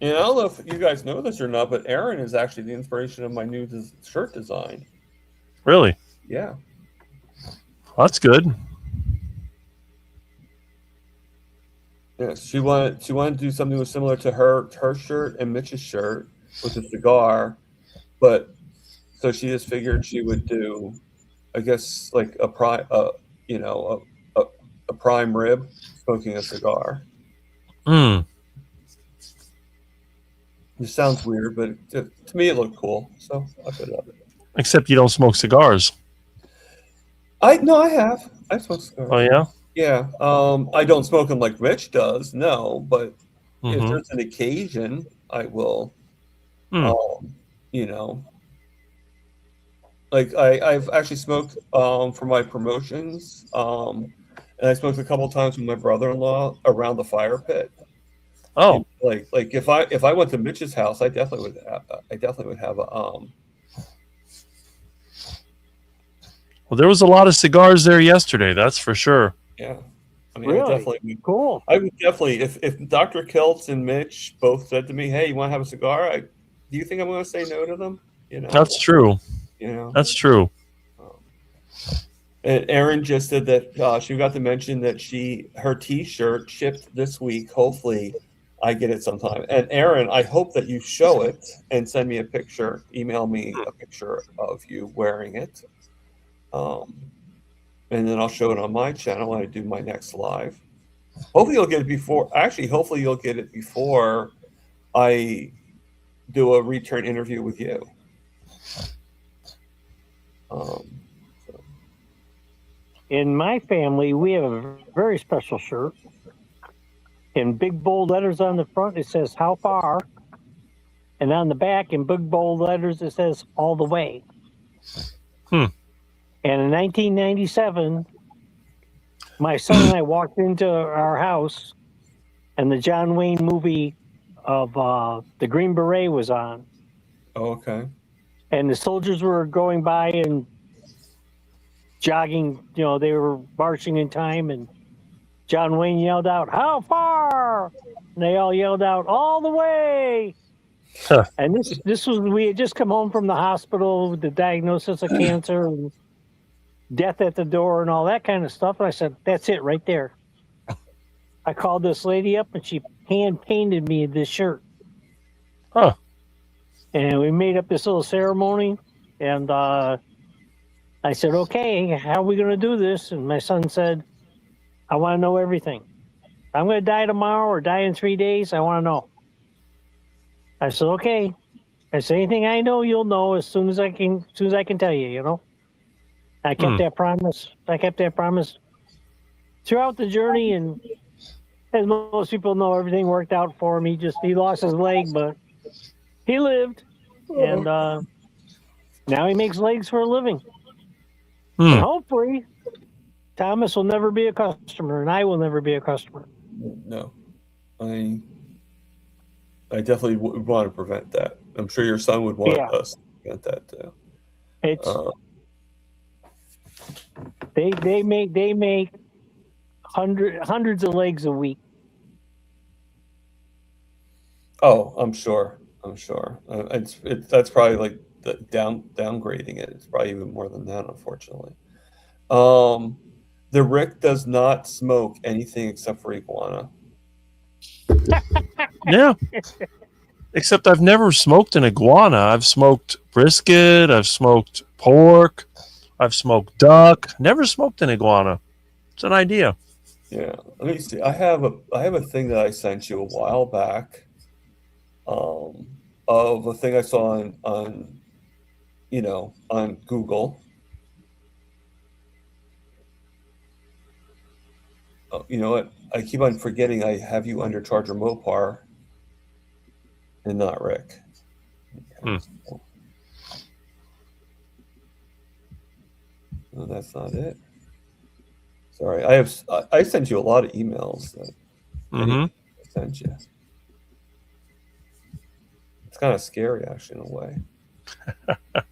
And I don't know if you guys know this or not, but Aaron is actually the inspiration of my new shirt design. Really? Yeah. Well, that's good. Yes, she wanted to do something similar to her shirt and Mitch's shirt with a cigar, but so she just figured she would do, I guess, like a prime rib smoking a cigar. It sounds weird, but to me it looked cool, so I put it up. Except you don't smoke cigars. I have. I smoke cigars. Oh yeah. Yeah. I don't smoke them like Rich does. No, but if there's an occasion, I will. Like I've actually smoked for my promotions, and I smoked a couple of times with my brother-in-law around the fire pit. Oh, like if I went to Mitch's house, I definitely would have a Well, there was a lot of cigars there yesterday. That's for sure. Yeah, I mean, Really? Cool. I would definitely if Dr. Kiltz and Mitch both said to me, "Hey, you want to have a cigar?" Do you think I'm going to say no to them? That's true. You know, That's true. And Erin just said that she got to mention that her T-shirt shipped this week. Hopefully, I get it sometime. And Erin, I hope that you show it and send me a picture. Email me a picture of you wearing it, and then I'll show it on my channel when I do my next live. Hopefully, you'll get it before. Actually, hopefully, you'll get it before I do a return interview with you. In my family, we have a very special shirt. In big bold letters on the front, it says "How far," and on the back, in big bold letters, it says "All the way." And in 1997, my son and I walked into our house, and the John Wayne movie of the Green Beret was on. Oh, okay. And the soldiers were going by and jogging, they were marching in time, and John Wayne yelled out, "How far?" And they all yelled out, "All the way." And this was, we had just come home from the hospital with the diagnosis of cancer and death at the door and all that kind of stuff. And I said, "That's it right there." I called this lady up and she hand painted me this shirt. And we made up this little ceremony, and I said, "Okay, how are we going to do this?" And my son said, "I want to know everything. I'm going to die tomorrow or die in 3 days. I want to know." I said, "Okay." I said, "Anything I know, you'll know as soon as I can tell you, I kept that promise. I kept that promise throughout the journey, and as most people know, everything worked out for him. He lost his leg, but he lived, and now he makes legs for a living. And hopefully, Thomas will never be a customer, and I will never be a customer." No, I definitely would want to prevent that. I'm sure your son would want us to prevent that too. It's they make hundreds of legs a week. Oh, I'm sure. That's probably like downgrading it. It's probably even more than that, unfortunately. The Rick does not smoke anything except for iguana. Yeah. Except I've never smoked an iguana. I've smoked brisket. I've smoked pork. I've smoked duck. Never smoked an iguana. It's an idea. Yeah. Let me see. I have a thing that I sent you a while back. Of a thing I saw on Google. You know what? I keep on forgetting I have you under Charger Mopar and not Rick. Okay. No, that's not it. Sorry, I sent you a lot of emails that I sent you. It's kind of scary, actually, in a way. I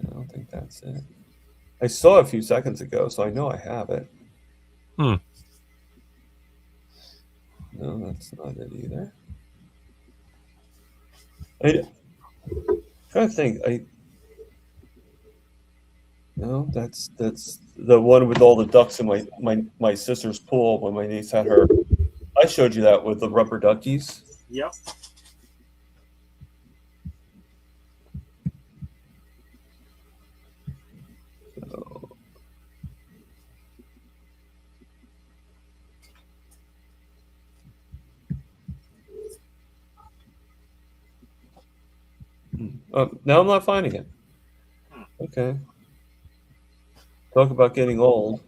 don't think that's it. I saw it a few seconds ago, so I know I have it. No, that's not it either. I'm trying to think. No, that's the one with all the ducks in my sister's pool when my niece had her. I showed you that with the rubber duckies. Yep. Now I'm not finding it. Okay. Talk about getting old.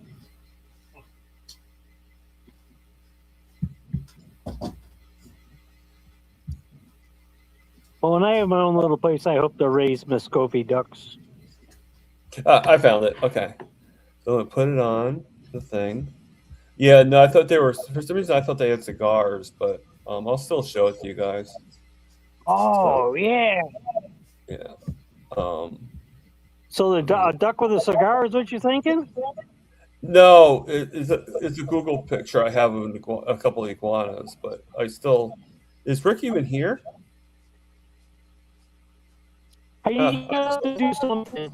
Well, when I have my own little place, I hope to raise Muscovy ducks. I found it. Okay. So I'm going to put it on the thing. Yeah, no, I thought they were, for some reason, I thought they had cigars, but I'll still show it to you guys. Oh, yeah. Yeah. So the duck with a cigar is what you're thinking? No, it's a Google picture I have of a couple of iguanas, but is Rick even here? I got to do something.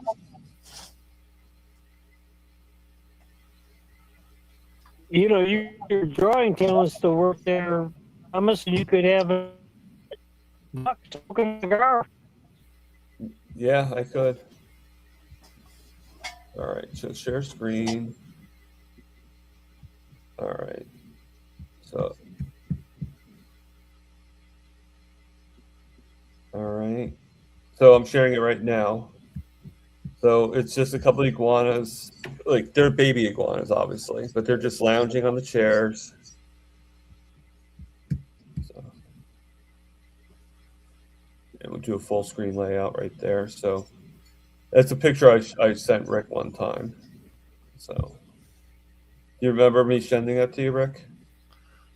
You know, your drawing talents to work there. I must. You could have a duck smoking a cigar. Yeah, I could. All right, so share screen. All right, so. All right, so I'm sharing it right now. So it's just a couple of iguanas, like they're baby iguanas, obviously, but they're just lounging on the chairs. So, and we'll do a full screen layout right there. So that's a picture I sent Rick one time. So you remember me sending that to you, Rick?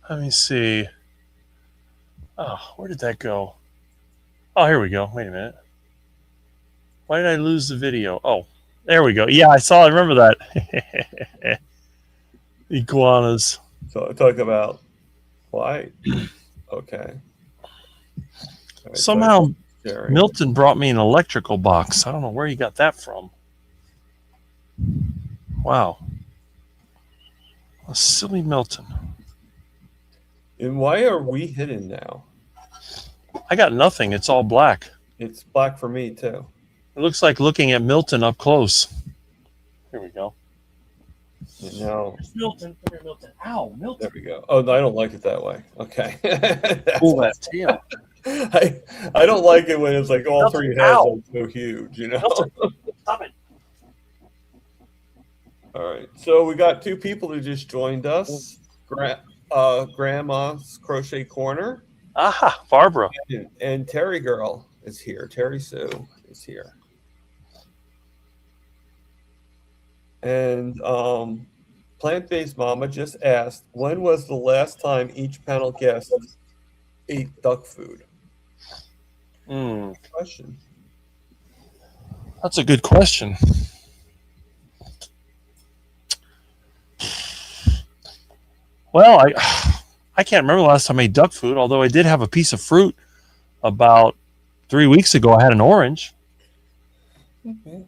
Let me see. Oh, where did that go? Oh, here we go. Wait a minute. Why did I lose the video? Oh, there we go. Yeah, I remember that. Iguanas. So I talk about why. Okay. All right, Somehow so sharing. Milton brought me an electrical box. I don't know where you got that from. Wow. A silly Milton. And why are we hidden now? I got nothing. It's all black. It's black for me too. It looks like looking at Milton up close. Here we go. You know, Milton. Come here, Milton. Ow, Milton. there we go. Oh, no, I don't like it that way. Okay. Pull that tail. I don't like it when it's like all Milton, three heads ow. are so huge, you know? Milton, stop it. All right. So we got two people who just joined us. Grandma's Crochet Corner Aha, Barbara. and Terry Girl is here. Terry Sue is here. And Plant-Based Mama just asked, when was the last time each panel guest ate duck food? Question. That's a good question. Well, I can't remember the last time I ate duck food, although I did have a piece of fruit about 3 weeks ago. I had an orange. Okay.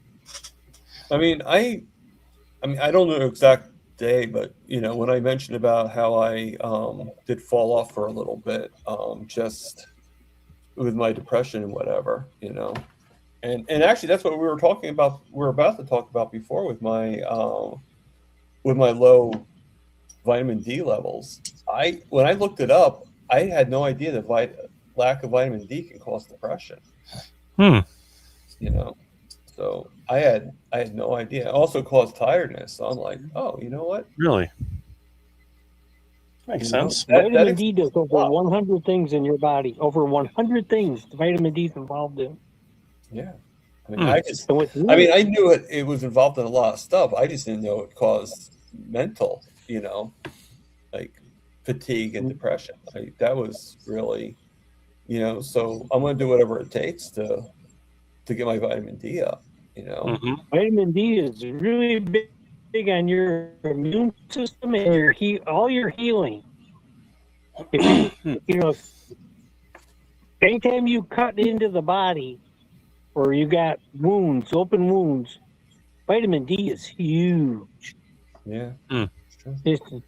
I mean, I don't know the exact day, but you know, when I mentioned about how I did fall off for a little bit, just with my depression and whatever, you know, and actually that's what we were talking about. We were about to talk about before with my low vitamin D levels. When I looked it up, I had no idea that lack of vitamin D can cause depression. You know, so I had no idea. It also caused tiredness. So I'm like, oh, you know what? Really? Makes sense. Vitamin D does over 100 things in your body. Over 100 things the vitamin D is involved in. Yeah. I mean, I knew it was involved in a lot of stuff. I just didn't know it caused mental, you know, like fatigue and depression. That was really, you know, so I'm going to do whatever it takes to get my vitamin D up, you know. Vitamin D is really big on your immune system and all your healing. If you know, anytime you cut into the body or you got wounds, open wounds, vitamin D is huge. Yeah. It's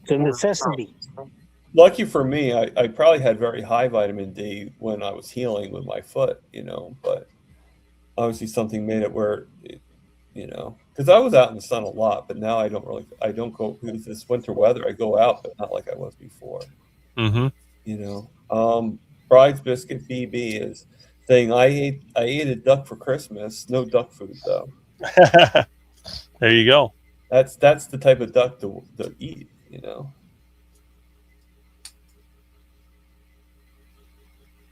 a necessity. Lucky for me, I probably had very high vitamin D when I was healing with my foot, you know, but obviously something made it where, you know, because I was out in the sun a lot, but now I don't go with this winter weather. I go out, but not like I was before. You know, Bride's Biscuit BB is saying, I ate a duck for Christmas. No duck food though. There you go. That's the type of duck to eat, you know.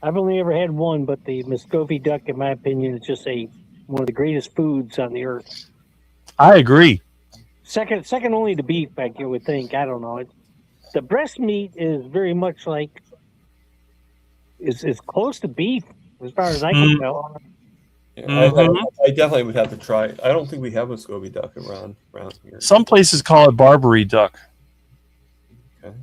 I've only ever had one, but the Muscovy duck, in my opinion, is just one of the greatest foods on the earth. I agree. Second only to beef, I would think. I don't know. The breast meat is very much like is close to beef as far as I can tell. Yeah, I definitely would have to try it. I don't think we have a Muscovy duck around here. Some places call it Barbary duck. Okay.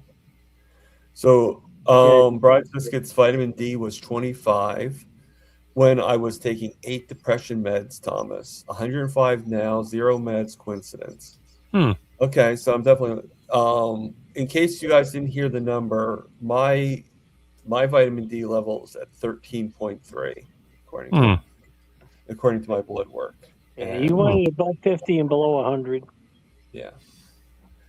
So Bride's Biscuits vitamin D was 25. when I was taking 8 depression meds, Thomas. 105 now, 0 meds, coincidence. Okay, so I'm definitely in case you guys didn't hear the number, my vitamin D level is at 13.3 according to my blood work. Yeah, you wanted above 50 and below 100. Yeah.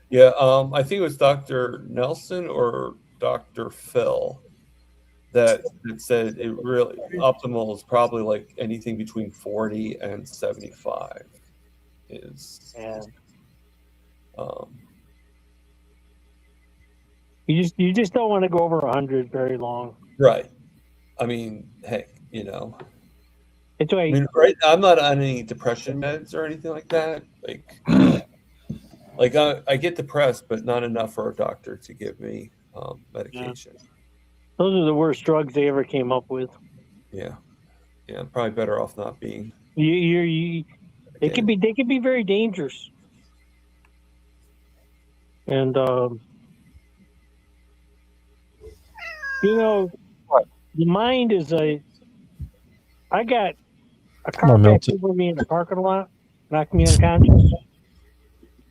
Yeah, I think it was Dr. Nelson or Dr. Phil that said it really optimal is probably like anything between 40 and 75 is. Yeah. You just don't want to go over 100 very long. Right. I mean, heck, you know. It's why I mean, right. I'm not on any depression meds or anything like that. Like I get depressed, but not enough for a doctor to give me medication. Yeah. Those are the worst drugs they ever came up with. Yeah. Yeah. I'm probably better off not being. They can be very dangerous. And you know, the mind is I got a car passed over me in the parking lot, knocked me unconscious.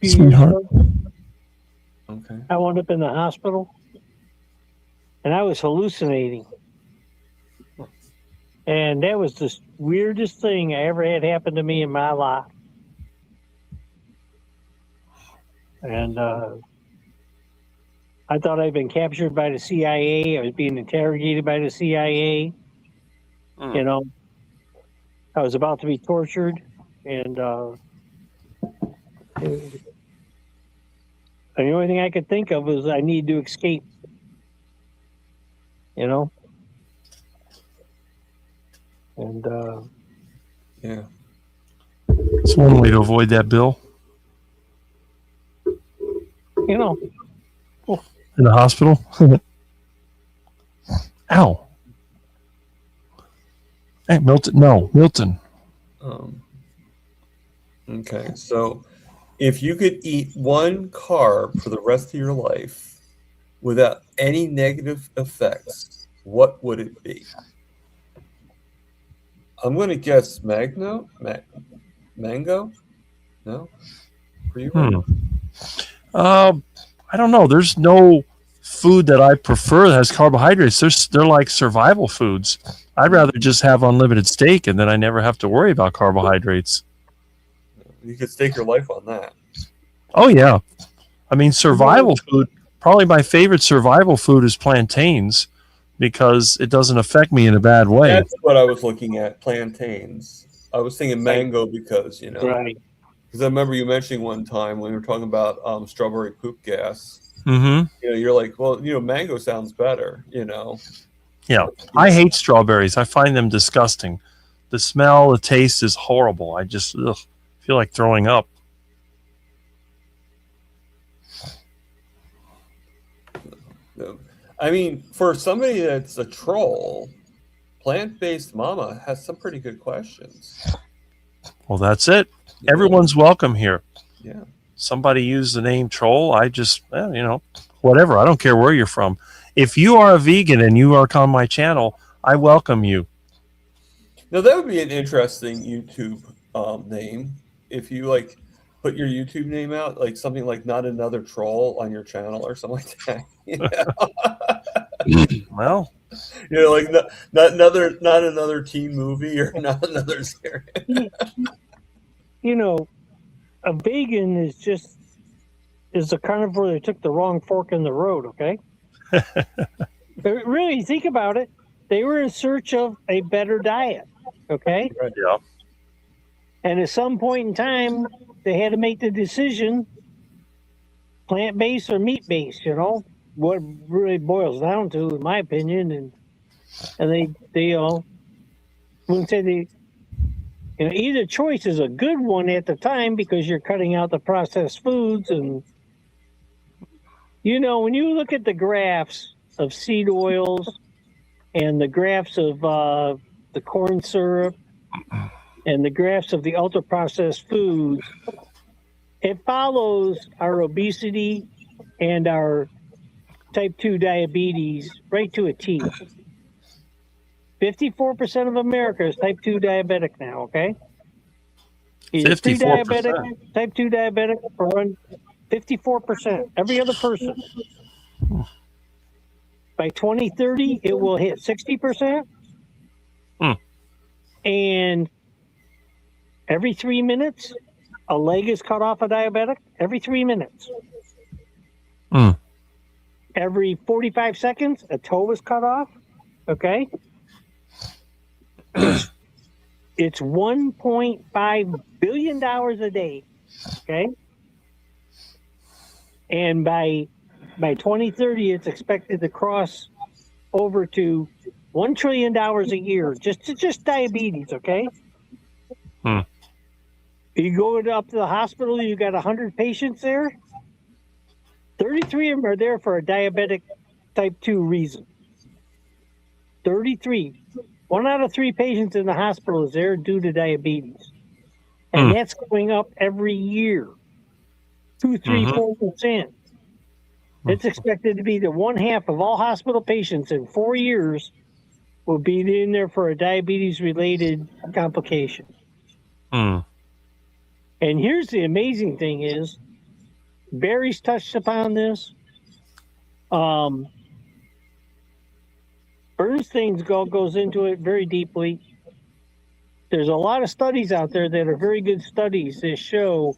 Sweetheart. Okay. I wound up in the hospital, and I was hallucinating. And that was the weirdest thing I ever had happen to me in my life. And I thought I'd been captured by the CIA. I was being interrogated by the CIA. You know, I was about to be tortured, and the only thing I could think of was I need to escape. You know, and yeah, it's one way to avoid that, Bill. You know, in the hospital. Ow. Hey, Milton. No, Milton. Okay, so if you could eat one carb for the rest of your life without any negative effects, what would it be? I'm going to guess mango? No? For you? I don't know. There's no food that I prefer that has carbohydrates. They're like survival foods. I'd rather just have unlimited steak, and then I never have to worry about carbohydrates. You could stake your life on that. Oh, yeah. I mean, survival food, probably my favorite survival food is plantains because it doesn't affect me in a bad way. That's what I was looking at, plantains. I was thinking mango because, you know. Right. Because I remember you mentioning one time when we were talking about strawberry poop gas. Mm-hmm. You know, you're like, well, you know, mango sounds better, you know. Yeah. I hate strawberries. I find them disgusting. The smell, the taste is horrible. I just feel like throwing up. I mean, for somebody that's a troll, plant-based mama has some pretty good questions. Well, that's it. Everyone's welcome here. Yeah. Somebody used the name troll. I just, whatever. I don't care where you're from. If you are a vegan and you are on my channel, I welcome you. Now, that would be an interesting YouTube name. If you, like, put your YouTube name out, like something like Not Another Troll on your channel or something like that. You know? Well, you know, like not another teen movie or not another series. You know, a vegan is a carnivore that took the wrong fork in the road, okay? But really, think about it. They were in search of a better diet, okay? Yeah. And at some point in time, they had to make the decision, plant-based or meat-based, you know? What really boils down to, in my opinion, and they wouldn't say they, you know, either choice is a good one at the time because you're cutting out the processed foods. And, you know, when you look at the graphs of seed oils and the graphs of the corn syrup and the graphs of the ultra-processed foods, it follows our obesity and our type 2 diabetes right to a T. 54% of America is type 2 diabetic now, okay? Either 54%. pre-diabetic, type 2 diabetic, or 54%. Every other person. By 2030, it will hit 60%. And every 3 minutes, a leg is cut off a diabetic. Every 3 minutes. Every 45 seconds, a toe is cut off. Okay? It's $1.5 billion a day. Okay? And by 2030, it's expected to cross over to $1 trillion a year, just diabetes, okay? You go up to the hospital, you got 100 patients there. 33 of them are there for a diabetic type 2 reason. 33. 1 out of 3 patients in the hospital is there due to diabetes. And that's going up every year. 2, 3, 4%. It's expected to be that 1/2 of all hospital patients in 4 years will be in there for a diabetes-related complication. And here's the amazing thing is, Barry's touched upon this. Bernstein's goes into it very deeply. There's a lot of studies out there that are very good studies that show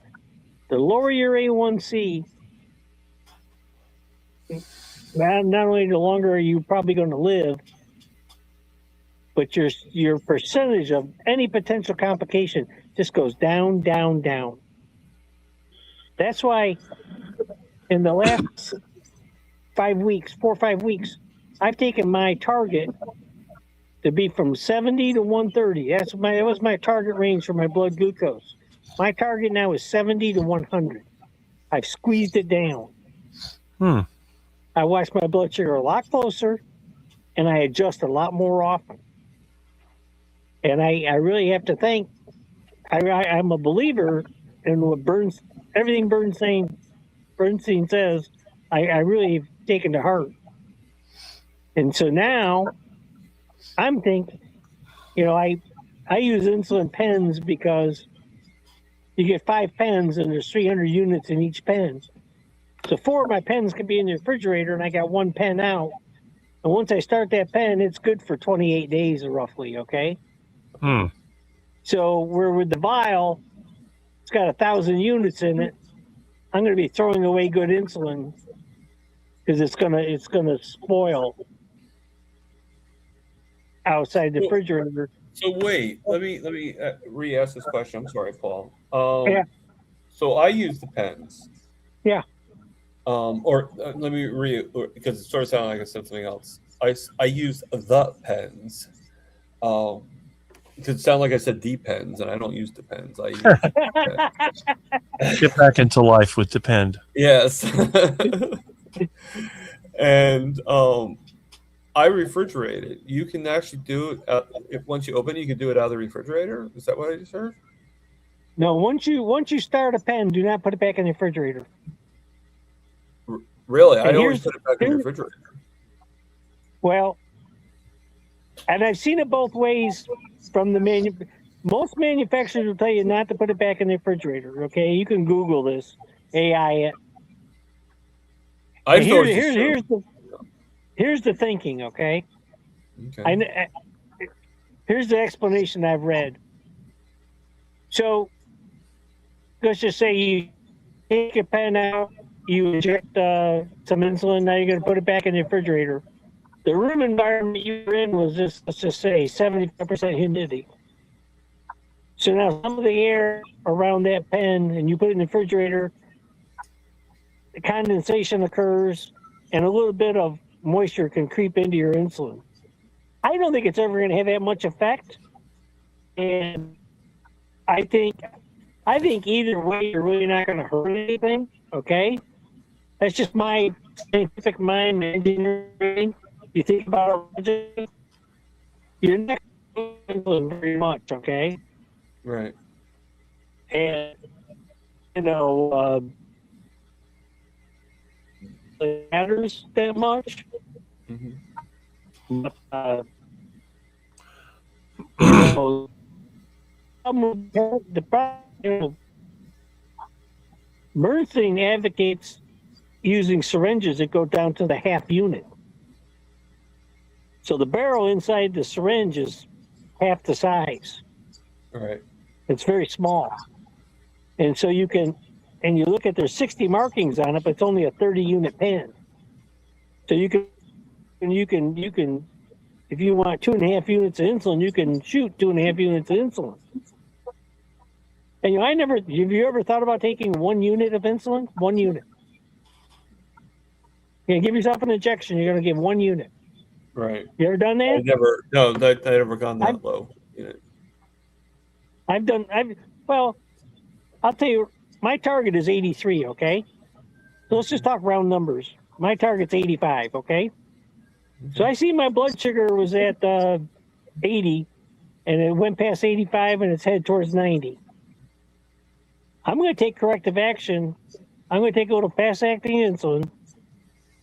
the lower your A1C, not only the longer are you probably going to live, but your percentage of any potential complication just goes down, down, down. That's why in the last 4 or 5 weeks, I've taken my target to be from 70 to 130. That was my target range for my blood glucose. My target now is 70 to 100. I've squeezed it down. I watch my blood sugar a lot closer, and I adjust a lot more often. And I really have to thank. I'm a believer in what everything Bernstein says. I really have taken to heart. And so now I'm thinking, I use insulin pens because you get 5 pens and there's 300 units in each pen. So 4 of my pens can be in the refrigerator, and I got 1 pen out. And once I start that pen, it's good for 28 days roughly, okay? So where with the vial, it's got 1,000 units in it. I'm going to be throwing away good insulin because it's gonna spoil outside the refrigerator. So wait, let me re-ask this question. I'm sorry, Paul. Yeah. So I use the pens. Yeah. Let me because it sort of sounded like I said something else. I use the pens. Because it sounded like I said depends, and I don't use depends. I use Get back into life with Depend. Yes. And I refrigerate it. You can actually do it once you open it. You can do it out of the refrigerator. Is that what I just heard? No, once you start a pen, do not put it back in the refrigerator. Really, I always put it back in the refrigerator. Well, and I've seen it both ways from the most manufacturers will tell you not to put it back in the refrigerator. Okay, you can Google this, AI it. Here's the thinking. Okay. Here's the explanation I've read. So let's just say you take a pen out, you inject some insulin. Now you're going to put it back in the refrigerator. The room environment you were in was let's just say 75% humidity. So now some of the air around that pen, and you put it in the refrigerator, the condensation occurs, and a little bit of moisture can creep into your insulin. I don't think it's ever going to have that much effect. And I think either way, you're really not going to hurt anything. Okay, that's just my scientific mind, engineering. You think about it, you're not insulin very much, okay? Right. And it matters that much. Mm-hmm. But, know, the problem, Bernstein advocates using syringes that go down to the half unit. So the barrel inside the syringe is half the size. Right. It's very small. And so you can, and you look at there's 60 markings on it, but it's only a 30 unit pen. So you can, if you want 2.5 units of insulin, you can shoot 2.5 units of insulin. And have you ever thought about taking 1 unit of insulin? 1 unit. You give yourself an injection, you're going to give 1 unit. Right. You ever done that? I never gone that low. Well, I'll tell you, my target is 83, okay? So let's just talk round numbers. My target's 85, okay? So I see my blood sugar was at 80, and it went past 85, and it's headed towards 90. I'm going to take corrective action. I'm going to take a little fast-acting insulin.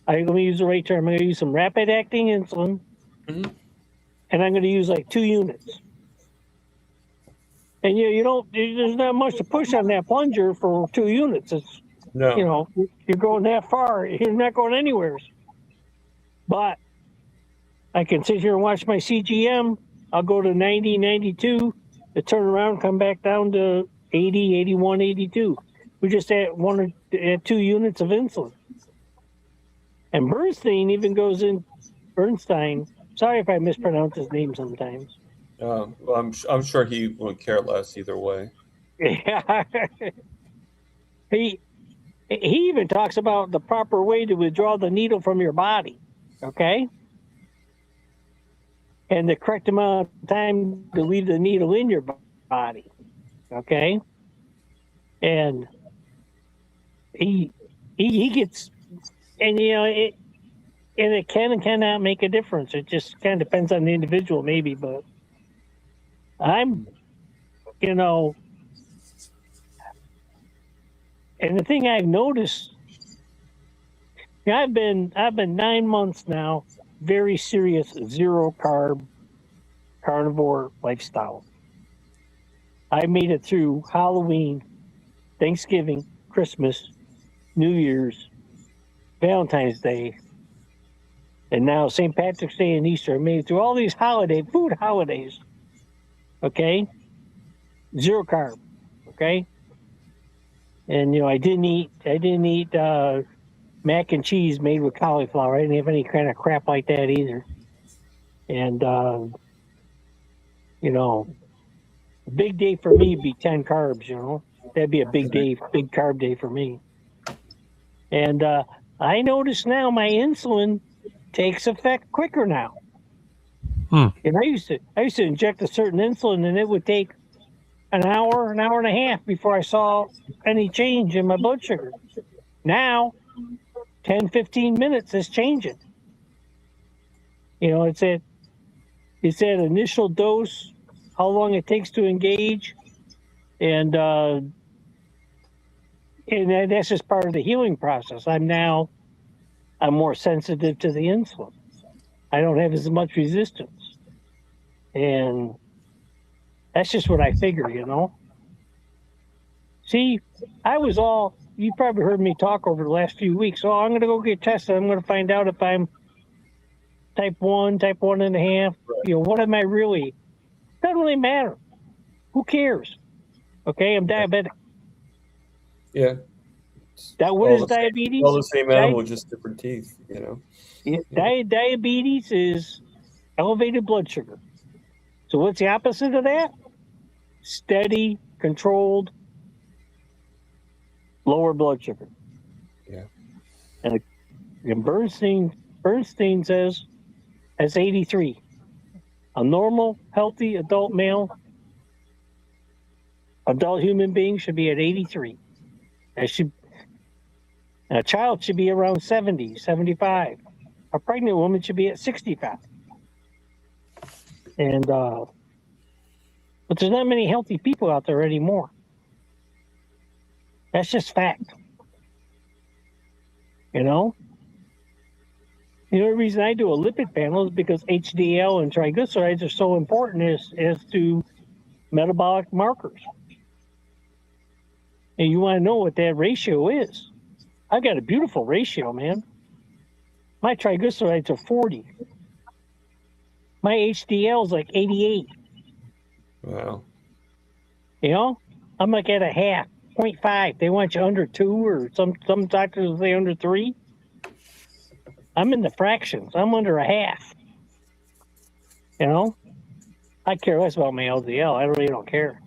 I'm going to use the right term. I'm going to use some rapid-acting insulin, and I'm going to use like 2 units. And there's not much to push on that plunger for 2 units. It's, No. you're going that far, you're not going anywhere. But I can sit here and watch my CGM. I'll go to 90, 92, to turn around, come back down to 80, 81, 82. We just add 2 units of insulin. And Bernstein even goes in, Bernstein, sorry if I mispronounce his name sometimes. Well, I'm sure he would care less either way. Yeah. He even talks about the proper way to withdraw the needle from your body, okay? And the correct amount of time to leave the needle in your body, okay? And he gets, and it can and cannot make a difference. It just kind of depends on the individual, maybe. But I'm, and the thing I've noticed, I've been 9 months now, very serious 0 carb carnivore lifestyle. I made it through Halloween, Thanksgiving, Christmas, New Year's, Valentine's Day, and now St. Patrick's Day and Easter. I made it through all these food holidays. Okay? 0 carb. Okay? And I didn't eat mac and cheese made with cauliflower. I didn't have any kind of crap like that either. And a big day for me would be 10 carbs, That'd be a big day, big carb day for me. And I notice now my insulin takes effect quicker now. And I used to inject a certain insulin, and it would take an hour and a half before I saw any change in my blood sugar. Now, 10, 15 minutes is changing. It's that initial dose, how long it takes to engage, and that's just part of the healing process. I'm more sensitive to the insulin. I don't have as much resistance. And that's just what I figure, See, you probably heard me talk over the last few weeks. I'm going to go get tested. I'm going to find out if I'm type 1, type 1.5. Right. What am I really? Doesn't really matter. Who cares? Okay, I'm diabetic. Yeah. What is diabetes? All the same animal, just different teeth, Yeah, diabetes is elevated blood sugar. So what's the opposite of that? Steady, controlled, lower blood sugar. Yeah. And Bernstein says that's 83. A normal, healthy adult male, adult human being should be at 83. A child should be around 70, 75. A pregnant woman should be at 65. And but there's not many healthy people out there anymore. That's just fact. And The only reason I do a lipid panel is because HDL and triglycerides are so important as to metabolic markers. And you want to know what that ratio is. I've got a beautiful ratio, man. My triglycerides are 40. My HDL is like 88. Wow. You know, I'm like at a half, 0.5. They want you under 2, or some doctors say under 3. I'm in the fractions. I'm under a half. You know, I care less about my LDL. I really don't care.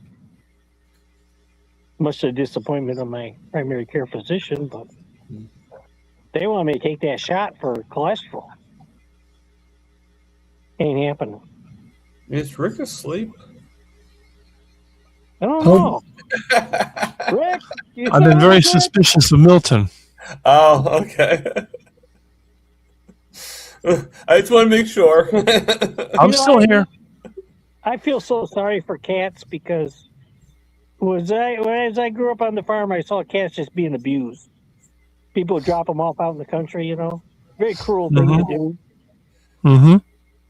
Much to the disappointment of my primary care physician, but they want me to take that shot for cholesterol. Ain't happening. Is Rick asleep? I don't know. Rick, I've been very suspicious of Milton. Oh, okay. I just want to make sure. I'm still here. I feel so sorry for cats because as I grew up on the farm, I saw cats just being abused. People drop them off out in the country, you know. Very cruel thing to do. Mm-hmm.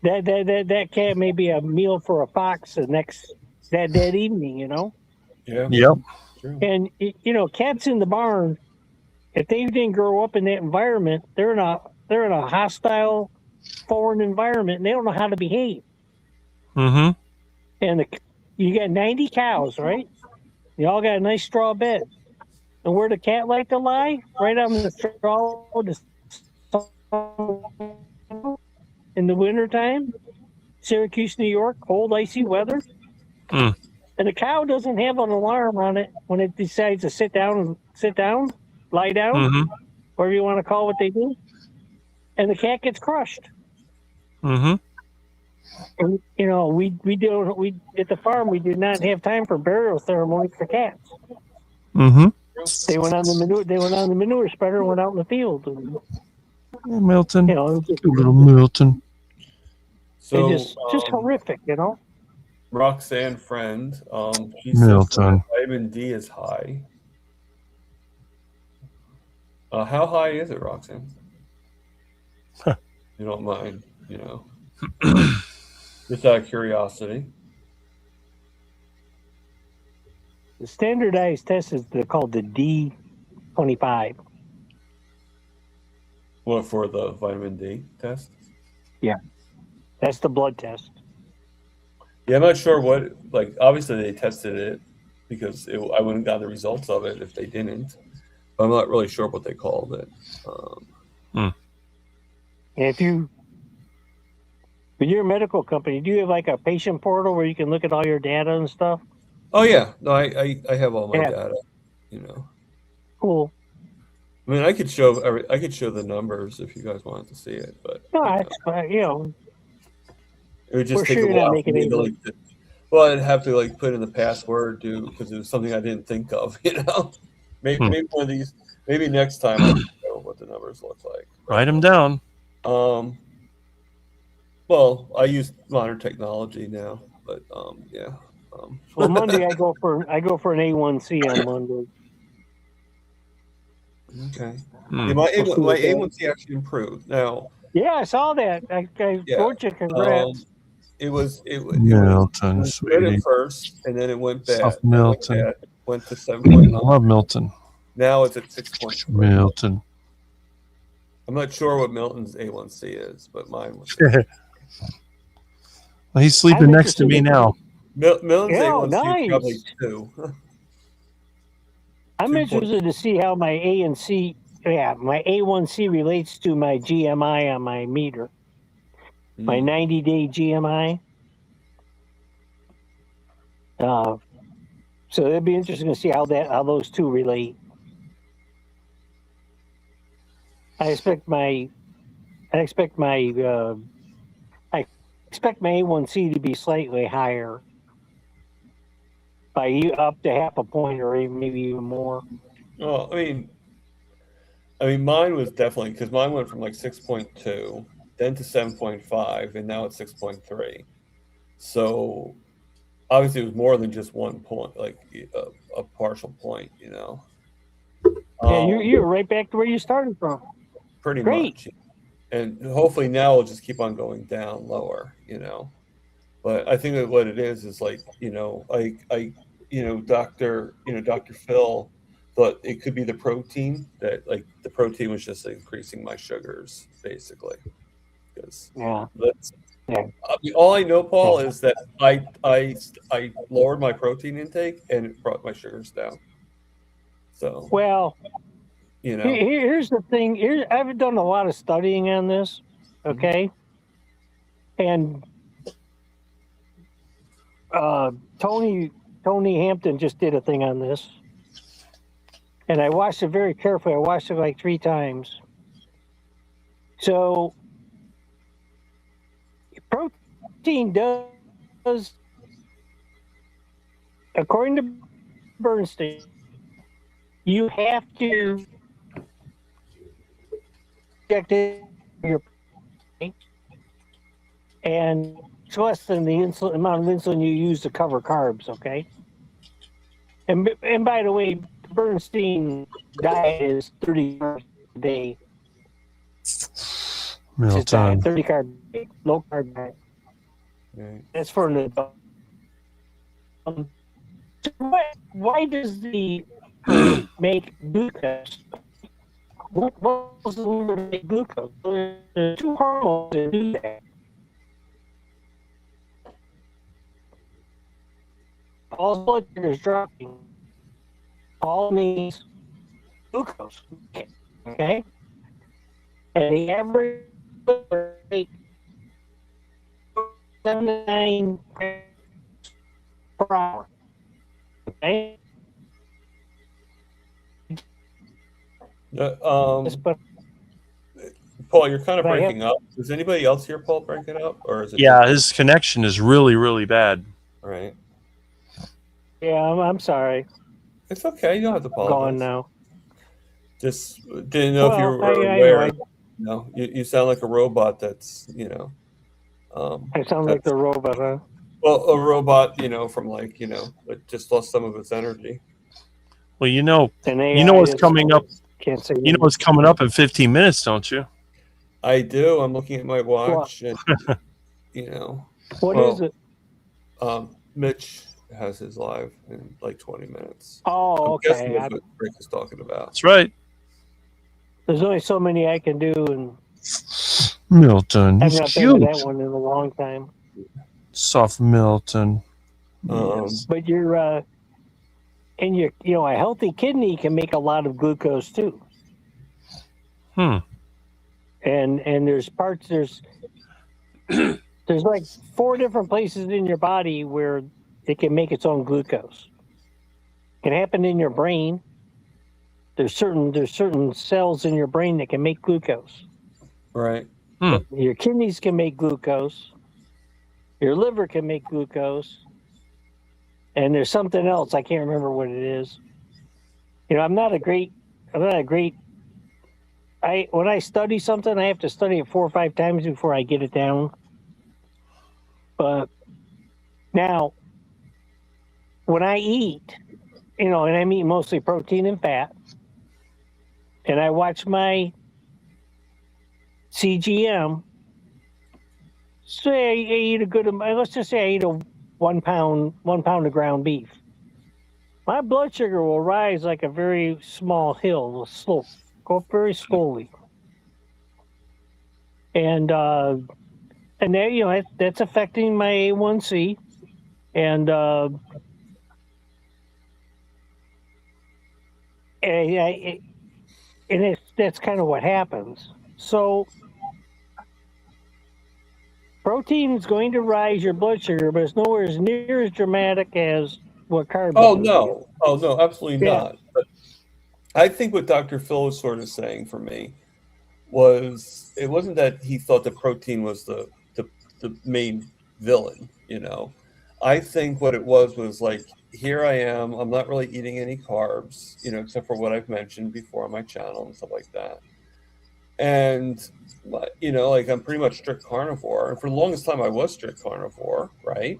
That cat may be a meal for a fox that evening, you know. Yeah. Yep. True. And you know, cats in the barn, if they didn't grow up in that environment, they're in a hostile, foreign environment, and they don't know how to behave. Mm-hmm. And you got 90 cows, right? You all got a nice straw bed. And where the cat like to lie? Right on the straw in the wintertime. Syracuse, New York, cold, icy weather. Mm. And the cow doesn't have an alarm on it when it decides to lie down, Mm-hmm. whatever you want to call what they do. And the cat gets crushed. Mm-hmm. And, you know, we at the farm, we did not have time for burial ceremonies for cats. Mm-hmm. They went on the manure spreader and went out in the field. And, Milton. you know, Good little Milton. So just horrific, you know. Roxanne friend, she says Milton. vitamin D is high. How high is it, Roxanne? You don't mind, you know. Just out of curiosity. The standardized test is called the D25. What, for the vitamin D test? Yeah, that's the blood test. Yeah, I'm not sure what, like, obviously they tested it because I wouldn't have gotten the results of it if they didn't. But I'm not really sure what they called it. And if you're a medical company, do you have like a patient portal where you can look at all your data and stuff? Oh, yeah. No, I have all my data, you know. Cool. I mean, I could show the numbers if you guys wanted to see it, but you know, it would just take a while for me to well, I'd have to like put in the password because it was something I didn't think of, you know. Maybe one of these. Maybe next time I'll show what the numbers look like. Write them down. Well, I use modern technology now, but yeah. Well, Monday I go for an A1C on Monday. Okay. Yeah, my A1C actually improved. Now. Yeah, I saw that. I wrote you congrats. It was Milton, good at first, and then it went bad. Soft Milton. Went to 7.9. I love Milton. Now it's at 6.3. Milton. I'm not sure what Milton's A1C is, but mine was. Well, he's sleeping next to me now. Milton's A1C is probably 2. I'm interested to see how my my A1C relates to my GMI on my meter. My 90-day GMI. So it'd be interesting to see how those two relate. I expect my A1C to be slightly higher by up to half a point or maybe even more. Well, I mean, mine was definitely because mine went from like 6.2, then to 7.5, and now it's 6.3. So obviously, it was more than just 1 point, like a partial point, you know. Yeah, you're right back to where you started from. Pretty Great. much. and hopefully now it'll just keep on going down lower, you know. But I think that what it is like, you know, Dr. Phil thought it could be the protein, that like the protein was just increasing my sugars basically. Because Yeah. that's Yeah. I mean, all I know, Paul, is that I lowered my protein intake and it brought my sugars down. So, Well, you know, here's the thing. I've done a lot of studying on this. Okay. And Tony Hampton just did a thing on this, and I watched it very carefully. I watched it like 3 times. So protein does, according to Bernstein, you have to inject it in your body, and it's less than the amount of insulin you use to cover carbs. Okay. And by the way, Bernstein diet is 30 carbs a day. Milton. 30 carb, low carb diet. right. That's for an adult. So why does the make glucose? What was the liver to make glucose? There are 2 hormones that do that. All blood sugar is dropping. All needs glucose. Okay? And the average rate 7 to 9 grams per hour. Okay? But Paul, you're kind of But I have- breaking up. Is anybody else here, Paul, breaking up, or is it? Yeah, his connection is really, really bad. All right. yeah, I'm sorry. It's okay. You don't have to apologize. Gone now. Just didn't know if you Well, were I aware. know. You sound like a robot. That's I sound like the robot, huh? well, a robot. From like that just lost some of its energy. Well, you know And what's coming up. Can't say. You know what's coming up in 15 minutes, don't you? I do. I'm looking at my watch, and What well, is it? Mitch has his live in like 20 minutes. Oh, I'm guessing okay. that's what Rick is talking about. That's right. There's only so many I can do, and Milton, I've he's not been to cute. that one in a long time. Soft Milton. But you're, and a healthy kidney can make a lot of glucose too. Hmm. And there's like 4 different places in your body where it can make its own glucose. It can happen in your brain. There's certain cells in your brain that can make glucose. Right. Your kidneys can make glucose. Your liver can make glucose. And there's something else, I can't remember what it is. I'm not a great when I study something, I have to study it 4 or 5 times before I get it down. But now, when I eat, and I'm eating mostly protein and fat, and I watch my CGM, say I eat a good amount, let's just say I eat a 1 pound of ground beef. My blood sugar will rise like a very small hill, a slope, go up very slowly. And there, that's affecting my A1C. And that's kind of what happens. So protein is going to rise your blood sugar, but it's nowhere as near as dramatic as what carbs. Oh no, absolutely Yeah. not. But I think what Dr. Phil was sort of saying for me was it wasn't that he thought the protein was the main villain. I think what it was like, here I am. I'm not really eating any carbs, except for what I've mentioned before on my channel and stuff like that. And like I'm pretty much strict carnivore, and for the longest time I was strict carnivore, right?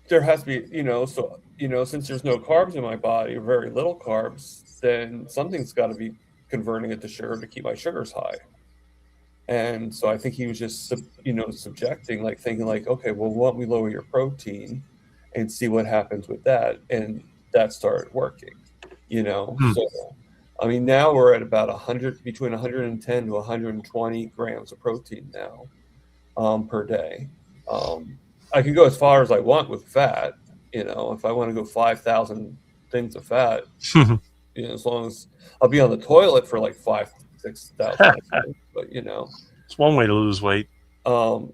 There has to be, since there's no carbs in my body, or very little carbs, then something's got converting it to sugar to keep my sugars high. And so I think he was just, subjecting, like thinking like, okay, well, why don't we lower your protein and see what happens with that? And that started working, So, I mean, now we're at about 100, between 110 to 120 grams of protein now per day. I can go as far as I want with fat, if I want to go 5,000 things of fat, as long as I'll be on the toilet for like 5,000-6,000, but It's one way to lose weight.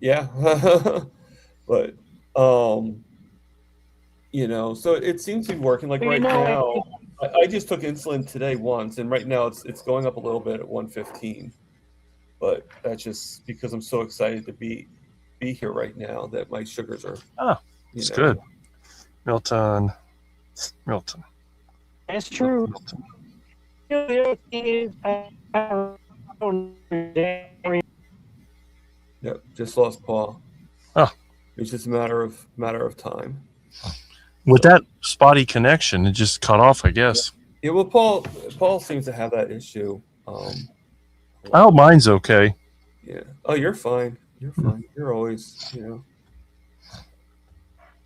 yeah, but so it seems to be working. Like right now, I just took insulin today once, and right now it's going up a little bit at 115. But that's just because I'm so excited to be here right now that my sugars are. It's good. Milton. That's true. Milton. The other thing is, Yep, just lost Paul. It's just a matter of time. With that spotty connection, it just cut off, I guess. Yeah, well, Paul seems to have that issue. I hope mine's okay. Yeah. Oh, you're fine. You're fine. You're always,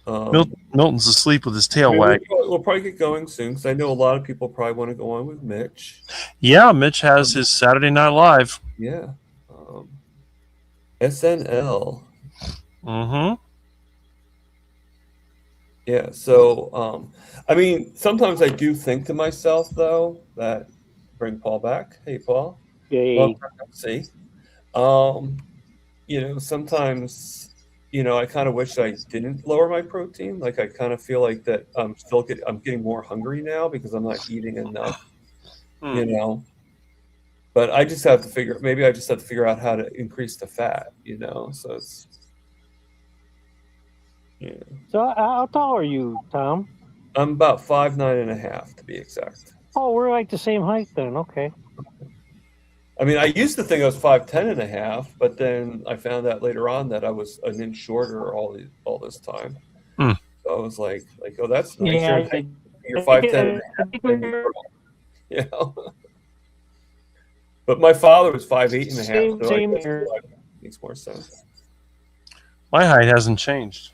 Milton's asleep with his tail wagging. We'll probably get going soon because I know a lot of people probably want to go on with Mitch. Yeah, Mitch has his Saturday Night Live. Yeah. SNL. Mm-hmm. Yeah. So, I mean, sometimes I do think to myself, though, that bring Paul back. Hey, Paul. Yay. See. Sometimes, I kind of wish I didn't lower my protein. Like I kind of feel like that I'm getting more hungry now because I'm not eating enough. But I just have to figure out how to increase the fat. So it's. Yeah. So how tall are you, Tom? I'm about 5'9.5" to be exact. Oh, we're like the same height then. Okay. I mean, I used to think I was 5'10.5", but then I found out later on that I was an inch shorter all this time. So I was like, oh, that's nice. Yeah, You're 5'10.5". But my father was 5'8.5". So Same I guess here. that makes more sense. My height hasn't changed.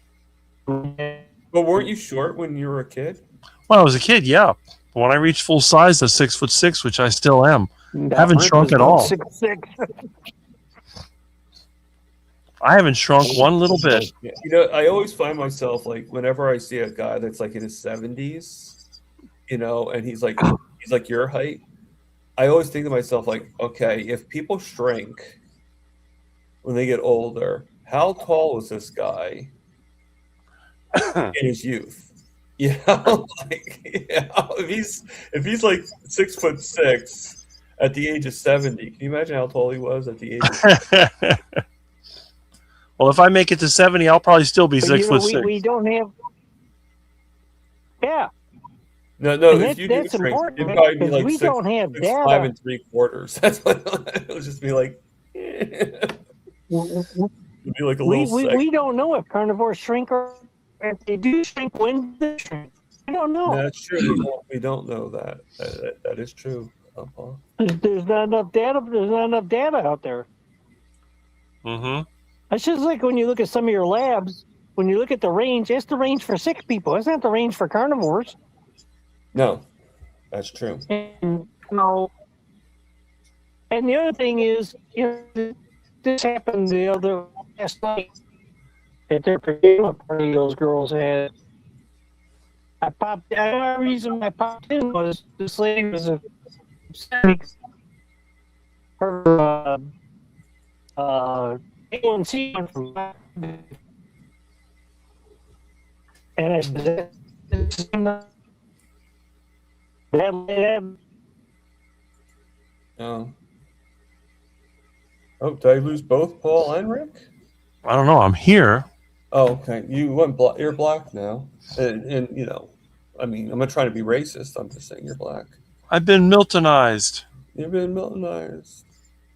But weren't you short when you were a kid? When I was a kid, yeah. But when I reached full size, that's 6'6", which I still am. Haven't shrunk at all. 6'6". I haven't shrunk one little bit. Yeah. I always find myself like whenever I see a guy that's like in his 70s, and he's like your height, I always think to myself like, okay, if people shrink when they get older, how tall was this guy in his youth? If he's like 6'6" at the age of 70, can you imagine how tall he was at the age of 70? Well, if I make it to 70, I'll probably still be 6'6". We don't have. Yeah. No. And If you do that's shrink, important, it'd probably be because like we don't have 5 data. 3/4. That's what it'll just be like. It'd be like a little. We don't know if carnivores shrink or if they do shrink. When they shrink, we don't know. That's true. We don't know that. That is true, Paul. There's not enough data. There's not enough data out there. Mm-hmm. It's just like when you look at some of your labs. When you look at the range, it's the range for sick people. It's not the range for carnivores. No, that's true. And and the other thing is, this happened the other last night at their pajama party those girls had. The only reason I popped in was this lady was her A1C went from and I said, Oh, did I lose both Paul and Rick? I don't know. I'm here. Oh, okay. You went black. You're black now, and I mean, I'm not trying to be racist. I'm just saying you're black. I've been Miltonized. You've been Miltonized.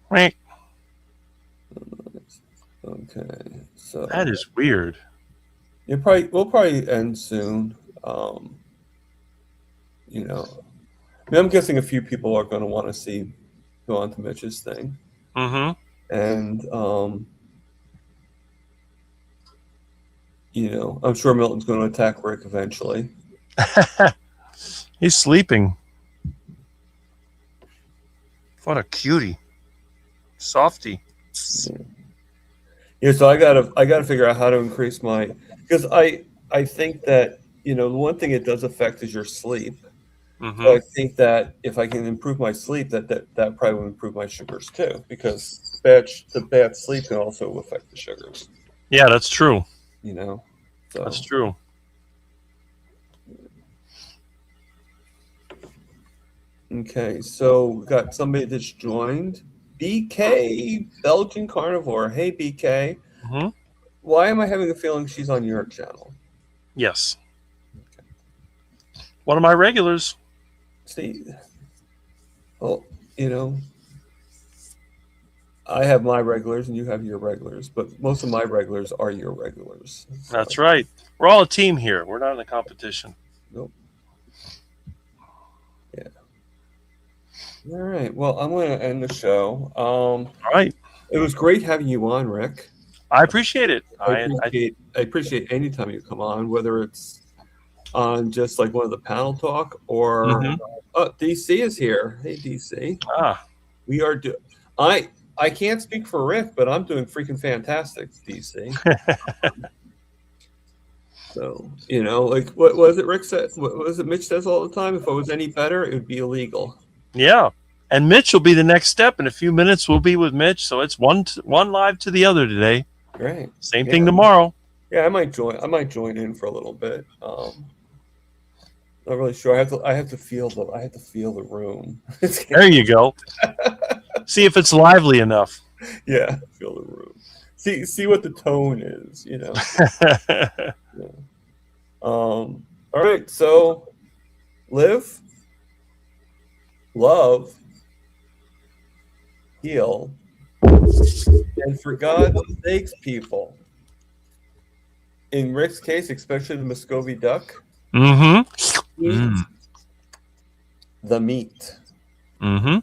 Right. Okay, so That is weird. we'll probably end soon. I mean, I'm guessing a few people are going to want to see go on to Mitch's thing. Mm-hmm. And, I'm sure Milton's going to attack Rick eventually. He's sleeping. What a cutie. Softy. Yeah, so I gotta figure out how to increase because I think that, the one thing it does affect is your sleep. Mm-hmm. So I think that if I can improve my sleep, that probably will improve my sugars too, because the bad sleep can also affect the sugars. Yeah, that's true. So That's true. Okay, so we got somebody that's joined. BK, Belgian Carnivore. Hey, BK. Mm-hmm. Why am I having a feeling she's on your channel? Yes. One of my regulars. See, well, I have my regulars and you have your regulars, but most of my regulars are your regulars. So. That's right. We're all a team here. We're not in a competition. Nope. Yeah. All right. Well, I'm going to end the show. All right. It was great having you on, Rick. I appreciate it. I appreciate any time you come on, whether it's on just like one of the panel talk or DC is here. Hey, DC. We are I can't speak for Rick, but I'm doing freaking fantastic, DC. So, like what was it Rick said? What was it Mitch says all the time? If I was any better, it would be illegal. Yeah. And Mitch will be the next step. In a few minutes, we'll be with Mitch. So it's one live to the other today. Great. Same thing tomorrow. Yeah, I might join in for a little bit. Not really sure. I have to feel the room. There you go. See if it's lively enough. Yeah, feel the room. See what the tone is. Yeah. All right. So, live, love, heal, and for God's sakes, people. In Rick's case, especially the Muscovy duck. Mm-hmm. Eat the meat. Mm-hmm.